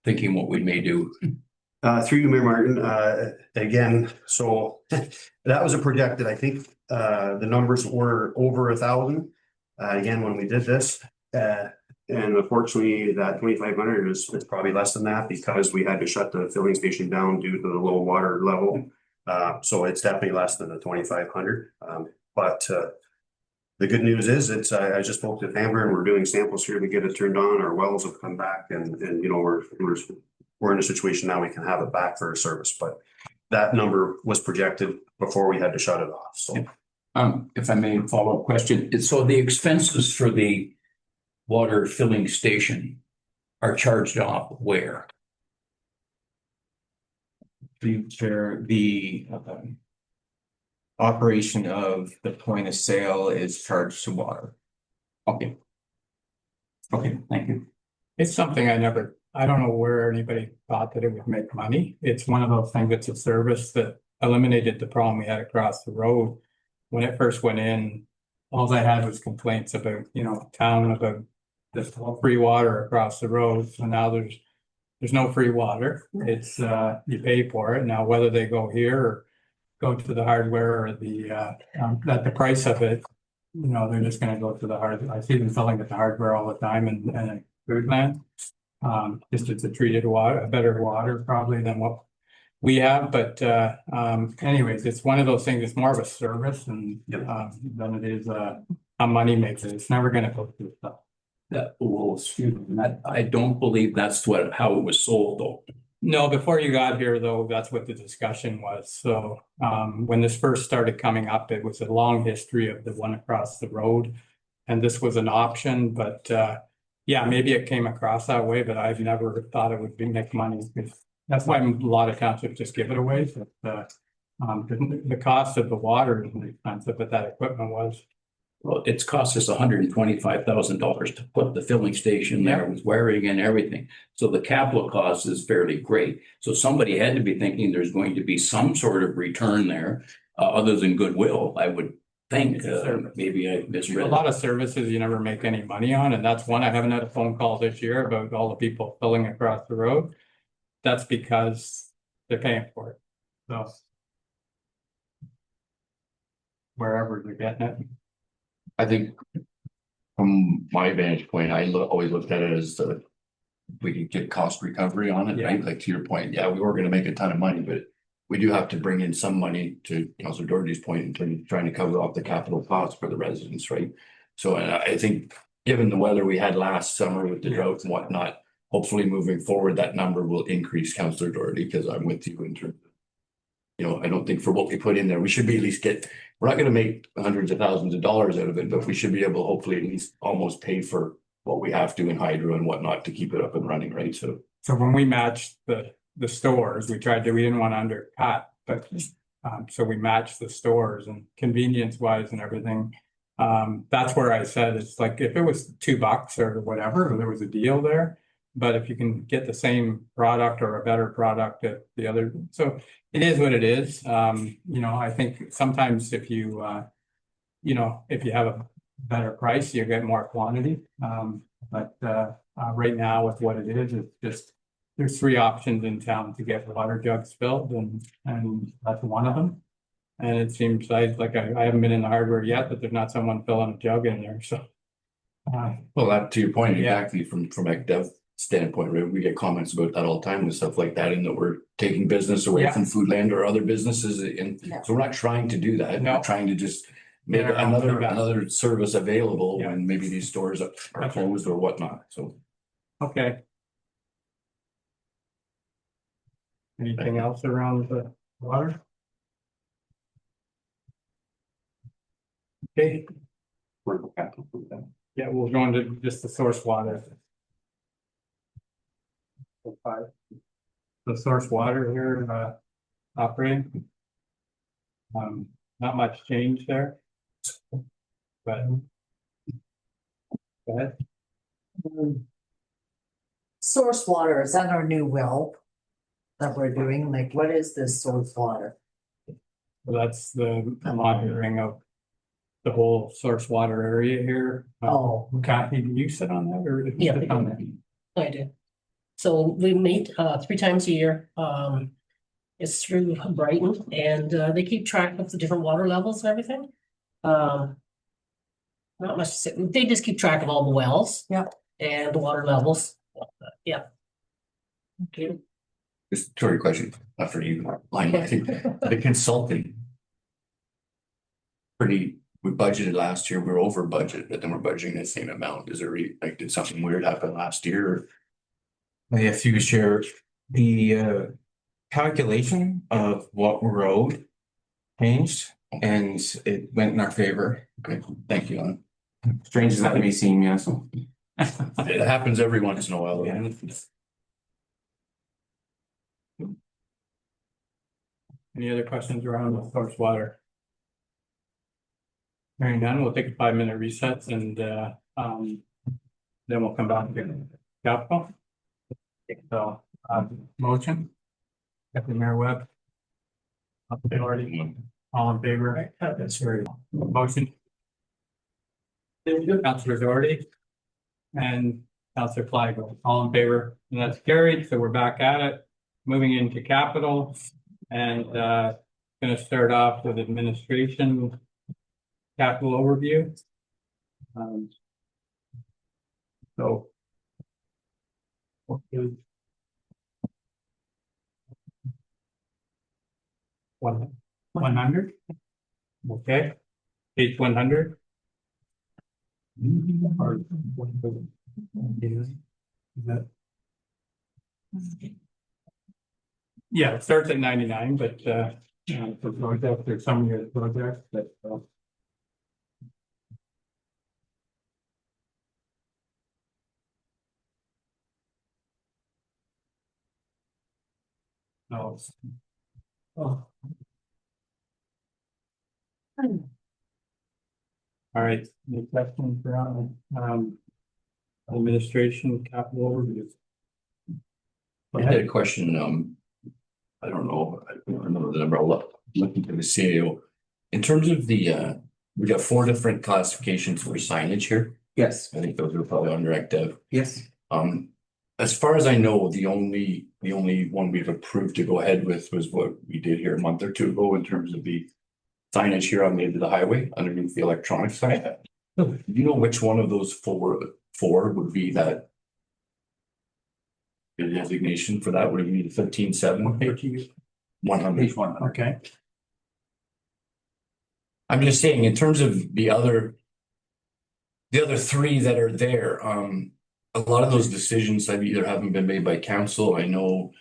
thinking what we may do? Through you, Mayor Martin, again, so that was a projected, I think, the numbers were over 1,000. Again, when we did this, and unfortunately, that 2,500 is probably less than that because we had to shut the filling station down due to the low water level. So it's definitely less than the 2,500. But the good news is I just spoke to Amber and we're doing samples here to get it turned on. Our wells have come back and you know, we're in a situation now we can have it back for a service, but that number was projected before we had to shut it off. So, if I may follow up question, so the expenses for the water filling station are charged off where? The operation of the point of sale is charged to water. Okay. Okay, thank you. It's something I don't know where anybody thought that it would make money. It's one of those things, it's a service that eliminated the problem we had across the road. When it first went in, all I had was complaints about, you know, town about this free water across the road. So now there's no free water. It's you pay for it. Now, whether they go here or go to the hardware or the at the price of it, you know, they're just gonna go to the hardware. I see them selling at the hardware all the time and food land. Just it's a treated water, a better water probably than what we have, but anyways, it's one of those things, it's more of a service and than it is a money maker. It's never gonna go through stuff. Excuse me, I don't believe that's how it was sold though. No, before you got here though, that's what the discussion was. So when this first started coming up, it was a long history of the one across the road. And this was an option, but yeah, maybe it came across that way, but I've never thought it would make money. That's why a lot of townships just give it away. But the cost of the water isn't expensive, but that equipment was. Well, it's cost us $125,000 to put the filling station there with wiring and everything. So the capital cost is fairly great. So somebody had to be thinking there's going to be some sort of return there, other than goodwill, I would think. Maybe I misread. A lot of services you never make any money on, and that's one. I haven't had a phone call this year about all the people filling across the road. That's because they're paying for it. So wherever they're getting it. I think from my vantage point, always looked at it as we could get cost recovery on it, right? Like to your point, yeah, we were gonna make a ton of money, but we do have to bring in some money to Councilor Doherty's point in terms of trying to cover off the capital costs for the residents, right? So I think given the weather we had last summer with the drought and whatnot, hopefully moving forward, that number will increase, Councilor Doherty, because I'm with you in terms of, you know, I don't think for what we put in there, we should be at least we're not gonna make hundreds of thousands of dollars out of it, but we should be able, hopefully, at least almost pay for what we have to in hydro and whatnot to keep it up and running, right? So when we matched the stores, we didn't want to undercut, but so we matched the stores and convenience wise and everything. That's where I said, it's like, if it was $2 or whatever, there was a deal there. But if you can get the same product or a better product at the other, so it is what it is. You know, I think sometimes if you, you know, if you have a better price, you get more quantity. But right now with what it is, it's just, there's 3 options in town to get water jugs filled and that's one of them. And it seems like I haven't been in the hardware yet, but there's not someone filling a jug in there, so. well, that to your point, exactly from a dev standpoint, right? We get comments about that all the time and stuff like that, and that we're taking business away from Foodland or other businesses, and so we're not trying to do that. We're trying to just make another service available when maybe these stores are closed or whatnot. So okay. Anything else around the water? Okay, We're capital for that. yeah, we'll go into just the source water. The source water here, operating. Not much change there. But. Go ahead. Source water, is that our new well that we're doing? Like, what is this source water? So that's the monitoring of the whole source water area here. Oh, Kathy, do you sit on that or? did you Yeah, sit on that? I do. So we meet 3 times a year. It's through Brighton and they keep track of the different water levels and everything. Not much to say. They just keep track of all the wells. Yep. And the water levels. Yeah. Okay. Just a short question, not for you, Line, I think the consulting. We budgeted last year, we were over budget, but then we're budgeting the same amount. Is there like, did something weird happen last year? Yeah, if you could share the calculation of what we're owed changed and it went in our favor. Okay, thank you, Alan. Strange as that may seem, yes. It happens every once in a while. Yeah. Any other questions around the source water? Hearing none, we'll take a 5-minute recess and then we'll come back to capital. So, motion. Deputy Mayor Webb. Authority, all in favor? That's very motion. Councilor Doherty. And Councilor Flagel, all in favor, and that's carried, so we're back at it. Moving into capital and gonna start off with administration. Capital overview. So. Okay. 100. Okay, page 100. Is that? Yeah, it starts at 99, but for projects, there's some years projects that. No. Oh. All right, any questions around administration capital overview? I had a question, I don't know, I don't remember the number, I'll look into the CAO. In terms of the, we got 4 different classifications for signage here. Yes, I think those are probably on direct dev. yes. As far as I know, the only one we've approved to go ahead with was what we did here a month or 2 ago in terms of the signage here on the edge of the highway underneath the electronic sign. Do you know which one of those four would be that? The designation for that would be the 15.7. 100. Okay. I'm just saying, in terms of the other 3 that are there, a lot of those decisions have either haven't been made by council. I know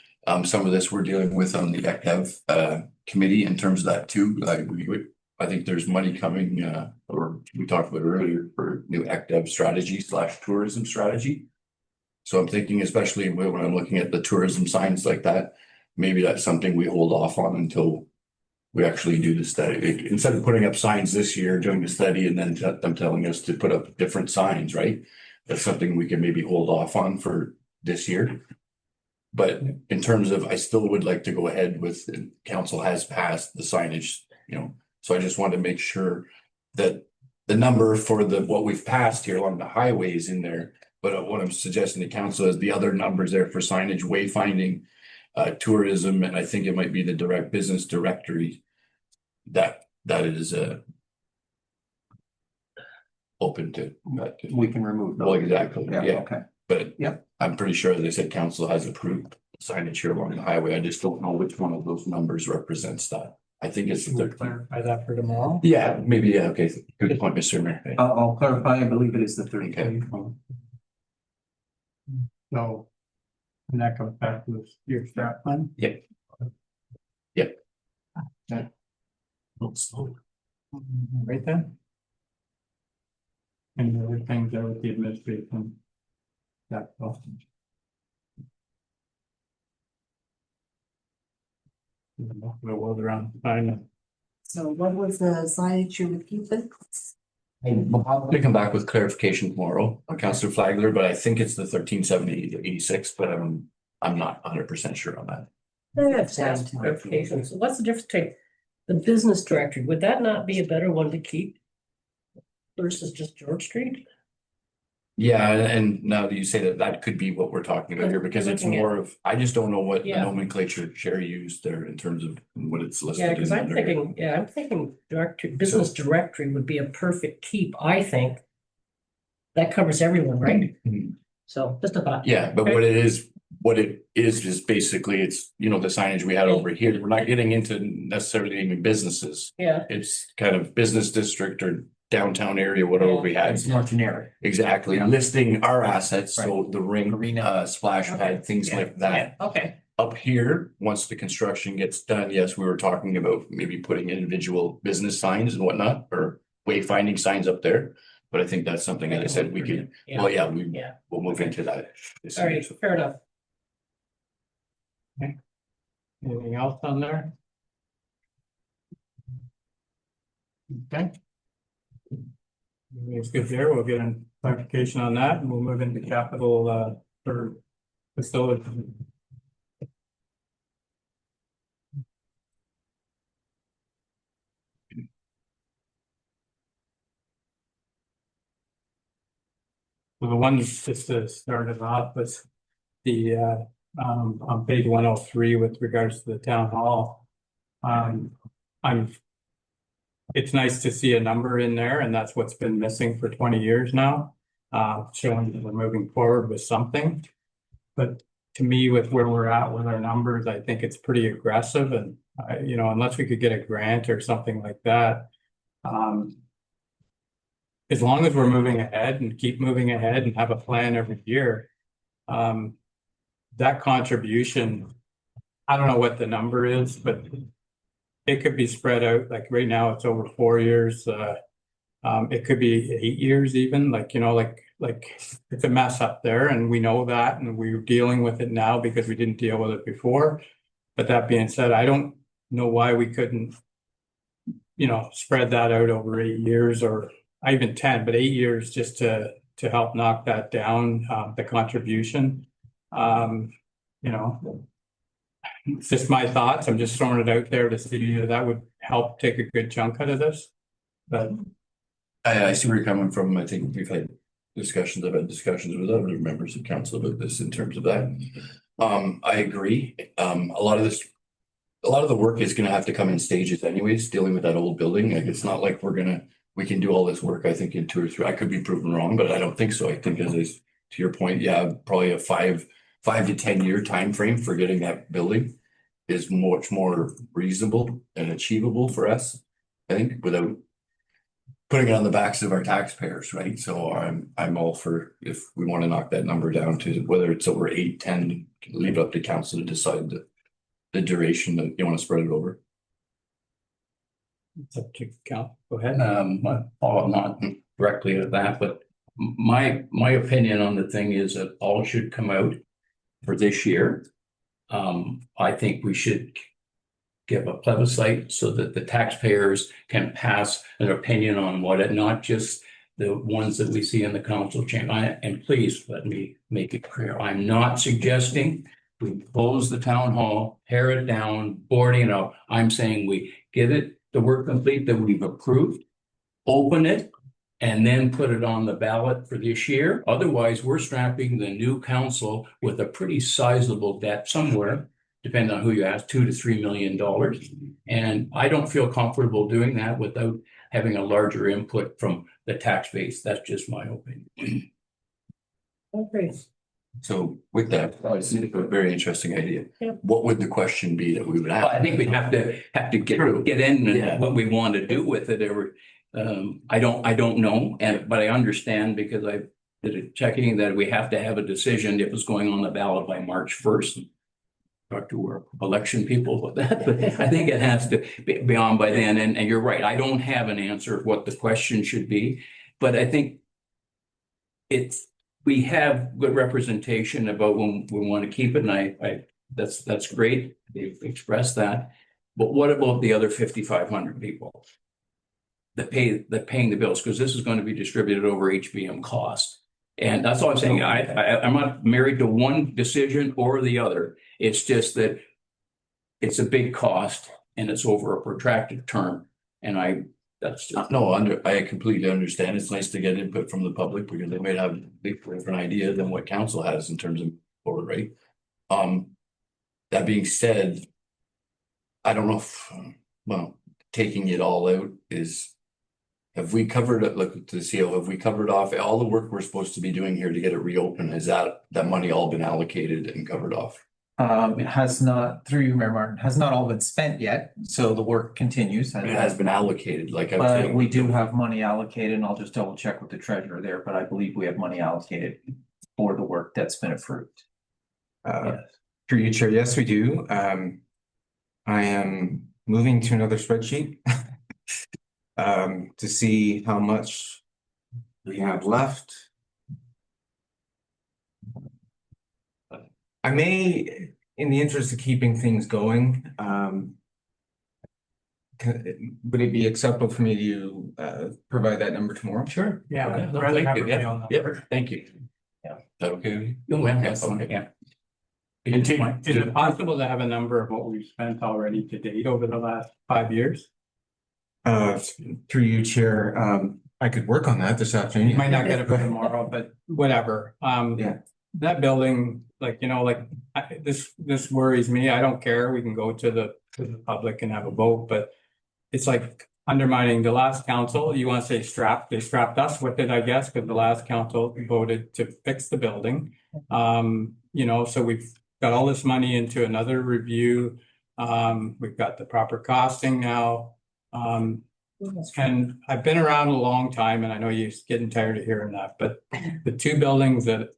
some of this we're dealing with on the ECDEV committee in terms of that too. I think there's money coming, or we talked about earlier, for new ECDEV strategy / tourism strategy. So I'm thinking, especially when I'm looking at the tourism signs like that, maybe that's something we hold off on until we actually do the study. Instead of putting up signs this year, doing the study and then them telling us to put up different signs, right? That's something we can maybe hold off on for this year. But in terms of, I still would like to go ahead with, council has passed the signage, so I just wanted to make sure that the number for what we've passed here along the highway is in there. But what I'm suggesting to council is the other numbers there for signage, wayfinding, tourism, and I think it might be the direct business directory that is open to. We can remove Well, those. exactly, Yeah, yeah, okay. but Yep. I'm pretty sure they said council has approved signage here along the highway. I just don't know which one of those numbers represents that. I think it's the We'll 13. clarify that for tomorrow. Yeah, maybe, yeah, okay, good point, Mr. Mayor. I'll clarify, I believe it is the 30. Okay. So. And that comes back to your strat plan. Yep. Right then. Any other things that with the administration? That's all. The world around, I know. So what was the signage you were keeping? I'll have to come back with clarification tomorrow, Councillor Flagler, but I think it's the 1370 to 86, but I'm not 100% sure on that. Let's ask clarification. So what's the difference between the business directory? Would that not be a better one to keep? Versus just George Street? Yeah, and now that you say that, that could be what we're talking about here, because it's more of, I just don't know what the Yeah. nomenclature Sherry used there in terms of what it's listed. Yeah, because in I'm there. thinking, I'm thinking directory, business directory would be a perfect keep, I think. That covers everyone, right? Mhm. So just a thought. Yeah, but what it is basically, it's, you know, the signage we had over here, we're not getting into necessarily even businesses. Yeah, It's kind of business district or downtown area, whatever we had. It's more generic. Exactly, Yeah. listing our assets, so the ring, Arena. splash pad, things like that. yeah, okay. Up here, once the construction gets done, yes, we were talking about maybe putting individual business signs and whatnot, or wayfinding signs up there. But I think that's something, like I said, we could, Yeah. well, Yeah. we'll move into that. All right, fair enough. Anything else on there? Okay. It's good there. We'll get a clarification on that and we'll move into capital, for facility. So the one just to start it off was the, on page 103 with regards to the town hall. It's nice to see a number in there and that's what's been missing for 20 years now. Showing that we're moving forward with something. But to me, with where we're at with our numbers, I think it's pretty aggressive and, you know, unless we could get a grant or something like that. As long as we're moving ahead and keep moving ahead and have a plan every year. That contribution, I don't know what the number is, but it could be spread out, like right now it's over 4 years. It could be 8 years even, like, you know, like it's a mess up there and we know that and we're dealing with it now because we didn't deal with it before. But that being said, I don't know why we couldn't, you know, spread that out over 8 years or even 10, but 8 years just to help knock that down, the contribution. You know, it's just my thoughts. I'm just throwing it out there to see if that would help take a good chunk out of this. But I see where you're coming from. I think we've had discussions, I've had discussions with other members of council about this in terms of that. I agree. A lot of the work is gonna have to come in stages anyways, dealing with that old building. Like, it's not like we can do all this work, I think, in 2 or 3. I could be proven wrong, but I don't think so. I think to your point, yeah, probably a 5 to 10 year time frame for getting that building is much more reasonable and achievable for us, I think, without putting it on the backs of our taxpayers, right? So I'm all for, if we want to knock that number down to whether it's over 8, 10, leave it up to council to decide the duration that you want to spread it over. it's up to count. Go ahead. Paul, not directly to that, but my opinion on the thing is that all should come out for this year. I think we should give a plebiscite so that the taxpayers can pass an opinion on what it, not just the ones that we see in the council chamber. And please let me make it clear, I'm not suggesting we close the town hall, tear it down, boarding it up. I'm saying we get it, the work complete that we've approved, open it, and then put it on the ballot for this year. Otherwise, we're strapping the new council with a pretty sizable debt somewhere, depending on who you ask, $2 to $3 million. And I don't feel comfortable doing that without having a larger input from the tax base. That's just my opinion. Okay. So with that, I see a very interesting idea. Yeah. What would the question be that we would ask? I think we'd have to get in and what we want to do with it. I don't know, but I understand because I did a checking that we have to have a decision if it's going on the ballot by March 1st. Talk to our election people with that, but I think it has to be on by then. And you're right, I don't have an answer of what the question should be, but I think we have good representation about when we want to keep it, and that's great. They've expressed that. But what about the other 5,500 people that paying the bills? Because this is going to be distributed over HBM cost. And that's all I'm saying. I'm not married to one decision or the other. It's just that it's a big cost and it's over a protracted term. And that's just. No, I completely understand. It's nice to get input from the public because they might have a different idea than what council has in terms of forward rate. That being said, I don't know if, taking it all out is, have we covered it, look to see, have we covered off all the work we're supposed to be doing here to get it reopened? Has that money all been allocated and covered off? It has not, through you, Mayor Martin, has not all been spent yet, so the work continues. It has been allocated, like. But we do have money allocated, and I'll just double check with the treasurer there, but I believe we have money allocated for the work that's been approved. Through you, Chair, yes, we do. I am moving to another spreadsheet to see how much we have left. I may, in the interest of keeping things going, would it be acceptable for me to provide that number tomorrow? Sure. Yeah. Okay. I'd rather have a Yeah. real number. Yeah, thank you. Is that okay with you? Oh, yeah, okay, yeah. Is it possible to have a number of what we've spent already to date over the last 5 years? Through you, Chair, I could work on that this afternoon. You might not get it for tomorrow, but whatever. Yeah. That building, this worries me. I don't care. We can go to the public and have a vote, but it's like undermining the last council. You want to say strapped? They strapped us with it, I guess, because the last council voted to fix the building. So we've got all this money into another review. We've got the proper costing now. And I've been around a long time, and I know you're getting tired of hearing that, but the two buildings that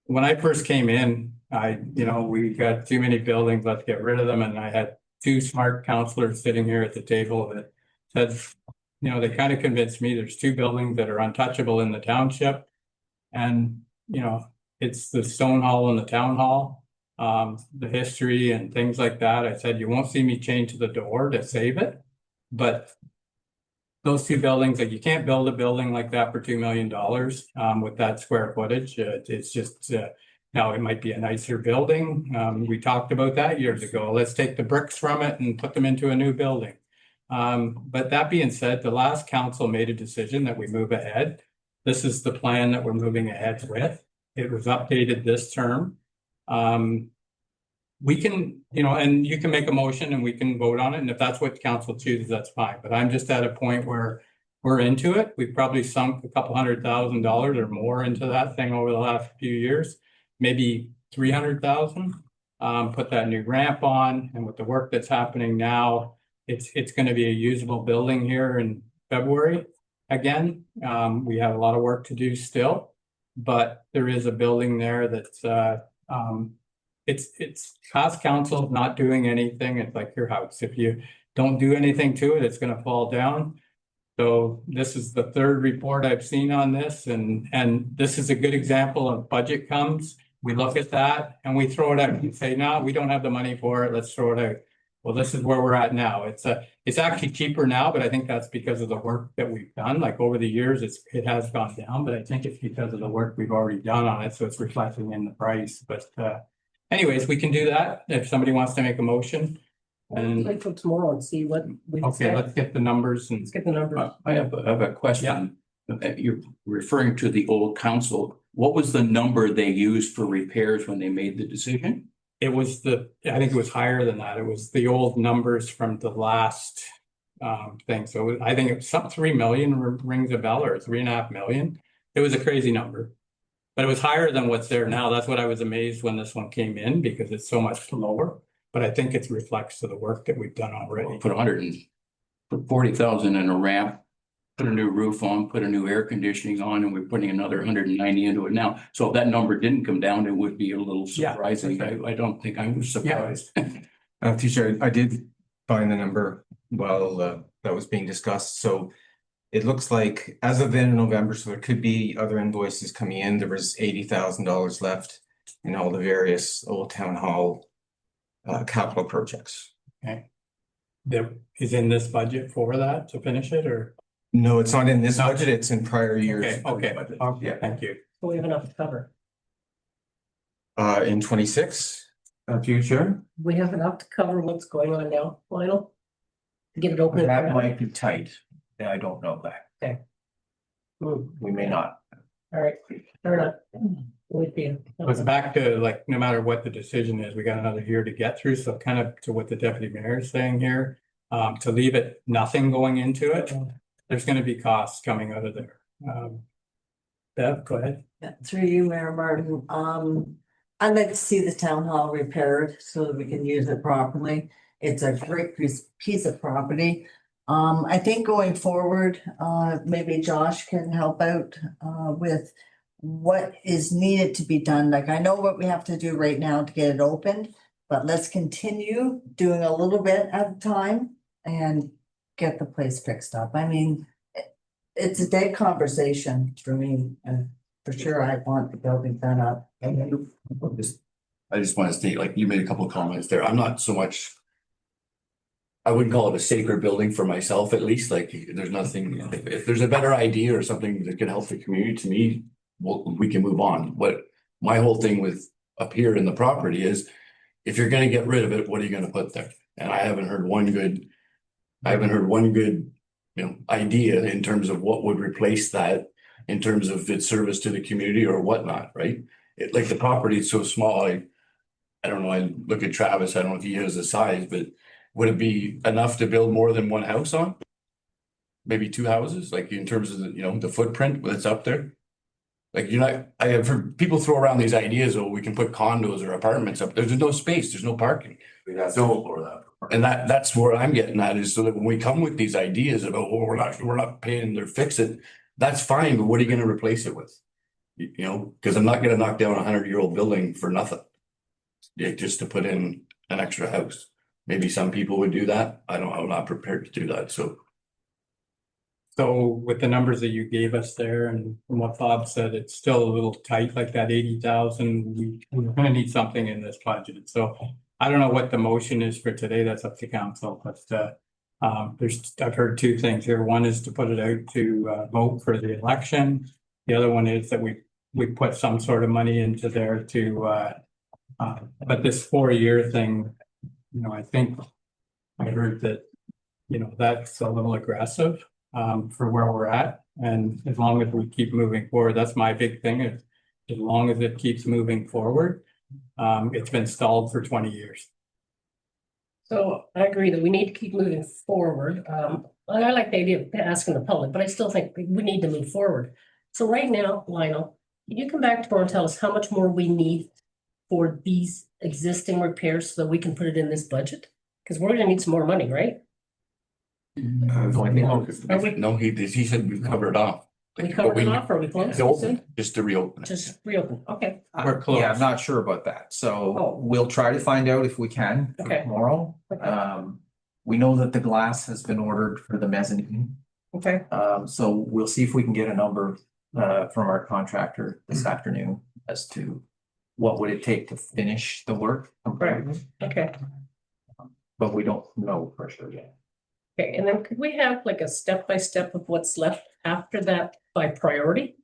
when I first came in, we got too many buildings, let's get rid of them. And I had two smart counselors sitting here at the table that said, they kind of convinced me there's two buildings that are untouchable in the township. And, it's the stone hall and the town hall, the history and things like that. I said, you won't see me change the door to save it, but those two buildings, you can't build a building like that for $2 million with that square footage. It's just, now it might be a nicer building. We talked about that years ago. Let's take the bricks from it and put them into a new building. But that being said, the last council made a decision that we move ahead. This is the plan that we're moving ahead with. It was updated this term. We can, and you can make a motion and we can vote on it. And if that's what council chooses, that's fine. But I'm just at a point where we're into it. We've probably sunk a couple $100,000 or more into that thing over the last few years, maybe 300,000. Put that new ramp on, and with the work that's happening now, it's going to be a usable building here in February. Again, we have a lot of work to do still, but there is a building there that's it's cost council not doing anything. It's like your house. If you don't do anything to it, it's going to fall down. So this is the third report I've seen on this, and this is a good example of budget comes. We look at that and we throw it out and say, no, we don't have the money for it. Let's throw it out. Well, this is where we're at now. It's actually cheaper now, but I think that's because of the work that we've done. Like over the years, it has gone down, but I think it's because of the work we've already done on it. So it's reflecting in the price. But anyways, we can do that if somebody wants to make a motion. And Wait till tomorrow and see what we. okay, let's get the numbers and Let's get the numbers. I have a question. You're referring to the old council. What was the number they used for repairs when they made the decision? it was I think it was higher than that. It was the old numbers from the last thing. So I think it was some 3 million rings a bell, or 3.5 million. It was a crazy number, but it was higher than what's there now. That's what I was amazed when this one came in, because it's so much lower. But I think it reflects to the work that we've done already. Put 140,000 in a ramp, put a new roof on, put a new air conditioning on, and we're putting another 190 into it now. So if that number didn't come down, it would be a little surprising. Yeah, I don't think I was surprised. Teacher, I did find the number while that was being discussed. So it looks like as of the end of November, so there could be other invoices coming in. There was $80,000 left in all the various Old Town Hall capital projects. Okay. That is in this budget for that to finish it, or? No, it's not in this No. budget, it's in prior years. Okay, budget. okay, Yeah. thank you. So we have enough to cover. In 26, future, We have enough to cover what's going on now, Lionel? To get it open. That might be tight. Yeah, I don't know that. We may not. All right, fair enough. With you. It's back to like, no matter what the decision is, we got another year to get through, so kind of to what the deputy mayor is saying here. To leave it, nothing going into it, there's gonna be costs coming out of there. Bev, go ahead. Yeah, through you, Mayor Martin, I'd like to see the town hall repaired so that we can use it properly. It's a great piece of property. I think going forward, maybe Josh can help out, with what is needed to be done. Like, I know what we have to do right now to get it opened, but let's continue doing a little bit at a time and get the place fixed up. I mean, it's a dead conversation for me, and for sure I want the building done up. I just want to state, like, you made a couple of comments there. I'm not so much. I wouldn't call it a sacred building for myself, at least. Like, there's nothing, if there's a better idea or something that can help the community, to me, we can move on. What my whole thing with up here in the property is, if you're gonna get rid of it, what are you gonna put there? And I haven't heard one good, idea in terms of what would replace that, in terms of its service to the community or whatnot, right? It, like, the property is so small, I don't know, I look at Travis, I don't know if he has the size, but would it be enough to build more than one house on? Maybe two houses, like, in terms of the footprint that's up there? Like, I have heard people throw around these ideas, oh, we can put condos or apartments up there. There's no space, there's no parking. And that's where I'm getting at, is so that when we come with these ideas about, oh, we're not paying to fix it, that's fine, but what are you gonna replace it with? Because I'm not gonna knock down a 100-year-old building for nothing. Yeah, just to put in an extra house. Maybe some people would do that. I'm not prepared to do that, so. So with the numbers that you gave us there and from what Bob said, it's still a little tight, like that 80,000. We're gonna need something in this budget. So I don't know what the motion is for today. That's up to council, but I've heard two things here. One is to put it out to vote for the election. The other one is that we put some sort of money into there to but this 4-year thing, I think I heard that, that's a little aggressive for where we're at. And as long as we keep moving forward, that's my big thing. As long as it keeps moving forward, it's been stalled for 20 years. So I agree that we need to keep moving forward. I like the idea of asking the public, but I still think we need to move forward. So right now, Lionel, can you come back tomorrow and tell us how much more we need for these existing repairs so that we can put it in this budget? Because we're gonna need some more money, right? No, he said we covered it off. We covered it off, or we closed? To open, just to reopen it. Just reopen, okay. We're close. Yeah, I'm not sure about that. So Oh. we'll try to find out if we can for Okay. tomorrow. Okay. We know that the glass has been ordered for the mezzanine. Okay, So we'll see if we can get a number from our contractor this afternoon as to what would it take to finish the work completely, okay. but we don't know for sure yet. Okay, and then could we have like a step-by-step of what's left after that by priority?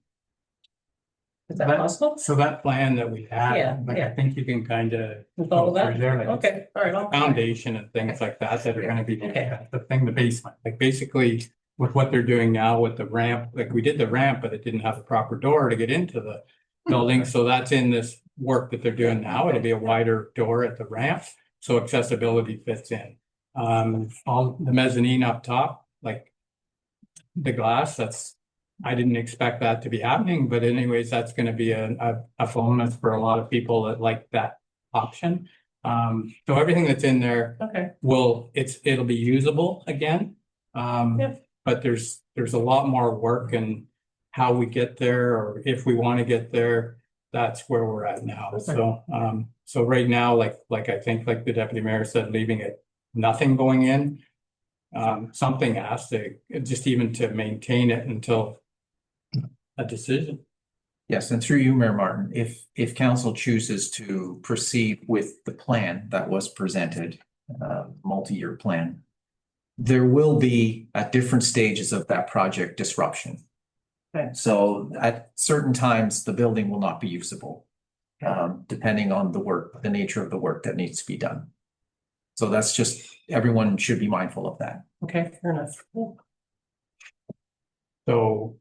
Is that possible? So that plan that we Yeah, had, like, I yeah. think you can kind of. Follow that? There, like, Okay, all right. I'll- foundation and things like that are gonna be Okay. the thing, the basement, like basically with what they're doing now with the ramp, like we did the ramp, but it didn't have a proper door to get into the building, so that's in this work that they're doing now. It'll be a wider door at the ramp, so accessibility fits in. All the mezzanine up top, like the glass, I didn't expect that to be happening, but anyways, that's gonna be a bonus for a lot of people that like that option. So everything that's in there Okay, it'll be usable again. Yep. But there's a lot more work and how we get there, or if we want to get there, that's where we're at now. Okay. So right now, like I think, like the deputy mayor said, leaving it nothing going in. something has to, just even to maintain it until a decision. Yes, and through you, Mayor Martin, if council chooses to proceed with the plan that was presented, multi-year plan, there will be at different stages of that project disruption. Okay. So at certain times, the building will not be usable, depending on the work, the nature of the work that needs to be done. So that's just, everyone should be mindful of that. Okay, fair enough. So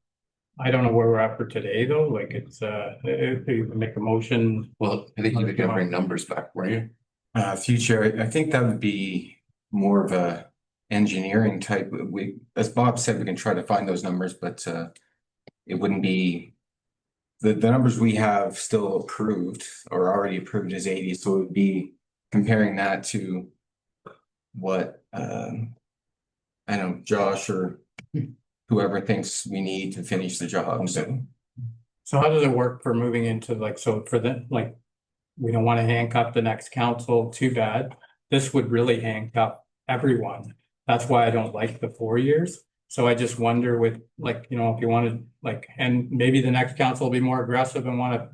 I don't know where we're at for today, though, like it's, if you make a motion. Well, I think you can bring numbers back, were you? Future, I think that would be more of a engineering type. As Bob said, we can try to find those numbers, but it wouldn't be. The numbers we have still approved or already approved is 80, so it would be comparing that to what I know Josh or whoever thinks we need to finish the job. So how does it work for moving into like, so for the, like, we don't want to handcuff the next council too bad. This would really handcuff everyone. That's why I don't like the 4 years. So I just wonder with like, you know, if you wanted like, and maybe the next council will be more aggressive and want to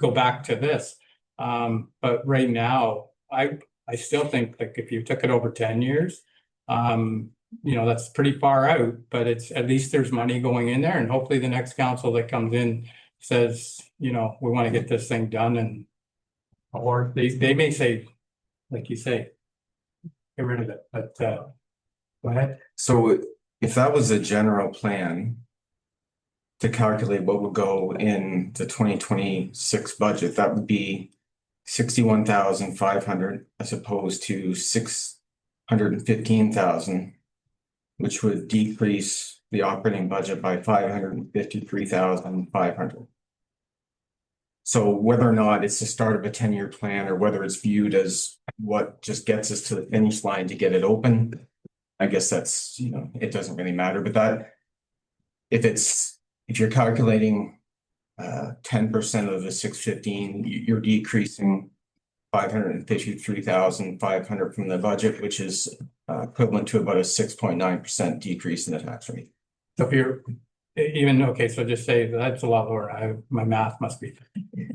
go back to this. But right now, I still think like if you took it over 10 years, you know, that's pretty far out, but it's at least there's money going in there, and hopefully the next council that comes in says, you know, we want to get this thing done, and or they may say, like you say, get rid of it, but go ahead. So if that was a general plan to calculate what would go in the 2026 budget, that would be 61,500 as opposed to 615,000, which would decrease the operating budget by 553,500. So whether or not it's the start of a 10-year plan or whether it's viewed as what just gets us to the finish line to get it open, I guess that's, you know, it doesn't really matter. But that if you're calculating 10% of the 615, you're decreasing 553,500 from the budget, which is equivalent to about a 6.9% decrease in the tax rate. So if you're even, okay, so just say that's a lot lower. My math must be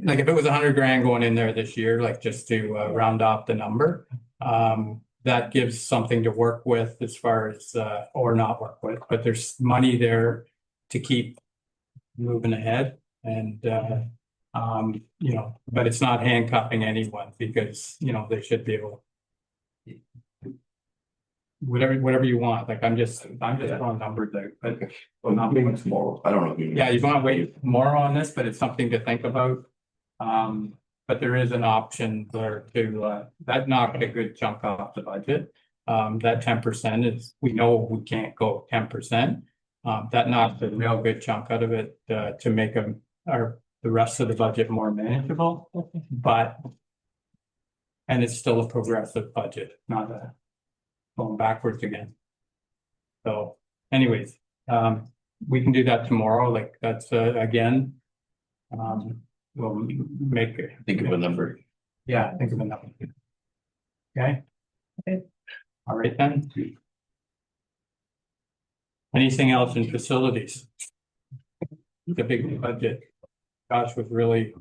like if it was 100 grand going in there this year, like just to round off the number, that gives something to work with as far as or not work with, but there's money there to keep moving ahead, and you know, but it's not handcuffing anyone because, you know, they should be able whatever you want. Like I'm just throwing numbers out, but Well, not maybe tomorrow. I don't know. yeah, you want to wait more on this, but it's something to think about. But there is an option there to that knocked a good chunk off the budget. That 10% is, we know we can't go 10%. That knocked a real good chunk out of it to make the rest of the budget more manageable. But and it's still a progressive budget, not a going backwards again. So anyways, we can do that tomorrow. Like that's again, we'll make it. Think of a number. Yeah, think of a number. Okay. All right then. Anything else in facilities? The big budget. Josh was really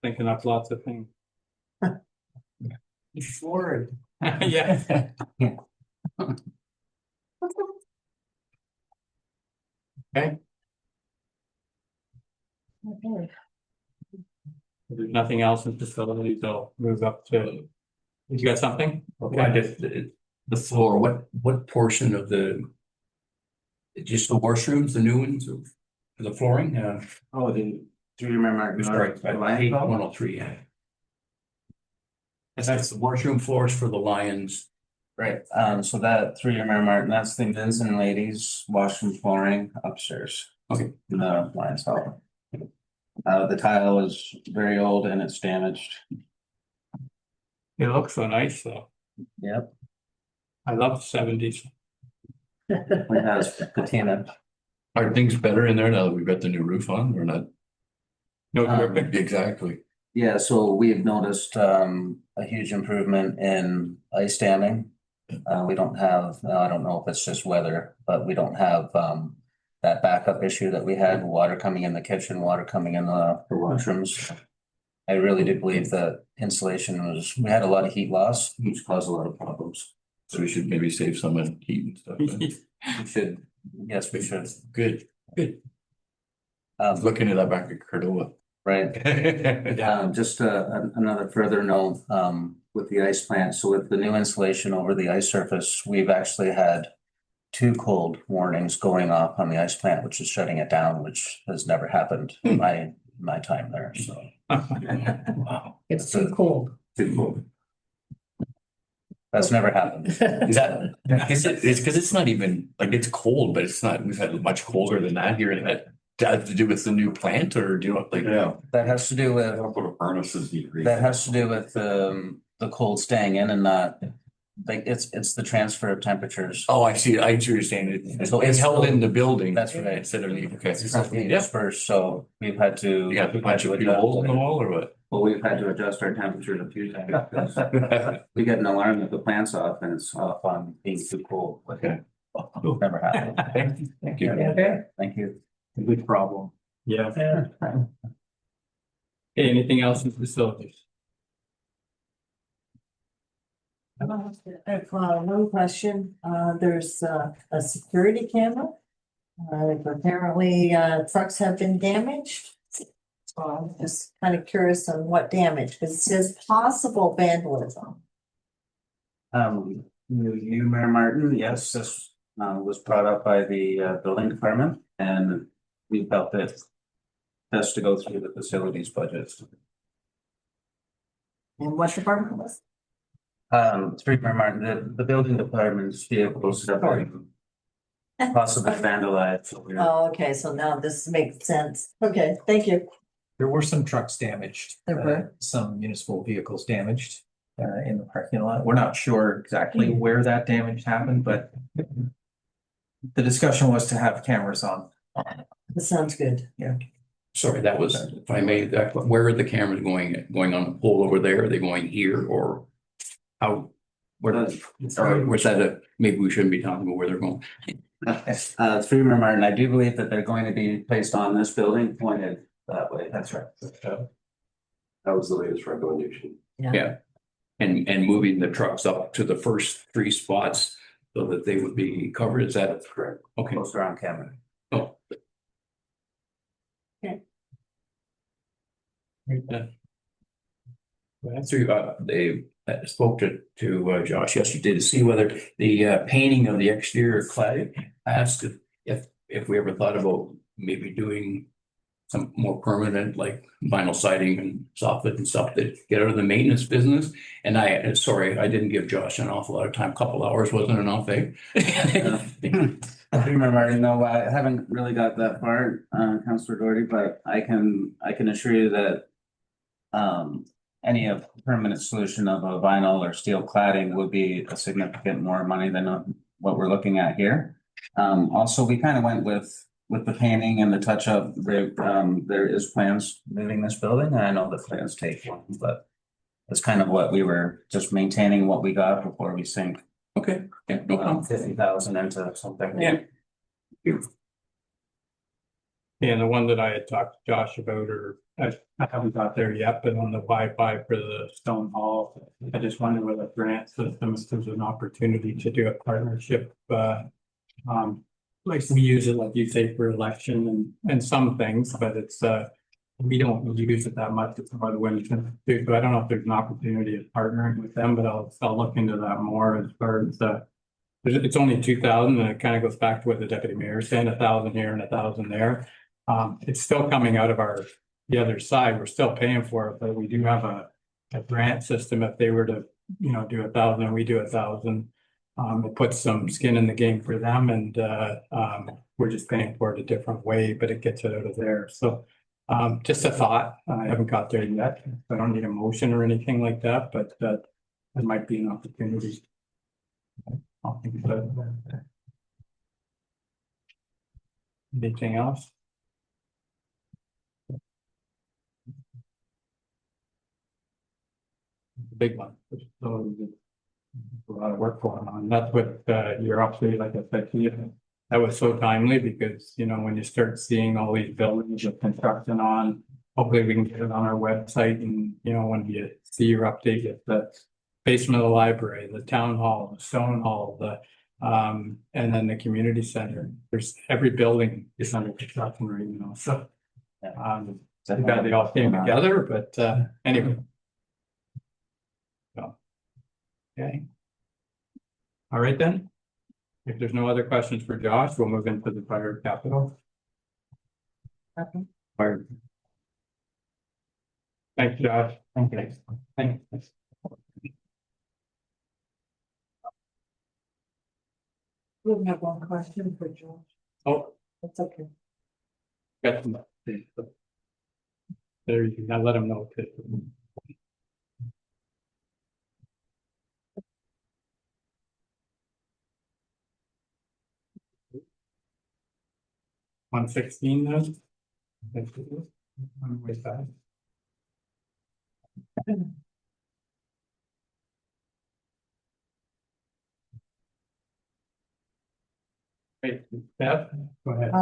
thinking up lots of things. He's forward. Yeah. Okay. Okay. If there's nothing else in facilities, I'll move up to. You got something? Okay, just the floor, what portion of just the washrooms, the new ones, of the flooring? Oh, do you remember? Sorry, page 103, yeah. That's the washroom floors for the Lions. Right, so that 3-year Mayor Martin, that's the men's and ladies washroom flooring upstairs. Okay. In the Lions Hall. The tile is very old and it's damaged. It looks so nice though. Yep. I love the 70s. It has patina. Are things better in there now that we've got the new roof on or not? No dripping. Exactly. Yeah, so we've noticed a huge improvement in ice damming. We don't have, I don't know if it's just weather, but we don't have that backup issue that we had, water coming in the kitchen, water coming in the washrooms. I really do believe that insulation was, we had a lot of heat loss, which caused a lot of problems. So we should maybe save some on heat and stuff. We should, yes, we should. Good, good. Look into that back at Cordova. Right. Just another further note, with the ice plant, so with the new insulation over the ice surface, we've actually had 2 cold warnings going off on the ice plant, which is shutting it down, which has never happened in my time there, so. Wow. It's too cold. Too cold. That's never happened. Is that, it's because it's not even, like, it's cold, but it's not, we've had much colder than that here. That has to do with the new plant, or do you know, like? Yeah. That has to do with, Put a furnace is degree. that has to do with the cold staying in and not, like, it's the transfer of temperatures. Oh, I see what you're saying. So It's it's held still- in the building. That's right. Instead of, okay. It's not being Yeah. dispersed, so we've had to. You got a we've bunch had of to people holes in the adjust it. wall or what? Well, we've had to adjust our temperatures a few times. We get an alarm that the plant's off and it's off on being too cold. Okay. Never happened. Thank you. Okay. Thank you. Good problem. Yeah. Yeah. Okay, anything else in facilities? I have one question. There's a security camera. Apparently, trucks have been damaged. So I'm just kind of curious on what damage, because it says possible vandalism. You, Mayor Martin, yes, this was brought up by the building department and we felt it best to go through the facilities budget. And what department was? Through Mayor Martin, the building department's vehicles have been possibly vandalized. So we're- Oh, okay, so now this makes sense. Okay, thank you. There were some trucks damaged. There were. Some municipal vehicles damaged in the parking lot. We're not sure exactly where that damage happened, but the discussion was to have cameras on. That sounds good. Sorry, that was, if I may, where are the cameras going on the pole over there? Are they going here or how? Where, or was that maybe we shouldn't be talking about where they're going? Through Mayor Martin, I do believe that they're going to be placed on this building pointed that way. That's right. That was the latest recommendation. Yeah. And moving the trucks up to the first 3 spots so that they would be covered, is that correct? Okay. Closer on camera. Oh. So they spoke to Josh yesterday to see whether the painting of the exterior cladding. I asked if we ever thought about maybe doing some more permanent, like vinyl siding and soffit and stuff that get out of the maintenance business. And sorry, I didn't give Josh an awful lot of time. A couple hours wasn't enough, eh? I remember, no, I haven't really got that far, Councillor Doherty, but I can assure you that any of permanent solution of a vinyl or steel cladding would be a significant more money than what we're looking at here. Also, we kind of went with the painting and the touch up. There is plans moving this building, and I know the plans take one, but it's kind of what we were just maintaining what we got before we sink. Okay, yeah, no problem. 50,000 into something. Yeah. And the one that I had talked to Josh about, or I haven't got there yet, but on the Wi-Fi for the Stone Hall, I just wonder whether grant systems, there's an opportunity to do a partnership. Like we use it, like you say, for election and some things, but it's we don't use it that much. It's more the women's institute. So I don't know if there's an opportunity of partnering with them, but I'll look into that more as far as it's only 2,000, and it kind of goes back to what the deputy mayor is saying, 1,000 here and 1,000 there. It's still coming out of the other side. We're still paying for it, but we do have a grant system. If they were to, do 1,000 and we do 1,000, it puts some skin in the game for them, and we're just paying for it a different way, but it gets it out of there. So just a thought. I haven't got there yet. I don't need a motion or anything like that, but that might be an opportunity. I'll think about it. Anything else? The big one. A lot of work going on. That's what your update, like I said to you, that was so timely because, you know, when you start seeing all these buildings with construction on, hopefully we can get it on our website and, you know, when you see your update at the basement of the library, the town hall, the stone hall, and then the community center. There's every building is under construction right now, so. Too bad they all came together, but anyway. So. Okay. All right then. If there's no other questions for Josh, we'll move into the fire capital. Fire. Thanks, Josh. Thank you. Thanks. We have one question for George. Oh, That's okay. got some. There you go. Now let him know. 116 then? Way back. Wait, Beth, go ahead.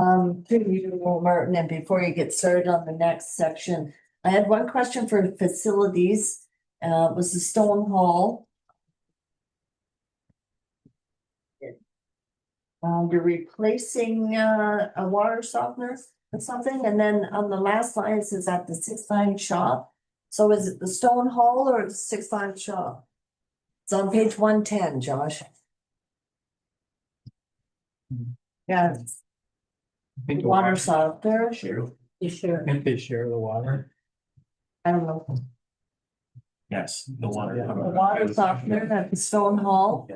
To you, Martin, and before you get started on the next section, I had one question for facilities. Was the stone hall? You're replacing a water softener or something, and then on the last line it says at the 6-line shop. So is it the stone hall or the 6-line shop? It's on page 110, Josh. Yeah, it's I think the water softener. You sure? I think they share the water. I don't know. Yes, the one. The water softener at the stone hall.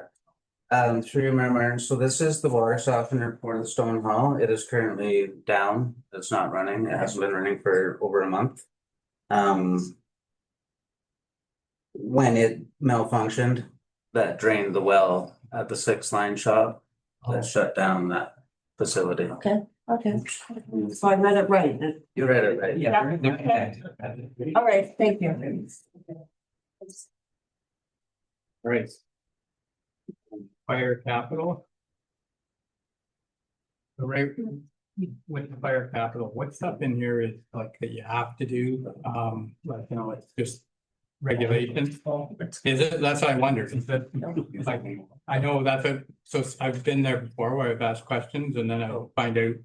Through Mayor Martin, so this is the water softener for the stone hall. It is currently down. It's not running. It hasn't been running for over a month. When it malfunctioned, that drained the well at the 6-line shop. That shut down that facility. Okay. So I read it right. You read it right. Yeah. Okay. All right, thank you. Right. Fire capital. So right, with the fire capital, what stuff in here is like that you have to do? Like, you know, it's just regulations. Is it? That's what I wondered. Is that, like, I know that's so I've been there before where I've asked questions and then I'll find out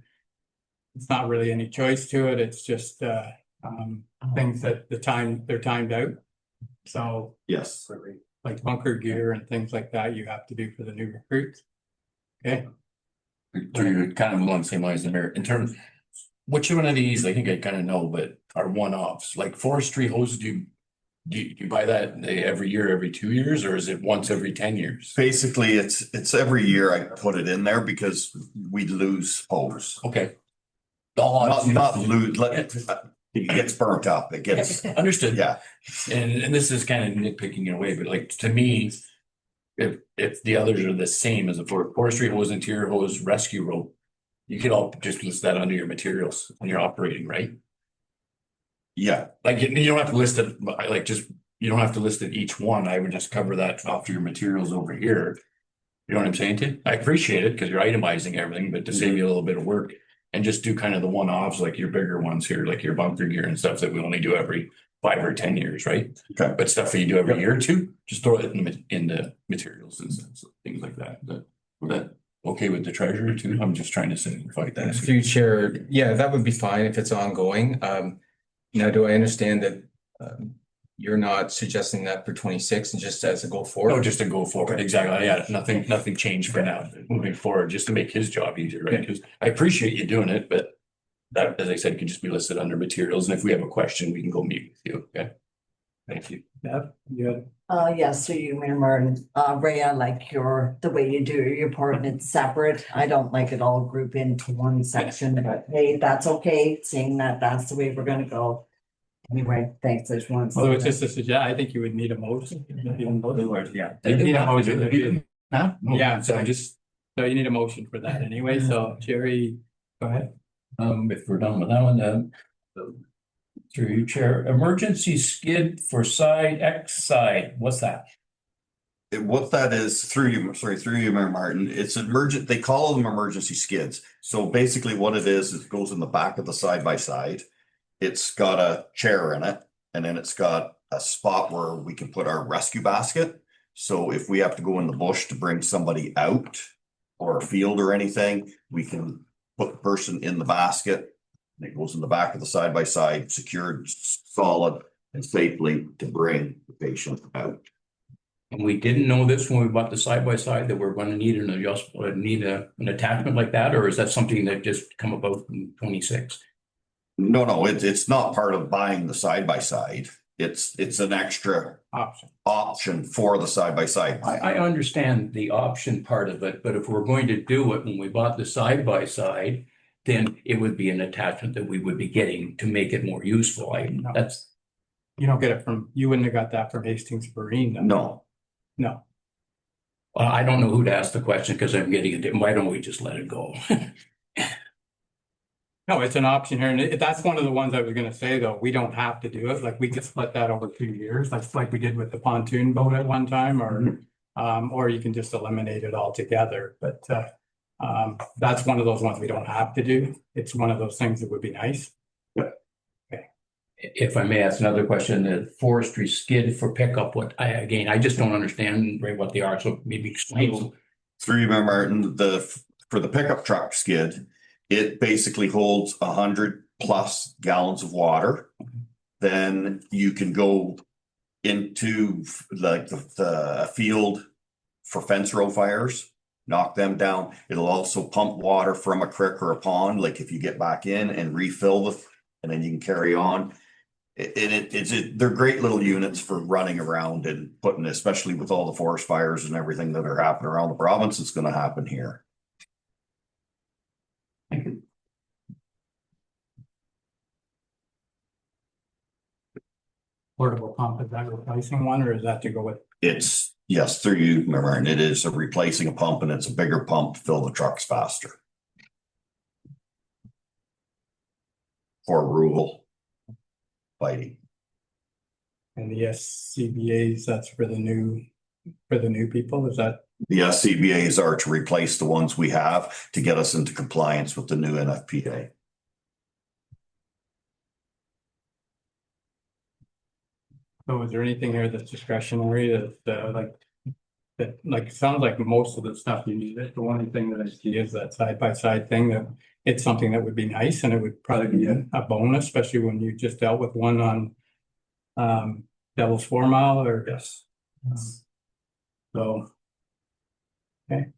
it's not really any choice to it. It's just things that they're timed out. So Yes. like bunker gear and things like that you have to do for the new recruits. Okay. So you're kind of along the same lines, Mayor, in terms, which one of these, I think I kind of know, but are one-offs, like forestry hose, do you buy that every year, every 2 years, or is it once every 10 years? Basically, it's every year I put it in there because we lose hose. Okay. Not lose, it gets burnt up, it gets, Understood. yeah. And this is kind of nitpicking in a way, but like to me, if the others are the same as a forestry hose, interior hose, rescue rope, you could all just list that under your materials when you're operating, right? Yeah, Like you don't have to list it, like just, you don't have to list it each one. I would just cover that off your materials over here. You know what I'm saying to you? I appreciate it because you're itemizing everything, but to save you a little bit of work and just do kind of the one-offs, like your bigger ones here, like your bunker gear and stuff that we only do every 5 or 10 years, right? Okay. But stuff that you do every year or two, just throw it in the materials and stuff, things like that. Is that okay with the treasurer too? I'm just trying to simplify that. Through you, Chair, yeah, that would be fine if it's ongoing. Now, do I understand that you're not suggesting that for 26 and just as a go forward? No, just to go forward. Exactly. Yeah, nothing changed for now. Moving forward, just to make his job easier, right? Because I appreciate you doing it, but that, as I said, could just be listed under materials. And if we have a question, we can go meet with you. Okay. Thank you. Deb, you Yes, so you, Mayor Martin, Ray, I like the way you do your part, it's separate. I don't like it all grouped into one section, but hey, that's okay, saying that that's the way we're gonna go. Anyway, thanks, there's one. Although it's just a suggestion, I think you would need a motion. Yeah. You need a motion. Huh? Yeah, So I just, so you need a motion for that anyway, so Jerry, go ahead. If we're done with that one, then. Through you, Chair, emergency skid for side X side, what's that? what that is through you, Mayor Martin, it's emergent, they call them emergency skids. So basically what it is it goes in the back of the side by side. It's got a chair in it, and then it's got a spot where we can put our rescue basket. So if we have to go in the bush to bring somebody out or a field or anything, we can put the person in the basket. And it goes in the back of the side by side, secured, solid, and safely to bring the patient out. And we didn't know this when we bought the side by side that we're going to need an an attachment like that, or is that something that just come about in 26? No, it's not part of buying the side by side. It's an extra option for the side by side. I understand the option part of it, but if we're going to do it when we bought the side by side, then it would be an attachment that we would be getting to make it more useful. You don't get it you wouldn't have got that from Hastings Marine. No. No. Well, I don't know who to ask the question because I'm getting it. Why don't we just let it go? No, it's an option here, and that's one of the ones I was gonna say, though, we don't have to do it, like, we could split that over 2 years, like we did with the pontoon boat at one time, or you can just eliminate it altogether, but that's one of those ones we don't have to do. It's one of those things that would be nice. If I may ask another question, the forestry skid for pickup, I just don't understand right what they are, so maybe explain. Through you, Mayor Martin, for the pickup truck skid, it basically holds 100+ gallons of water. Then you can go into like the field for fence row fires, knock them down. It'll also pump water from a creek or a pond, like if you get back in and refill and then you can carry on. They're great little units for running around and putting, especially with all the forest fires and everything that are happening around the province. It's going to happen here. Portable pump, is that replacing one, or is that to go with? It's, yes, through you, Mayor Martin, it is replacing a pump, and it's a bigger pump to fill the trucks faster. For rural fighting. And the SCBA's, that's for the new people, is that? The SCBA's are to replace the ones we have to get us into compliance with the new NFPA. So is there anything here that's discretionary that sounds like most of the stuff you need it. The only thing that I see is that side by side thing, that it's something that would be nice, and it would probably be a bonus, especially when you just dealt with one on Devil's 4 Mile or. Yes. So. Okay.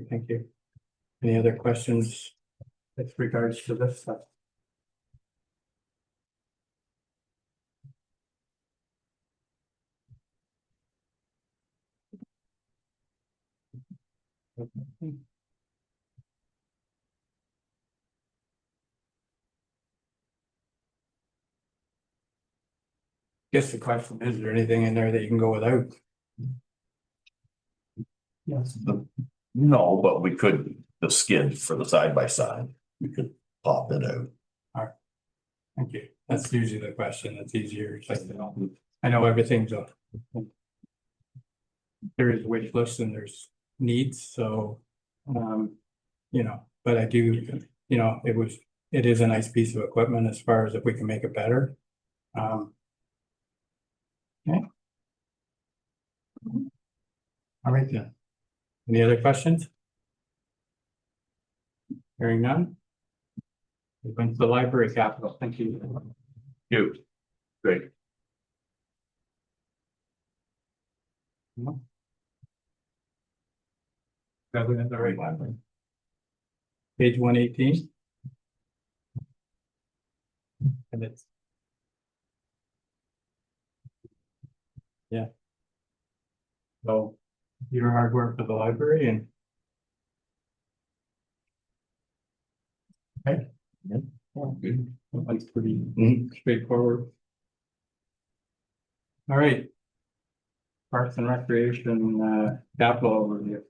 Thank you. Any other questions with regards to this stuff? Guess the question is there anything in there that you can go without? Yes. No, but we could, the skid for the side by side, we could pop it out. All right. Thank you. That's usually the question. That's easier. It's like, I know everything's there is wish list and there's needs, so but I do, it is a nice piece of equipment as far as if we can make it better. Okay. All right then. Any other questions? Hearing none. We went to the library capital. Thank you. You. Great. Government, the right library. Page 118. And it's. Yeah. So, your hard work for the library and. Okay. Yeah. Good. That's pretty straightforward. All right. Parks and Recreation, capital overview.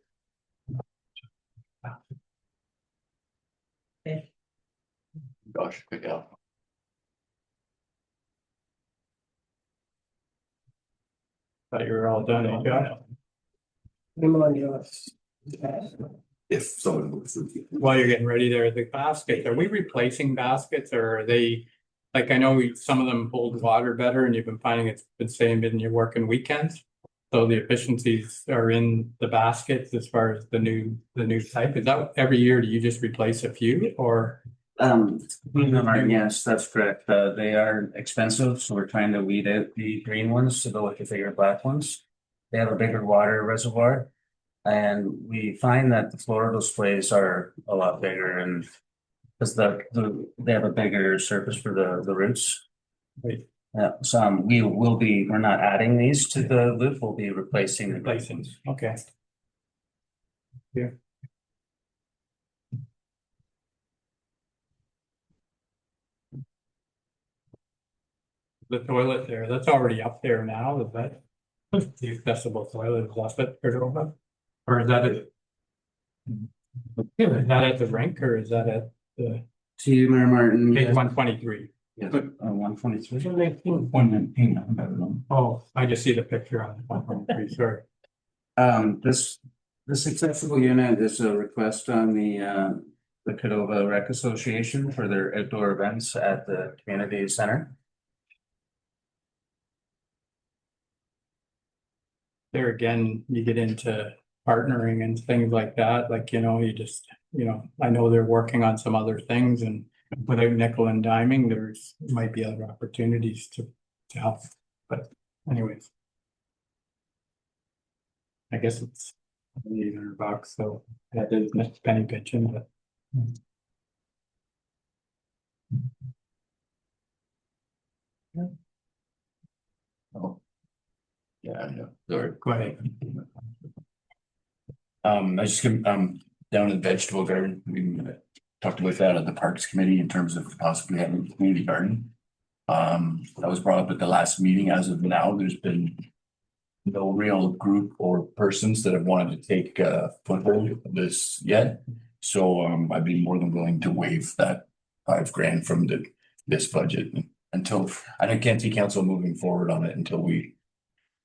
Gosh, good job. Thought you were all done, eh, Josh? If someone was. While you're getting ready there, the baskets, are we replacing baskets or are they? Like, I know some of them hold water better and you've been finding it's been staying in your working weekends. So the efficiencies are in the baskets as far as the new type. Is that every year, do you just replace a few or? Yes, that's correct. They are expensive, so we're trying to weed out the green ones to go with the bigger black ones. They have a bigger water reservoir. And we find that the Florida displays are a lot bigger and because they have a bigger surface for the roots. Right. Yeah, so we're not adding these to the loop, we'll be replacing the Replacing, okay. Yeah. The toilet there, that's already up there now, is that? The accessible toilet is up at Cordova? Or is that at? Is that at the rink or is that at the To Mayor Martin. page 123? Yes, 123. 119, I don't know. Oh, I just see the picture on 123, sorry. This accessible unit is a request on the Cordova Rec Association for their outdoor events at the community center. There again, you get into partnering and things like that, like, you just, I know they're working on some other things and without nickel and diming, might be other opportunities to help, but anyways. I guess it's $800, so that is penny pinching, but. Oh. Yeah, I know, sorry. Go ahead. I just down in the vegetable garden, we talked about that at the Parks Committee in terms of possibly having a community garden. That was brought up at the last meeting. As of now, there's been no real group or persons that have wanted to take foothold of this yet. So I'd be more than willing to waive that $5,000 from this budget until I can't see council moving forward on it until we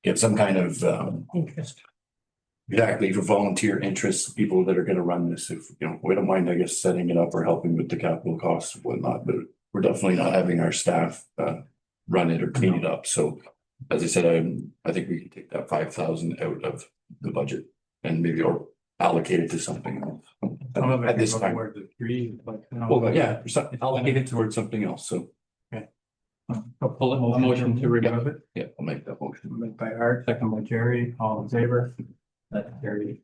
get some kind of Interest. exactly for volunteer interests, people that are going to run this. If we don't mind, I guess, setting it up or helping with the capital costs and whatnot, but we're definitely not having our staff run it or clean it up. So as I said, I think we can take that 5,000 out of the budget and maybe or allocate it to something else at this time. Where the tree, like. Well, yeah, allocate it towards something else. So I'll pull it, a motion to remove it. yeah, I'll make that motion. Moved by Art, second by Jerry, all in favor? That's carried.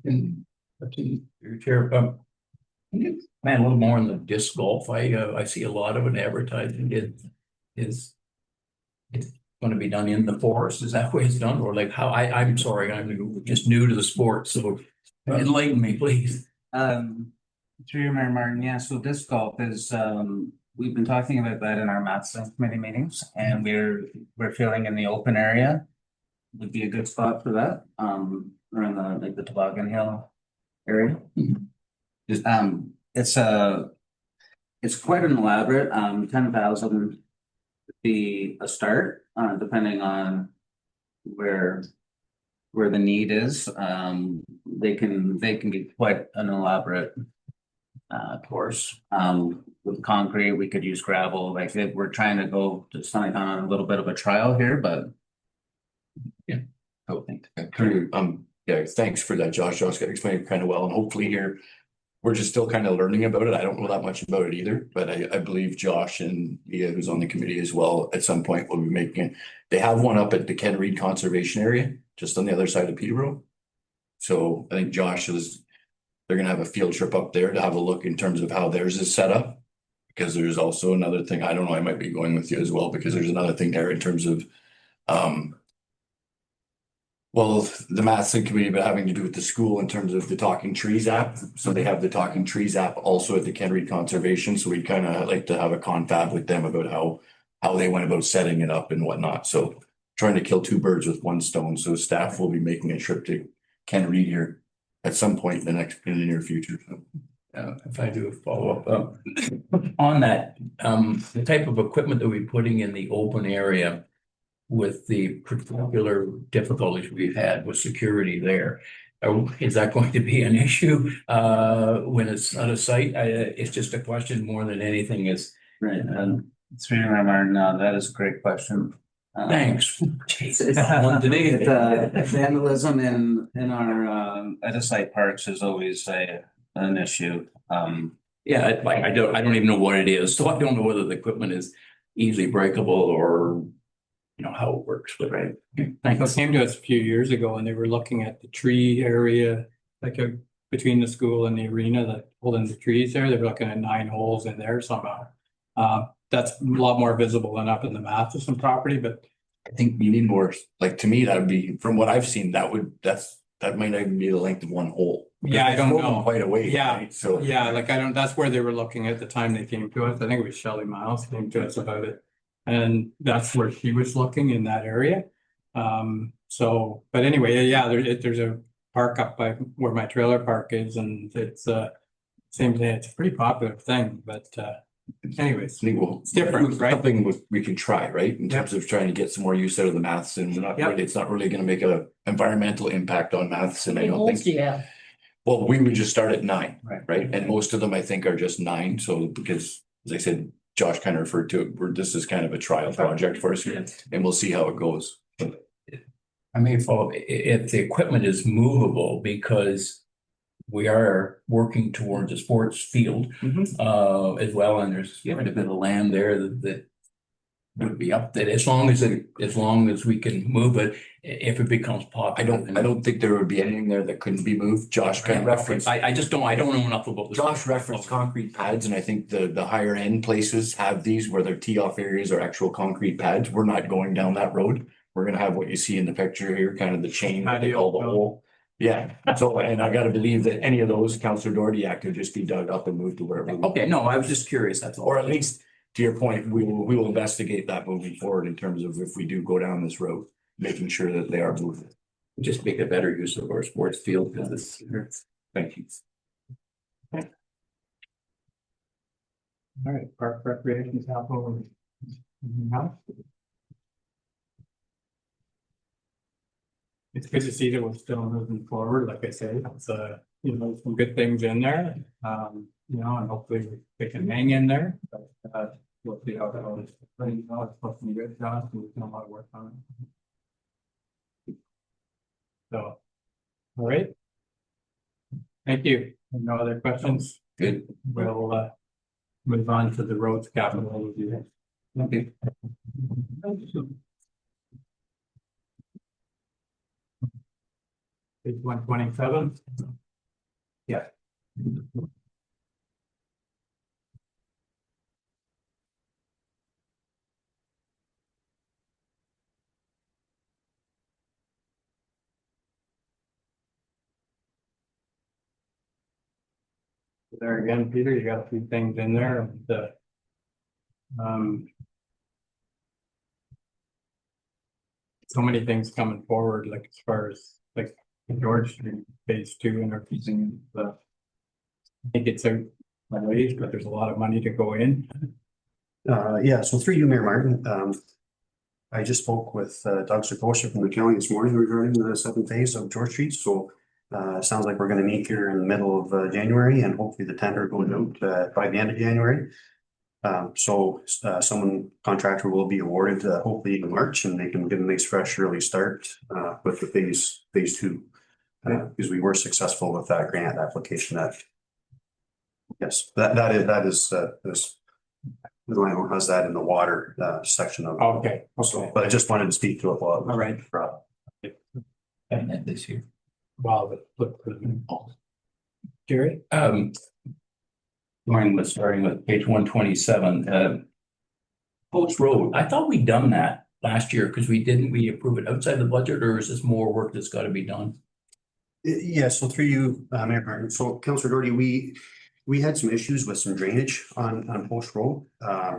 And your chair, can you man a little more on the disc golf? I see a lot of it advertising. It's going to be done in the forest. Is that the way it's done, or like how? I'm sorry, I'm just new to the sport, so enlighten me, please. Through Mayor Martin, yeah, so disc golf is, we've been talking about that in our maths committee meetings, and we're feeling in the open area would be a good spot for that, or in the Toboggan Hill area. Just, it's quite an elaborate, 10,000 would be a start, depending on where the need is. They can be quite an elaborate course. With concrete, we could use gravel. Like we're trying to go to something on a little bit of a trial here, but yeah. Oh, yeah, thanks for that, Josh. Josh got explained kind of well, and hopefully here we're just still kind of learning about it. I don't know that much about it either, but I believe Josh and Leah, who's on the committee as well, at some point will be making it. They have one up at the Ken Reed Conservation Area, just on the other side of Peterborough. So I think they're gonna have a field trip up there to have a look in terms of how theirs is set up. Because there's also another thing, I don't know, I might be going with you as well, because there's another thing there in terms of well, the maths and committee, but having to do with the school in terms of the Talking Trees app. So they have the Talking Trees app also at the Ken Reed Conservation. So we kind of like to have a confab with them about how they went about setting it up and whatnot. So trying to kill two birds with one stone. So staff will be making a trip to Ken Reed here at some point in the near future. So. If I do a follow-up on that, the type of equipment that we're putting in the open area, with the particular difficulties we've had with security there, is that going to be an issue when it's out of sight? It's just a question more than anything is. Right, and through you, Mayor Martin, that is a great question. Thanks. Jesus, one today. Vandalism in our out of site parks is always an issue. Yeah, like I don't even know what it is, so I don't know whether the equipment is easily breakable or how it works, but right. It Thanks. came to us a few years ago and they were looking at the tree area, like between the school and the arena, that holding the trees there. They were looking at 9 holes in there somehow. That's a lot more visible than up in the Matheson property, but I think you need more, like, to me, that would be, from what I've seen, that might not even be the length of one hole. yeah, I don't Throw them know. Quite away. Yeah, right? So. yeah, like that's where they were looking at the time they came to us. I think it was Shelley Miles came to us about it. And that's where she was looking in that area. So, but anyway, yeah, there's a park up by where my trailer park is, and it's seems it's a pretty popular thing, but anyways, It's different, right? Something we can try, right? In terms of trying to get some more use out of the maths, and it's not really gonna make a environmental impact on maths, and I don't think. Yeah. Well, we would just start at 9, Right. right? And most of them, I think, are just 9, so because, as I said, Josh kind of referred to it, this is kind of a trial project for us, and we'll see how it goes. I may follow if the equipment is movable because we are working towards a sports field as well, and there's quite a bit of land there that would be up there as long as we can move it. If it becomes popular, I don't think there would be anything there that couldn't be moved. Josh kind of referenced. I don't know enough about this. Josh referenced concrete pads, and I think the higher end places have these where their tee off areas are actual concrete pads. We're not going down that road. We're gonna have what you see in the picture here, kind of the chain that they call the hole. Yeah, so, and I gotta believe that any of those, Councillor Doherty Act, could just be dug up and moved to wherever. Okay, no, I was just curious, that's all. Or at least, to your point, we will investigate that moving forward in terms of if we do go down this road, making sure that they are moving. Just make a better use of our sports field because it's. Thank you. All right, park recreation capital. It's good to see that we're still moving forward. Like I said, it's some good things in there. And hopefully we can hang in there. But we'll see how that goes. But it's supposed to be good, Josh, and we've done a lot of work on it. So, all right. Thank you. No other questions? Good. We'll move on to the roads capital review. Okay. Page 127. Yeah. There again, Peter, you got a few things in there. So many things coming forward, like as far as like George Street phase 2 and everything. I think it's a ways, but there's a lot of money to go in. Yeah, so through you, Mayor Martin, I just spoke with Doug Sakosha from the county this morning regarding the 7th phase of George Street. So sounds like we're going to meet here in the middle of January, and hopefully the tender goes out by the end of January. Someone contractor will be awarded hopefully in March, and they can get a nice fresh early start with the phase 2 because we were successful with that grant application. Yes, that is this. Line has that in the water section of. Okay. So, but I just wanted to speak to it. All right. And this year. Wow, Jerry? Starting with page 127, Post Road. I thought we'd done that last year because we approve it outside the budget, or is this more work that's got to be done? Yeah, so through you, Mayor Martin. So Councillor Doherty, we had some issues with some drainage on Post Road.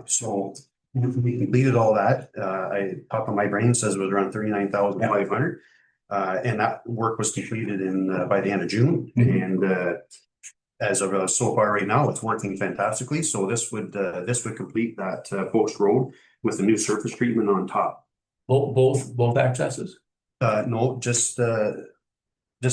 So we completed all that. Top of my brain says it was around 39,500. And that work was completed by the end of June. And as of so far right now, it's working fantastically. So this would complete that Post Road with the new surface treatment on top. Both accesses? No, just the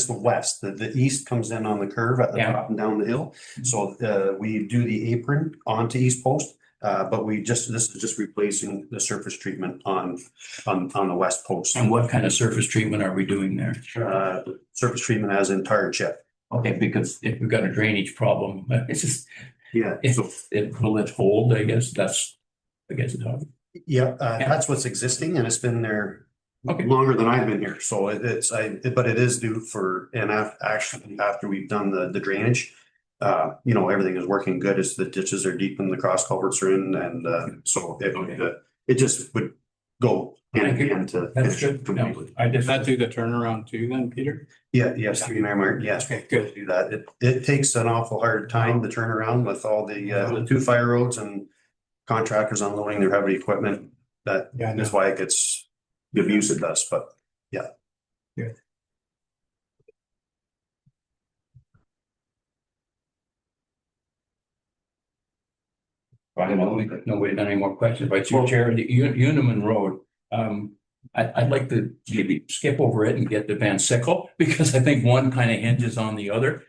west, the east comes in on the curve at the Yeah. top and down the hill. So, we do the apron onto East Post. But this is just replacing the surface treatment on the west post. And what kind of surface treatment are we doing there? Surface treatment as in tar chip. Okay, because if we've got a drainage problem, it's just, Yeah, so, will it hold, I guess, it's hard. yeah, that's what's existing and it's been there Okay. longer than I've been here. So but it is due for, and actually after we've done the drainage, everything is working good as the ditches are deep and the cross culverts are in and, so it just would go hand in hand to. That's finish it good. completely. Does that do the turnaround too then, Peter? Yeah, yes, through Mayor Martin, yes, Okay, good to do that. It takes an awful hard time to turn around with all the two fire roads and contractors unloading their heavy equipment. Yeah, I know. That's why it gets the abuse it does, but yeah. Good. I don't nobody got any more questions, but your chair, the Uniman Road, I'd like to maybe skip over it and get to Van Sickle, because I think one kind of hinges on the other.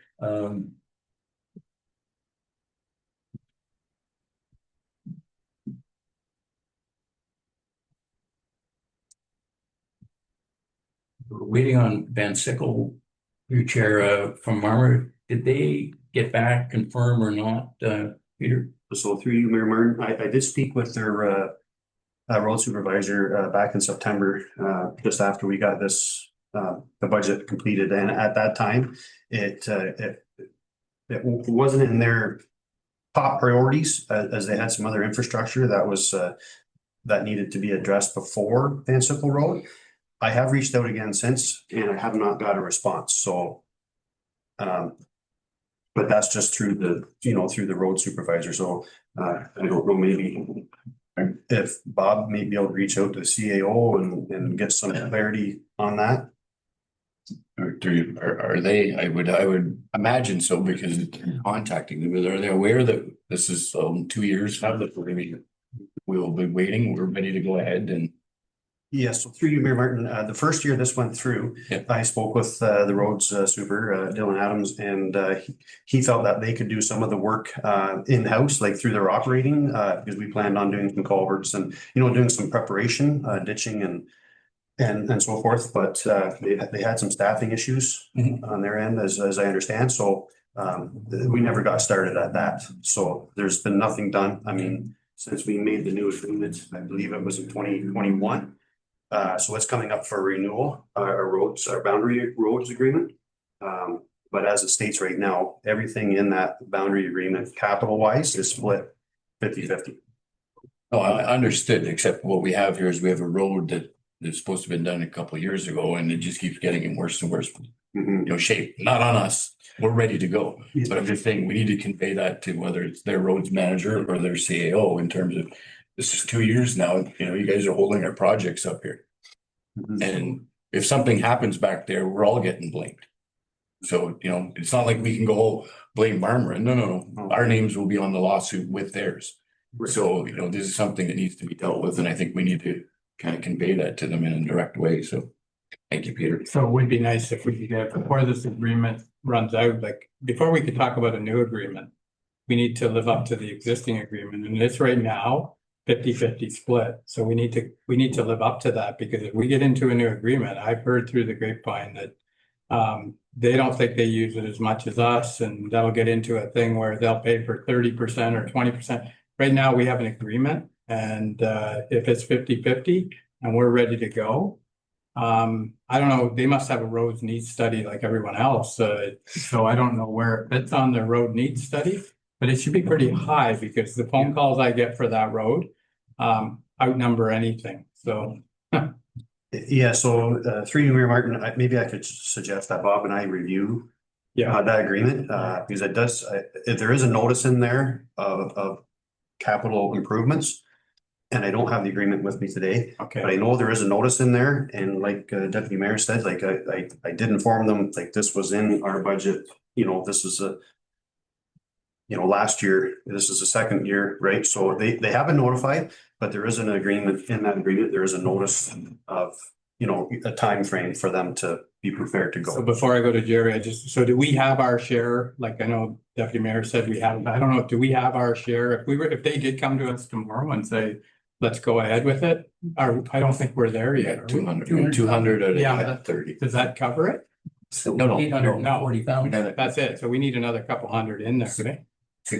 We're waiting on Van Sickle, your chair, from Marmor. Did they get back, confirm or not, Peter? So through you, Mayor Martin, I did speak with their road supervisor back in September, just after we got this the budget completed, and at that time, it wasn't in their top priorities as they had some other infrastructure that needed to be addressed before Van Sickle Road. I have reached out again since, and I have not got a response, so but that's just through the road supervisor, so I don't know, maybe if Bob may be able to reach out to the CAO and get some clarity on that. Are they, I would imagine so, because contacting them, are they aware that this is 2 years now that we'll be waiting, we're ready to go ahead and. Yes, so through you, Mayor Martin, the first year this went through, Yeah. I spoke with the roads super, Dylan Adams, and he felt that they could do some of the work in-house, like through their operating, because we planned on doing some culverts and, doing some preparation, ditching and so forth, but they had some staffing issues on their end, as I understand, so we never got started at that. So there's been nothing done. I mean, since we made the new agreement, I believe it was in 2021. So it's coming up for renewal, our boundary roads agreement. But as it states right now, everything in that boundary agreement, capital wise, is split 50-50. Oh, I understood, except what we have here is we have a road that is supposed to have been done a couple of years ago, and it just keeps getting in worse and worse, shape, not on us. We're ready to go. But I'm just saying, we need to convey that to whether it's their roads manager or their CAO in terms of, this is 2 years now, you guys are holding our projects up here. And if something happens back there, we're all getting blamed. So, it's not like we can go blame Marmor. No. Our names will be on the lawsuit with theirs. So, this is something that needs to be dealt with, and I think we need to kind of convey that to them in a direct way. So thank you, Peter. So it would be nice if we could get, before this agreement runs out, like, before we could talk about a new agreement, we need to live up to the existing agreement, and it's right now 50-50 split. So we need to live up to that, because if we get into a new agreement, I've heard through the grapevine that they don't think they use it as much as us, and that'll get into a thing where they'll pay for 30% or 20%. Right now, we have an agreement, and if it's 50-50 and we're ready to go, I don't know, they must have a roads needs study like everyone else. So I don't know where it fits on their road needs study, but it should be pretty high, because the phone calls I get for that road outnumber anything. So. Yeah, so through you, Mayor Martin, maybe I could suggest that Bob and I review that agreement, because it does, if there is a notice in there of capital improvements, and I don't have the agreement with me today. Okay. But I know there is a notice in there, and like Deputy Mayor said, like I did inform them, like, this was in our budget, this is last year, this is the second year, right? So they have been notified, but there is an agreement, in that agreement, there is a notice of, a time frame for them to be prepared to So go. before I go to Jerry, so do we have our share? Like I know Deputy Mayor said we have, I don't know, do we have our share? If they did come to us tomorrow and say, let's go ahead with it, I don't think we're there yet. are we? 200 out Yeah, of 30. Does that cover it? No, 840,000. That's it. So we need another couple hundred in there, right? Okay.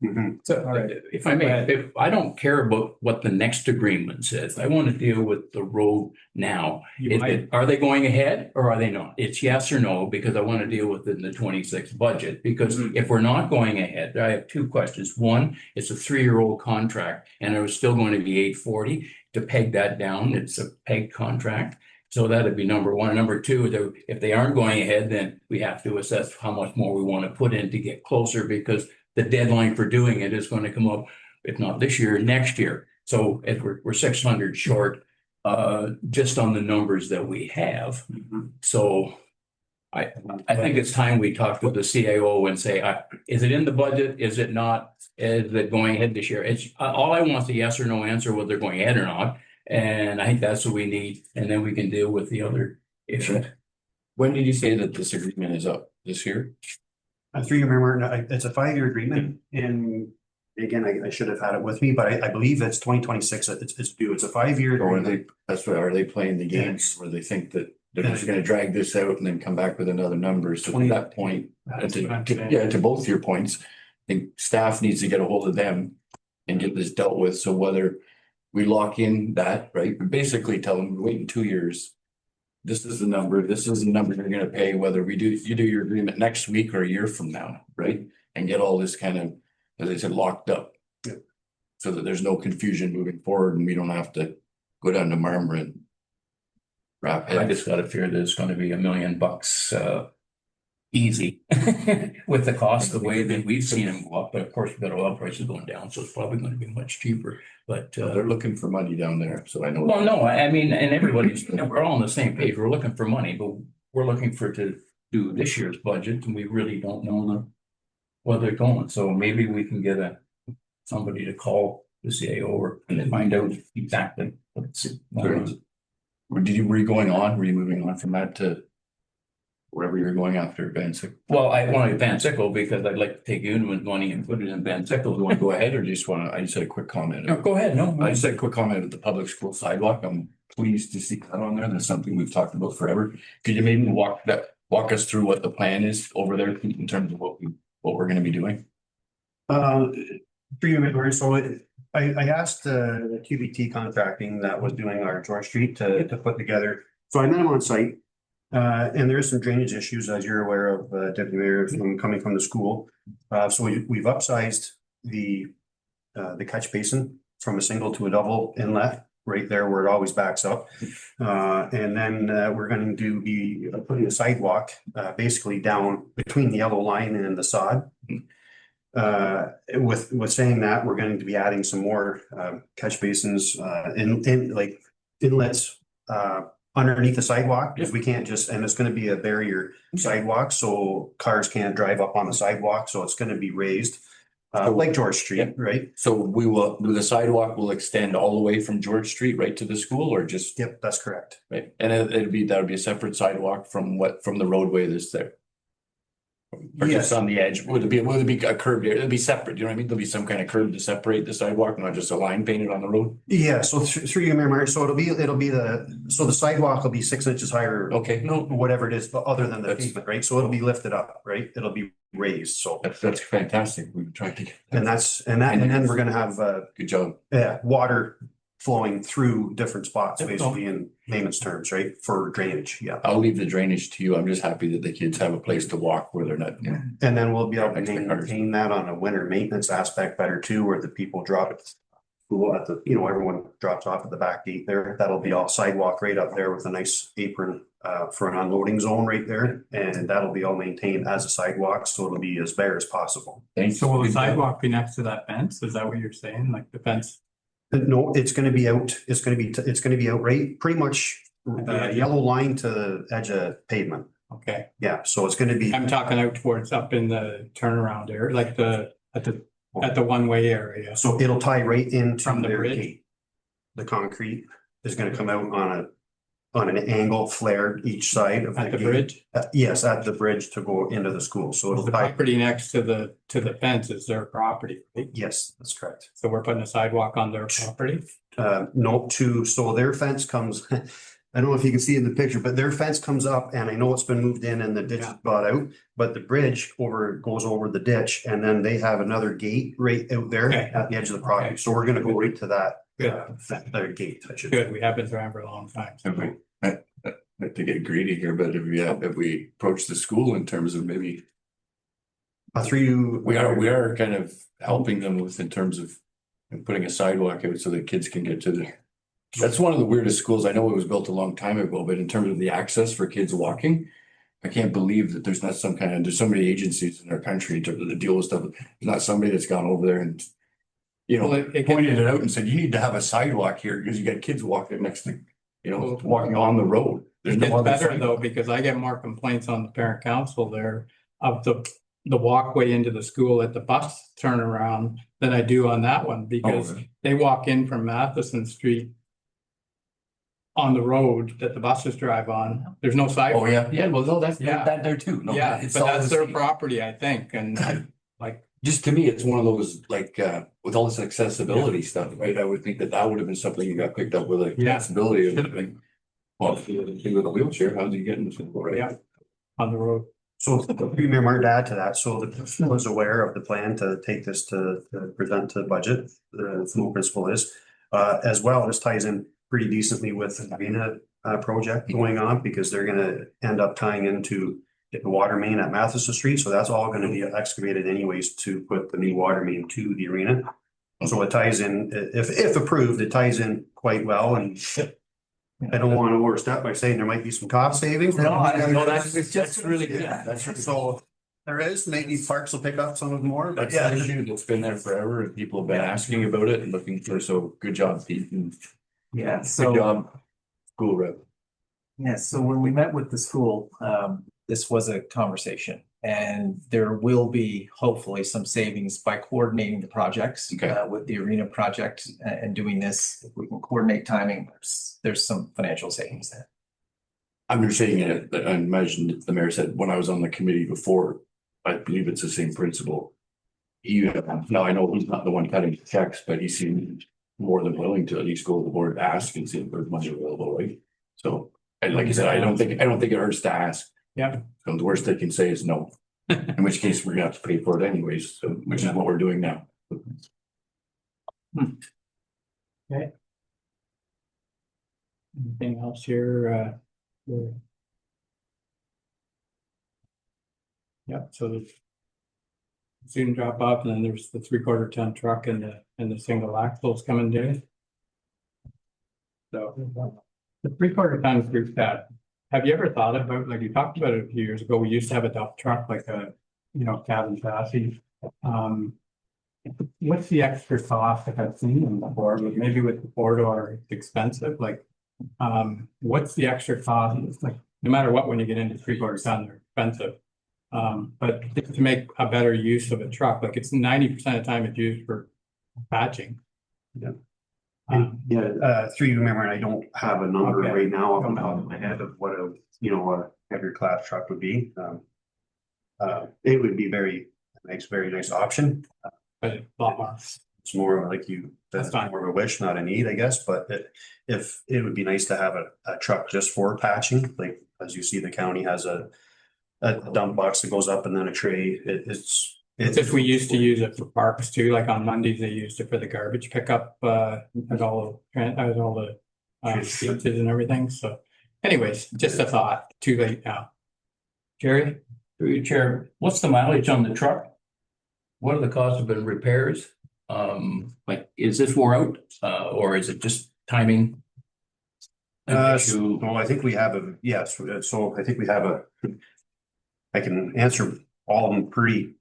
Mhm. So, all right. If I may, if I don't care about what the next agreement says, I want to deal with the road now. You might, Are they going ahead or are they not? It's yes or no, because I want to deal with it in the 26 budget. Because if we're not going ahead, I have two questions. One, it's a 3-year-old contract and it was still going to be 840. To peg that down, it's a peg contract. So that'd be number one. Number two, if they aren't going ahead, then we have to assess how much more we want to put in to get closer, because the deadline for doing it is going to come up, if not this year, next year. So if we're 600 short, just on the numbers that we have. So I think it's time we talk to the CAO and say, is it in the budget? Is it not? Is it going ahead this year? It's all I want is a yes or no answer, whether they're going ahead or not. And I think that's what we need. And then we can deal with the other issue. When did you say that this agreement is up? This year? Through you, Mayor Martin, it's a 5-year agreement, and again, I should have had it with me, but I believe it's 2026, it's due. It's a 5-year Or are agreement. are they playing the games where they think that they're just gonna drag this out and then come back with another number? So at that point, That's what I'm saying. to both your points, I think staff needs to get a hold of them and get this dealt with. So whether we lock in that, right, we basically tell them, we're waiting 2 years. This is the number you're gonna pay, whether you do your agreement next week or a year from now, right? And get all this kind of, as I said, locked up. Yeah. So that there's no confusion moving forward and we don't have to go down to Marmor and wrap I heads. just got a fear that it's going to be $1 million easy with the cost, the way that we've seen them go up. But of course, we've got oil prices going down, so it's probably going to be much cheaper. But They're looking for money down there, so I know. well, no, I mean, and everybody's, we're all on the same page. We're looking for money, but we're looking to do this year's budget, and we really don't know where they're going. So maybe we can get somebody to call the CAO and then find out exactly what's. Were you going on? Were you moving on from that to wherever you're going after Van Sickle? Well, I want to Van Sickle because I'd like to take Union's money and put it in Van Sickle. Do you want to go ahead or do you just want to, I just had a quick comment. No, go ahead. No, I just had a quick comment at the public school sidewalk. I'm pleased to see that on there. That's something we've talked about forever. Could you maybe walk us through what the plan is over there in terms of what we're going to be doing? For you, Mayor, so I asked the QBT contracting that was doing our George Street to put together. So I met him on site. And there is some drainage issues, as you're aware of, Deputy Mayor, coming from the school. So we've upsized the catch basin from a single to a double inlet right there where it always backs up. And then we're going to be putting a sidewalk basically down between the yellow line and the sod. With saying that, we're going to be adding some more catch basins in like inlets underneath the sidewalk, because we can't just, and it's going to be a barrier sidewalk, so cars can't drive up on the sidewalk, so it's going to be raised like George Street, right? So the sidewalk will extend all the way from George Street right to the school, or just? Yep, that's correct. Right, and that would be a separate sidewalk from the roadway that's there? Or just on the edge? Would it be a curved area? It'll be separate, you know what I mean? There'll be some kind of curve to separate the sidewalk, not just a line painted on the road? Yeah, so through you, Mayor Martin, so it'll be the sidewalk will be 6 inches higher. Okay, no, Whatever it is, but other than the That's- pavement, right? So it'll be lifted up, right? It'll be raised, so. that's fantastic. We've tried to get. And then we're gonna have Good job. water flowing through different spots, basically in layman's terms, right? For drainage, yeah. I'll leave the drainage to you. I'm just happy that the kids have a place to walk where they're not. And then we'll be able to Extra cars. maintain that on a winter maintenance aspect better too, where the people drop it. At the, everyone drops off at the back gate there. That'll be all sidewalk right up there with a nice apron for an unloading zone right there. And that'll be all maintained as a sidewalk, so it'll be as bare as possible. Thanks. So will the sidewalk be next to that fence? Is that what you're saying? Like the fence? No, it's gonna be out, it's gonna be out right, pretty much yellow line to the edge of pavement. Okay, Yeah, so it's gonna be, I'm talking out towards up in the turnaround area, like at the one-way area. so it'll tie right into From the their bridge? gate. The concrete is gonna come out on an angle flared each side of At the gate. bridge? Yes, at the bridge to go into the school, so it'll The tie, property next to the fence is their property, right? yes, that's correct. So we're putting a sidewalk on their property? No, so their fence comes, I don't know if you can see in the picture, but their fence comes up and I know it's been moved in and the ditch is Yeah. brought out. But the bridge goes over the ditch and then they have another gate right out there Okay. at the edge of the property. Okay. So we're gonna go right to that, Good. their gate, I should. Good, we have been around for a long time. Not to get greedy here, but if we approach the school in terms of maybe, Through you. we are kind of helping them with in terms of putting a sidewalk out so that kids can get to the. That's one of the weirdest schools. I know it was built a long time ago, but in terms of the access for kids walking, I can't believe that there's not some kind of, there's so many agencies in our country in terms of the deal with stuff. There's not somebody that's gone over there and, you know, Well, it pointed it out and said, you need to have a sidewalk here because you got kids walking next to, you know, walking on the road. There's It no gets other better though, sidewalk. because I get more complaints on the parent council there of the walkway into the school at the bus turnaround than I do on that one, because really? they walk in from Matheson Street on the road that the buses drive on. There's no Oh, sidewalk. yeah, well, no, that's Yeah. that there too. No, Yeah, it's but all that's the their same. property, I think, and like, Just to me, it's one of those, like, with all this accessibility stuff, right? I would think that would have been something you got picked up with, like, Yeah. accessibility of something. Well, if you're with a wheelchair, how do you get in the school, right? yeah, on the road. So Premier Mark to add to that, so the principal is aware of the plan to take this to present to budget, the school principal is. As well, this ties in pretty decently with the arena project going on, because they're gonna end up tying into the water main at Matheson Street, so that's all gonna be excavated anyways to put the new water main to the arena. So it ties in, if approved, it ties in quite well, and I don't want to overstep by saying there might be some cost savings. That's really good. That's really So there is, maybe Parks will pick up some of more, but That's an issue that's been there forever and people have been asking about it and looking for, so good job, Pete, and Yeah, good so, job, school rep. yeah, so when we met with the school, this was a conversation. And there will be hopefully some savings by coordinating the projects. Okay. With the arena project and doing this, if we can coordinate timing, there's some financial savings there. I'm just saying it, but I imagine that the mayor said, when I was on the committee before, I believe it's the same principle. Now I know he's not the one cutting the checks, but he seemed more than willing to at least go to the board, ask and see if there's money available, right? So, and like I said, I don't think it hurts to ask. Yeah. So the worst they can say is no, in which case we're gonna have to pay for it anyways, so, which is what we're doing now. Anything else here? Yeah, so the student drop off, and then there's the 3/4 ton truck and the single axles coming down. So the 3/4 ton group that, have you ever thought about, like you talked about it a few years ago, we used to have a dump truck, like a, cabin chassis. What's the extra cost? I've seen them before, but maybe with the 4-door, it's expensive, like, what's the extra cost? It's like, no matter what, when you get into 3/4 ton, they're expensive. But to make a better use of a truck, like it's 90% of the time it's used for patching. Yeah. Through you, remember, and I don't have a number Okay. right now off the top of my head of what a heavier class truck would be. It would be very nice option. But a lot more. It's more like that's fine. more of a wish, not a need, I guess, but if it would be nice to have a truck just for patching, like as you see, the county has a dump box that goes up and then a tray. It's If we used to use it for parks too, like on Mondays, they used it for the garbage pickup, and all the beaches and everything, so anyways, just a thought, too late now. Jerry? Through your chair, what's the mileage on the truck? What are the costs of the repairs? Like, is this wore out, or is it just timing? well, I think we have so I think we have I can answer all of them pretty.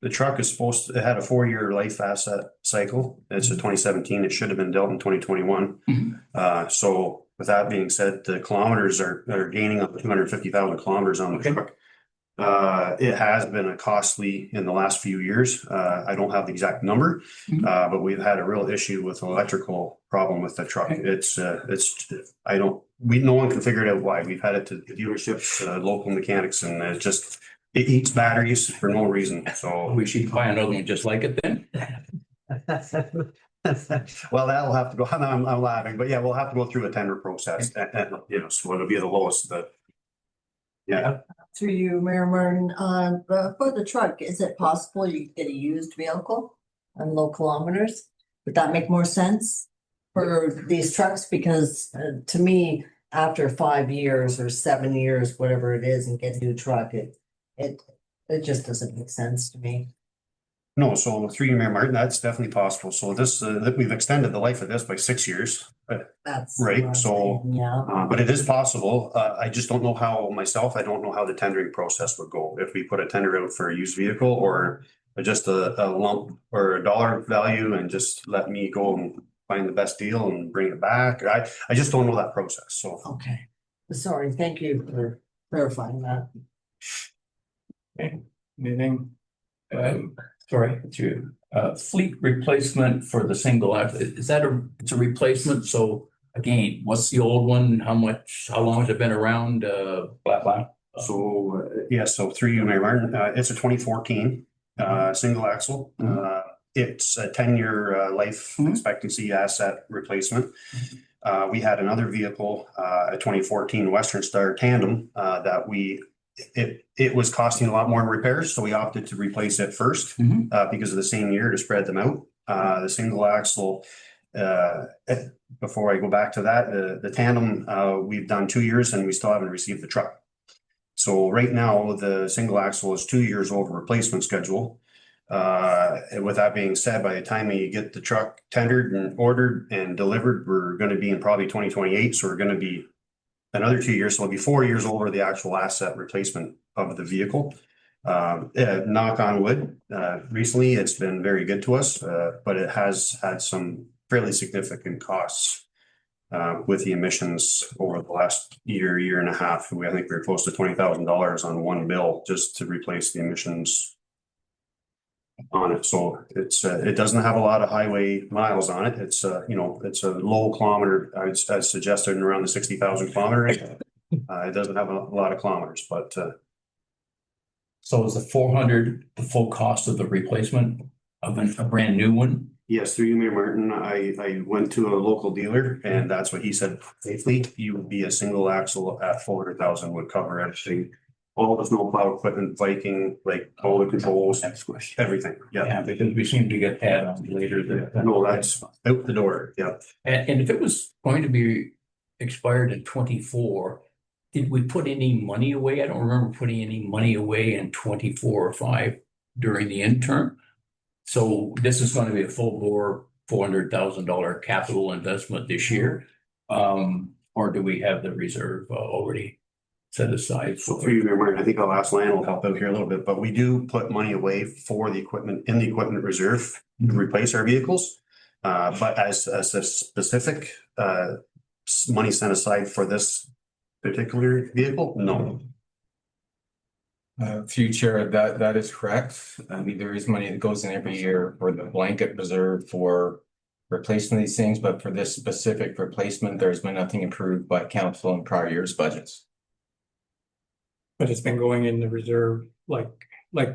The truck is it had a 4-year life asset cycle. It's a 2017. It should have been dealt in 2021. So with that being said, the kilometers are gaining up to 250,000 kilometers on the Okay. truck. It has been a costly in the last few years. I don't have the exact number, but we've had a real issue with an electrical problem with the truck. No one can figure it out why. We've had it to the dealerships, local mechanics, and it eats batteries for no reason. So We should buy another one just like it then. well, that'll have to go. I'm laughing, but yeah, we'll have to go through a tender process, and so it'll be the lowest. Yeah. Through you, Mayor Martin, for the truck, is it possible you could get a used vehicle on low kilometers? Would that make more sense for these trucks? Because to me, after 5 years or 7 years, whatever it is, and get a new truck, it just doesn't make sense to me. No, so through you, Mayor Martin, that's definitely possible. So this, we've extended the life of this by 6 years. That's Right, what I'm so, saying, yeah. But it is possible. I just don't know how I don't know how the tendering process would go. If we put a tender out for a used vehicle or just a lump or a dollar value and just let me go and find the best deal and bring it back. I just don't know that process, so. Okay, sorry, thank you for clarifying that. Anything? Sorry, fleet replacement for the single axle, is that it's a replacement? So again, what's the old one? How long has it been around? Blah. So, so through you, Mayor Martin, it's a 2014 single axle. It's a 10-year life expectancy asset replacement. We had another vehicle, a 2014 Western Star Tandem, that it was costing a lot more in repairs, so we opted to replace it first because of the same year to spread them out. The single axle, before I go back to that, the Tandem, we've done 2 years and we still haven't received the truck. So right now, the single axle is 2 years over replacement schedule. And with that being said, by the time you get the truck tendered and ordered and delivered, we're going to be in probably 2028. So we're going to be another 2 years. So it'll be 4 years over the actual asset replacement of the vehicle. Knock on wood, recently it's been very good to us, but it has had some fairly significant costs with the emissions over the last year and a half. I think we were close to $20,000 on one bill just to replace the emissions on it. So it doesn't have a lot of highway miles on it. It's it's a low kilometer. I'd suggested around the 60,000 kilometers. It doesn't have a lot of kilometers, but So is the 400 the full cost of the replacement of a brand new one? yes, through you, Mayor Martin, I went to a local dealer and that's what he said. Safely, you would be a single axle at 400,000 would cover everything. All the snowplow equipment, Viking, like all the controls, Next question. everything. Yeah, Yeah. because we seem to get that on later. No, that's out the door. Yeah. And if it was going to be expired in 24, did we put any money away? I don't remember putting any money away in 24 or 5 during the interim. So this is going to be a full bore $400,000 capital investment this year. Or do we have the reserve already set aside? So for you, Mayor Martin, I think I'll ask Lionel to help out here a little bit, but we do put money away for the equipment in the equipment reserve to replace our vehicles. But as a specific money set aside for this particular vehicle, no. Through you, Chair, that is correct. I mean, there is money that goes in every year for the blanket reserve for replacing these things, but for this specific replacement, there's been nothing approved by council in prior years' budgets. But it's been going in the reserve, like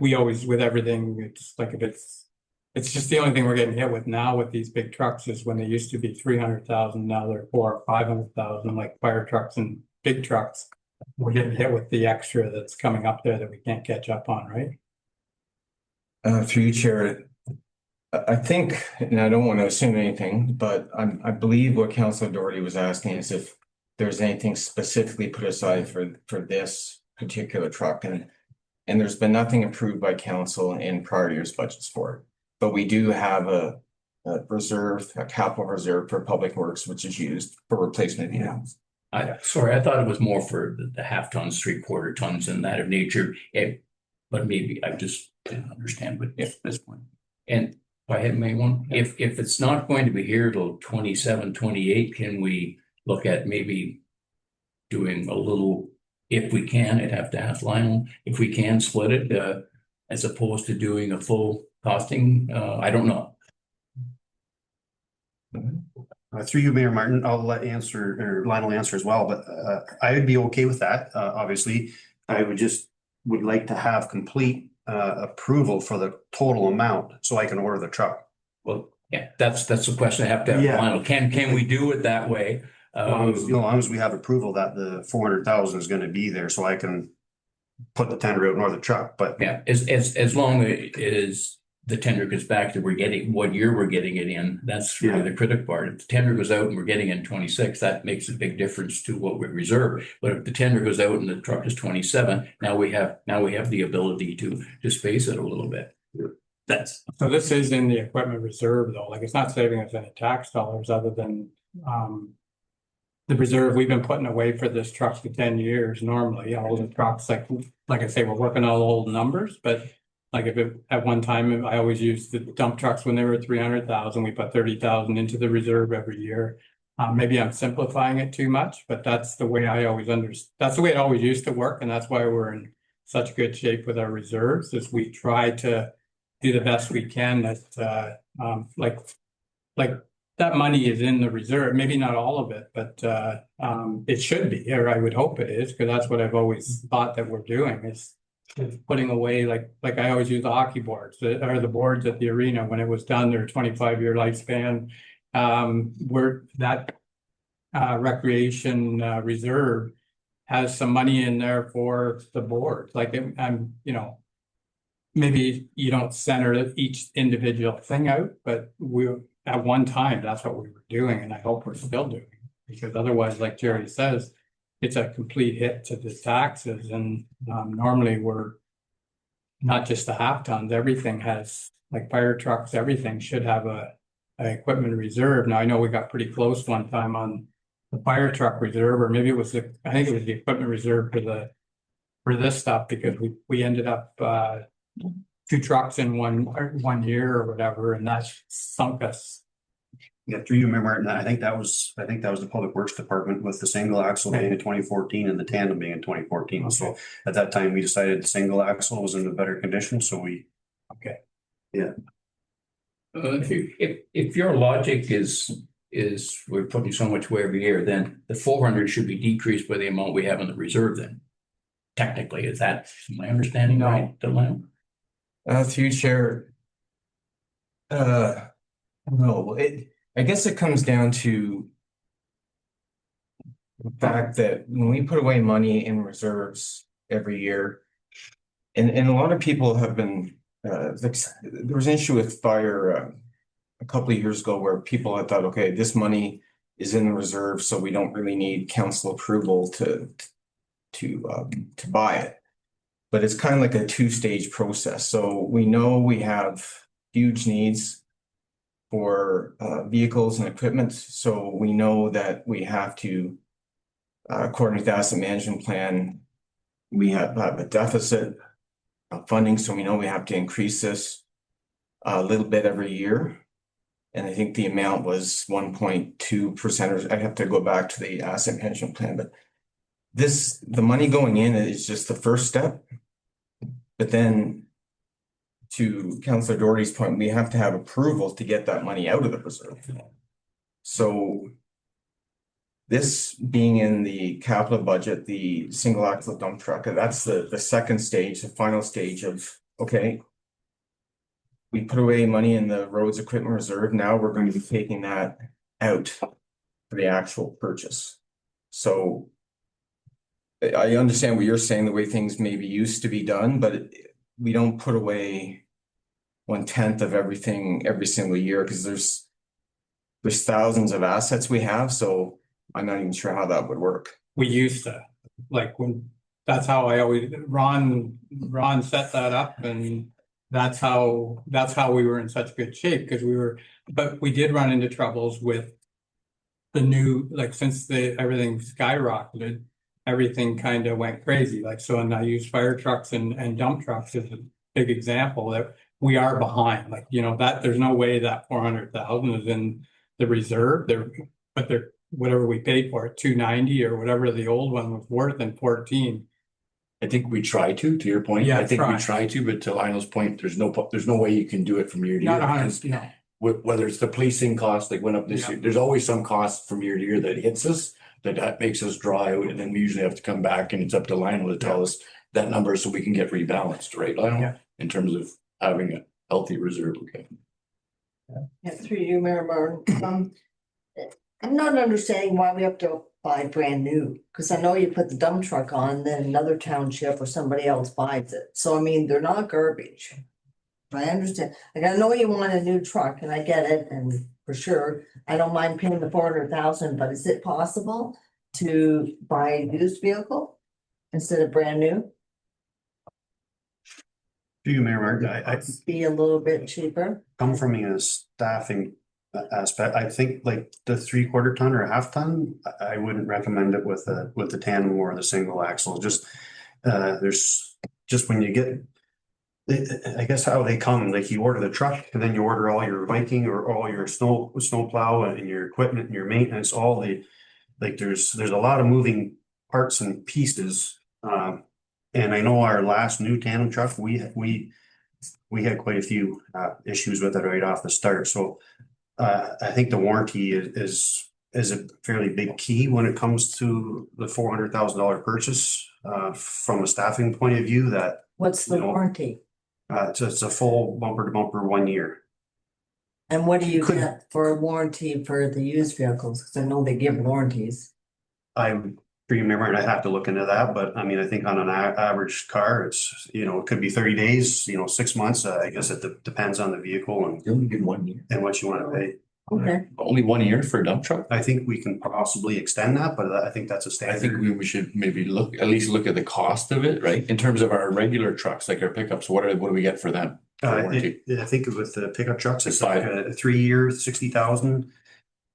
we always with everything. It's like if it's just the only thing we're getting hit with now with these big trucks is when they used to be 300,000, now they're 400,000 or 500,000, like fire trucks and big trucks. We're getting hit with the extra that's coming up there that we can't catch up on, right? Through you, Chair, I think, and I don't want to assume anything, but I believe what Councilor Doherty was asking is if there's anything specifically put aside for this particular truck, and there's been nothing approved by council in prior years' budgets for it. But we do have a reserve, a capital reserve for public works, which is used for replacement vehicles. Sorry, I thought it was more for the half tons, 3/4 tons and that of nature. But maybe I just didn't understand, but at this point. And if I had made one, if it's not going to be here till 27, 28, can we look at maybe doing a little, if we can, I'd have to ask Lionel, if we can split it, as opposed to doing a full costing, I don't know. Through you, Mayor Martin, I'll let Lionel answer as well, but I would be okay with that. Obviously, I would like to have complete approval for the total amount so I can order the truck. Well, yeah, that's the question I have to have, Yeah. Lionel. Can we do it that way? As long as we have approval that the 400,000 is gonna be there, so I can put the tender out and order the truck, but Yeah, as long as the tender gets back that we're getting, what year we're getting it in, that's really the critical part. If the tender goes out and we're getting in 26, that makes a big difference to what we reserve. But if the tender goes out and the truck is 27, now we have the ability to space it a little bit. That's So this is in the equipment reserve though, like it's not saving us any tax dollars other than, the reserve we've been putting away for this truck for 10 years normally, all the trucks, like I say, we're working on old numbers, but like at one time, I always used the dump trucks when they were 300,000, we put 30,000 into the reserve every year. Maybe I'm simplifying it too much, but that's the way that's the way it always used to work. And that's why we're in such good shape with our reserves, is we try to do the best we can that, like that money is in the reserve, maybe not all of it, but, it should be, or I would hope it is, because that's what I've always thought that we're doing is putting away, like I always use the hockey boards, or the boards at the arena when it was done, their 25-year lifespan. Where that recreation reserve has some money in there for the board. Like maybe you don't center each individual thing out, but we at one time that's what we were doing, and I hope we're still doing, because otherwise, like Jerry says, it's a complete hit to the taxes. And normally we're not just the half tons, everything has, like fire trucks, everything should have a equipment reserve. Now, I know we got pretty close one time on the fire truck reserve, or maybe it was I think it was the equipment reserve for this stuff, because we ended up 2 trucks in one year or whatever, and that sunk us. yeah, through you, Mayor Martin, I think that was the Public Works Department with the single axle being in 2014 and the tandem being in 2014. So at that time, we decided the single axle was in a better condition, so we. Okay. Yeah. If your logic is we're putting so much away every year, then the 400 should be decreased by the amount we have in the reserve then. Technically, is that my understanding right, Delaney? Through you, Chair. No, I guess it comes down to the fact that when we put away money in reserves every year, and a lot of people have been, there was an issue with fire a couple of years ago where people had thought, okay, this money is in the reserve, so we don't really need council approval to buy it. But it's kind of like a 2-stage process. So we know we have huge needs for vehicles and equipment. So we know that we have to, according to the asset management plan, we have a deficit of funding. So we know we have to increase this a little bit every year. And I think the amount was 1.2%. I have to go back to the asset management plan, but the money going in is just the first step. But then to Councillor Doherty's point, we have to have approval to get that money out of the reserve. So this being in the capital budget, the single axle dump truck, that's the second stage, the final stage of, okay, we put away money in the roads equipment reserve. Now we're going to be taking that out for the actual purchase. So I understand what you're saying, the way things maybe used to be done, but we don't put away 1/10 of everything every single year, because there's thousands of assets we have. So I'm not even sure how that would work. We used to, like that's how Ron set that up, and that's how we were in such good shape, because but we did run into troubles with the new, like since everything skyrocketed, everything kind of went crazy. Like, so, and I use fire trucks and dump trucks as a big example that we are behind. Like, that there's no way that 400,000 is in the reserve there, but whatever we paid for it, 290 or whatever the old one was worth in 14. I think we try to your point. Yeah, I think we try. try to, but to Lionel's point, there's no way you can do it from year to year. Not a because hundred, no. Whether it's the policing cost, like went up this Yeah. year, there's always some cost from year to year that hits us, that makes us draw out, and then we usually have to come back and it's up to Lionel to tell us that number so we can get rebalanced, right, Lionel? Yeah. In terms of having a healthy reserve, okay? Yeah, through you, Mayor Martin. I'm not understanding why we have to buy brand new, because I know you put the dump truck on, then another township or somebody else buys it. So I mean, they're not garbage. I understand. Like, I know you want a new truck and I get it, and for sure, I don't mind paying the 400,000, but is it possible to buy a used vehicle instead of brand new? Do you, Mayor Martin, I Be a little bit cheaper? come from a staffing aspect. I think like the 3/4 ton or a half ton, I wouldn't recommend it with the tandem or the single axle. Just there's just when you get, I guess how they come, like you order the truck and then you order all your Viking or all your snow plow and your equipment and your maintenance, all the, like there's a lot of moving parts and pieces. And I know our last new tandem truck, we had quite a few issues with it right off the start. So I think the warranty is a fairly big key when it comes to the $400,000 purchase from a staffing point of view. That What's the You know, warranty? it's a full bumper to bumper 1 year. And what do you Could- get for a warranty for the used vehicles? Because I know they give warranties. I'm pretty remember, I have to look into that, but I mean, I think on an average car, it's, it could be 30 days, 6 months. I guess it depends on the vehicle You only get 1 year. and what you want to pay. Okay. Only 1 year for a dump truck? I think we can possibly extend that, but I think that's a I standard. think we should maybe at least look at the cost of it, right? In terms of our regular trucks, like our pickups, what do we get for them? For warranty? I think with the pickup trucks, it's like a 3 year, 60,000.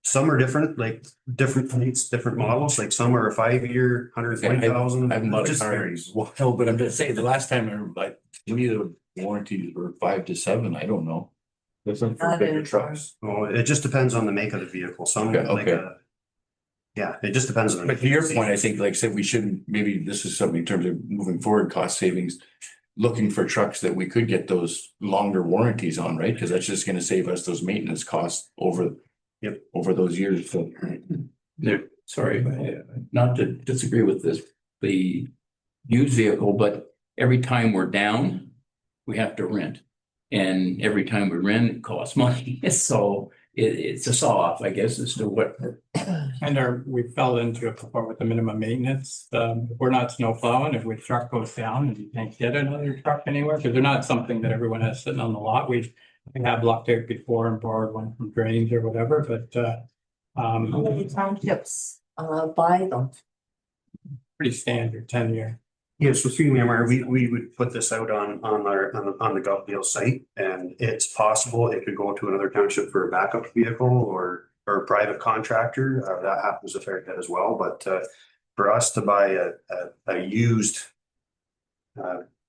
Some are different, like different fleets, different models, like some are a 5 year, 120,000. I haven't bought a Just car varies. in a while, but I'm just saying, the last time to me, the warranties were 5 to 7, I don't know. That's not for Not bigger anymore. trucks. Oh, it just depends on the make of the vehicle. Some Okay, like okay. yeah, it just depends on. the But to your point, I think, like I said, we shouldn't, maybe this is something in terms of moving forward, cost savings. Looking for trucks that we could get those longer warranties on, right? Because that's just gonna save us those maintenance costs over those years. So sorry, not to disagree with the used vehicle, but every time we're down, we have to rent. And every time we rent, it costs money. So it's a saw off, I guess, as to what. And we fell into it before with the minimum maintenance. If we're not snow plowing, if the truck goes down and you can't get another truck anywhere, because they're not something that everyone has sitting on the lot. We have locked out before and borrowed one from drains or whatever, but How many townships buy them? pretty standard 10 year. Yeah, so through Myanmar, we would put this out on the GovDeal site, and it's possible it could go to another township for a backup vehicle or a private contractor. That happens a fair bit as well, but for us to buy a used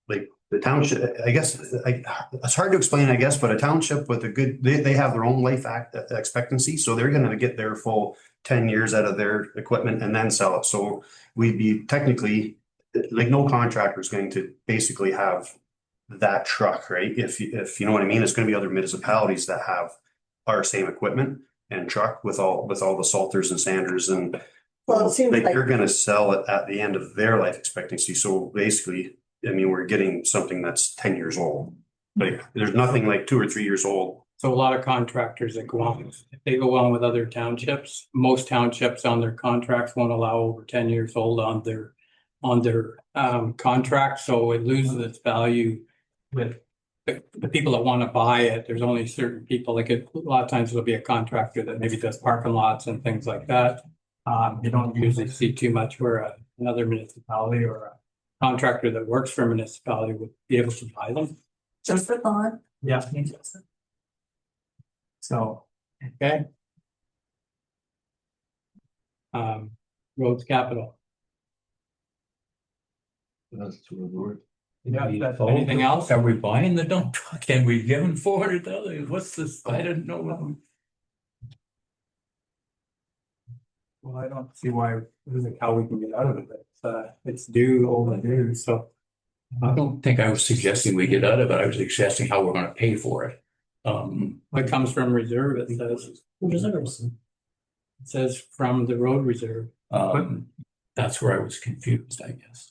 like the township, I guess, it's hard to explain, I guess, but a township with a good, they have their own life expectancy, so they're gonna get their full 10 years out of their equipment and then sell it. So we'd be technically, like, no contractor is going to basically have that truck, right? If you know what I mean, it's gonna be other municipalities that have our same equipment and truck with all the salters and sanders and Well, it seems like like, they're gonna sell it at the end of their life expectancy. So basically, I mean, we're getting something that's 10 years old. Like, there's nothing like 2 or 3 years old. So a lot of contractors that go on, if they go on with other townships, most townships on their contracts won't allow over 10 years old on their contract, so it loses its value with the people that want to buy it. There's only certain people, like a lot of times there'll be a contractor that maybe does parking lots and things like that. You don't usually see too much where another municipality or a contractor that works for a municipality would be able to buy them. just for thought. Yeah. So, okay. Roads capital. That's what we're. Yeah, that's anything else? Are we buying the dump truck? And we given 400,000? What's this? I didn't know. Well, I don't see why, how we can get out of it. It's due, overdue, so. I don't think I was suggesting we get out of it. I was suggesting how we're gonna pay for it. It comes from reserve, it says from the road reserve. That's where I was confused, I guess.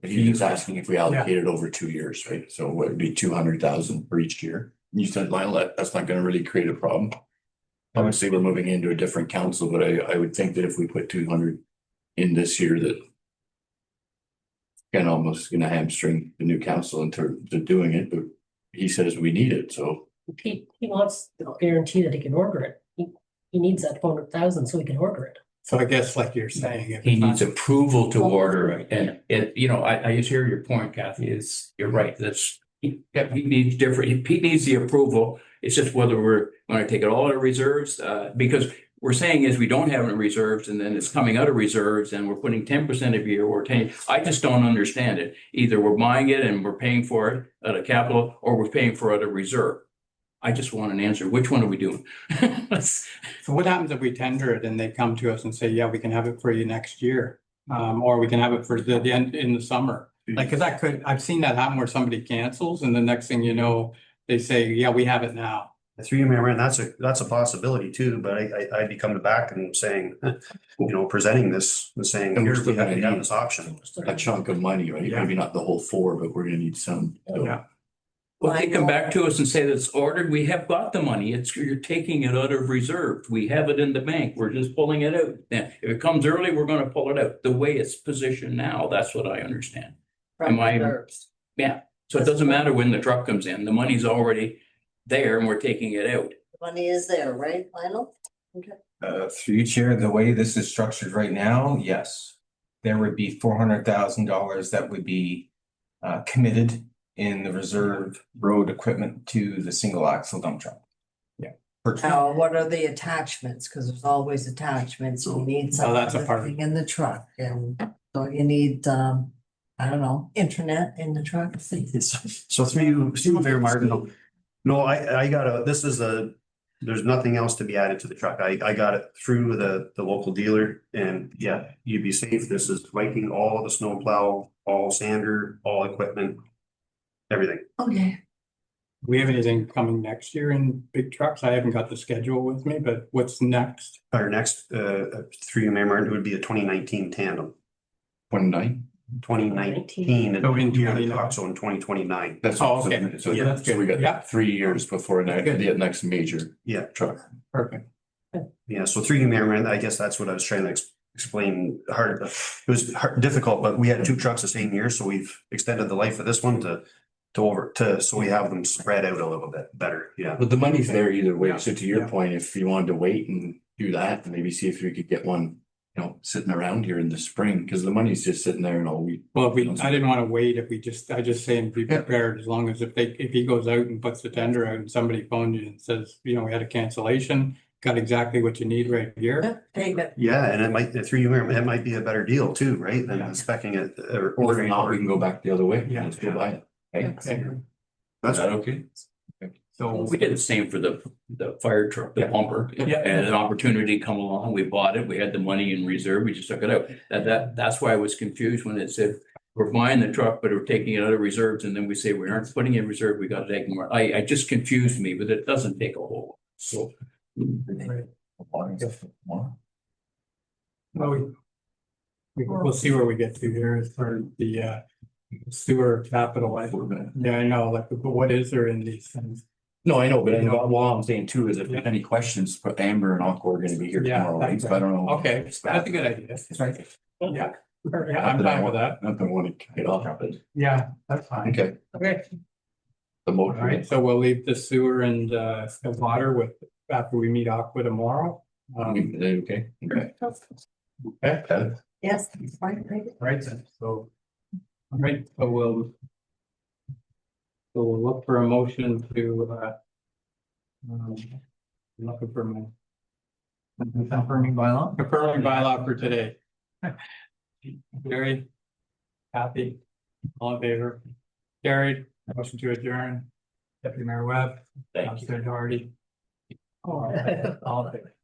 He was asking if we allocated over 2 years, right? So what would be 200,000 for each year? You said, Lionel, that's not gonna really create a problem. Obviously, we're moving into a different council, but I would think that if we put 200 in this year, that kind of almost gonna hamstring the new council into doing it, but he says we need it, so. He wants the guarantee that he can order it. He needs that 400,000 so he can order it. So I guess like you're saying. if He it's not- needs approval to order it, and it, you know, I just hear your point, Kathy, you're right, he needs different, he needs the approval. It's just whether we're gonna take it all out of reserves, because we're saying is we don't have it in reserves and then it's coming out of reserves and we're putting 10% a year or 10. I just don't understand it. Either we're buying it and we're paying for it out of capital or we're paying for it out of reserve. I just want an answer. Which one are we doing? So what happens if we tender it and they come to us and say, yeah, we can have it for you next year? Or we can have it for the end in the summer? Like, cause I've seen that happen where somebody cancels and the next thing you know, they say, yeah, we have it now. Through you, Mayor, and that's a possibility too, but I'd be coming back and saying, presenting this and saying, And we're here's, still we have gonna need this option. a chunk of money, right? Yeah. Maybe not the whole 4, but we're gonna need some. Yeah. Well, they come back to us and say that it's ordered. We have got the money. You're taking it out of reserve. We have it in the bank. We're just pulling it out. Then if it comes early, we're gonna pull it out. The way it's positioned now, that's what I understand. From Am I- reserves. Yeah, so it doesn't matter when the truck comes in. The money's already there and we're taking it out. Money is there, right, Lionel? Through you, Chair, the way this is structured right now, yes. There would be $400,000 that would be committed in the reserve road equipment to the single axle dump truck. Yeah. Now, what are the attachments? Cause there's always attachments. You need Oh, that's a part. something in the truck and so you need, I don't know, internet in the truck. So through you, Mayor Martin, no, I got there's nothing else to be added to the truck. I got it through the local dealer and yeah, you'd be safe. This is Viking, all the snow plow, all sander, all equipment, everything. Okay. We have anything coming next year in big trucks? I haven't got the schedule with me, but what's next? Our next, through you, Mayor Martin, would be a 2019 tandem. 29. 2019. So in Yeah, 29. so in 2029. That's Oh, okay. So Yeah, that's so we good. Yeah. got 3 years before the next major Yeah, truck. Perfect. yeah. So through you, Mayor Martin, I guess that's what I was trying to explain. It was difficult, but we had 2 trucks the same year, so we've extended the life of this one so we have them spread out a little bit better. Yeah. But the money's there either way. Yeah. So to your Yeah. point, if you wanted to wait and do that, and maybe see if we could get one, sitting around here in the spring, because the money's just sitting there and all we. Well, I didn't want to wait I just say and be prepared as long as if he goes out and puts the tender out and somebody phones you and says, we had a cancellation, got exactly what you need right here. Take it. Yeah, and it might, through you, Mayor, it might be a better deal too, right? Than specing it or Or if ordering. not, we can go back the other way. Yeah. Let's go buy it. Okay. Okay. Is that okay? So We did the same for the fire truck, the pumper. Yeah. And an opportunity come along, we bought it, we had the money in reserve, we just took it out. That's why I was confused when it said, we're buying the truck, but we're taking it out of reserves, and then we say we aren't putting it in reserve, we got to take more. I just confused me, but it doesn't take a whole. So. well, we'll see where we get to here as far as the sewer capital. Yeah, I know, but what is there in these things? No, I know, but all I'm saying too is if there's any questions, but Amber and Aqua are gonna be here Yeah, tomorrow, right? that's So I don't know. Okay, that's a good idea. Yeah. Yeah, I'm fine with that. Not gonna want to get off of it. Yeah, that's fine. Okay, Okay. the All motion. right, so we'll leave the sewer and the water after we meet Aqua tomorrow. Okay. Okay. Okay. Yes, fine, take it. Right, then, so. All right, so we'll look for a motion to looking for my. Confirming bylaw. Confirming bylaw for today. Gary. Kathy, all in favor? Carried, motion to adjourn. Deputy Mayor Webb. Thank you. Counselor Doherty. All in favor?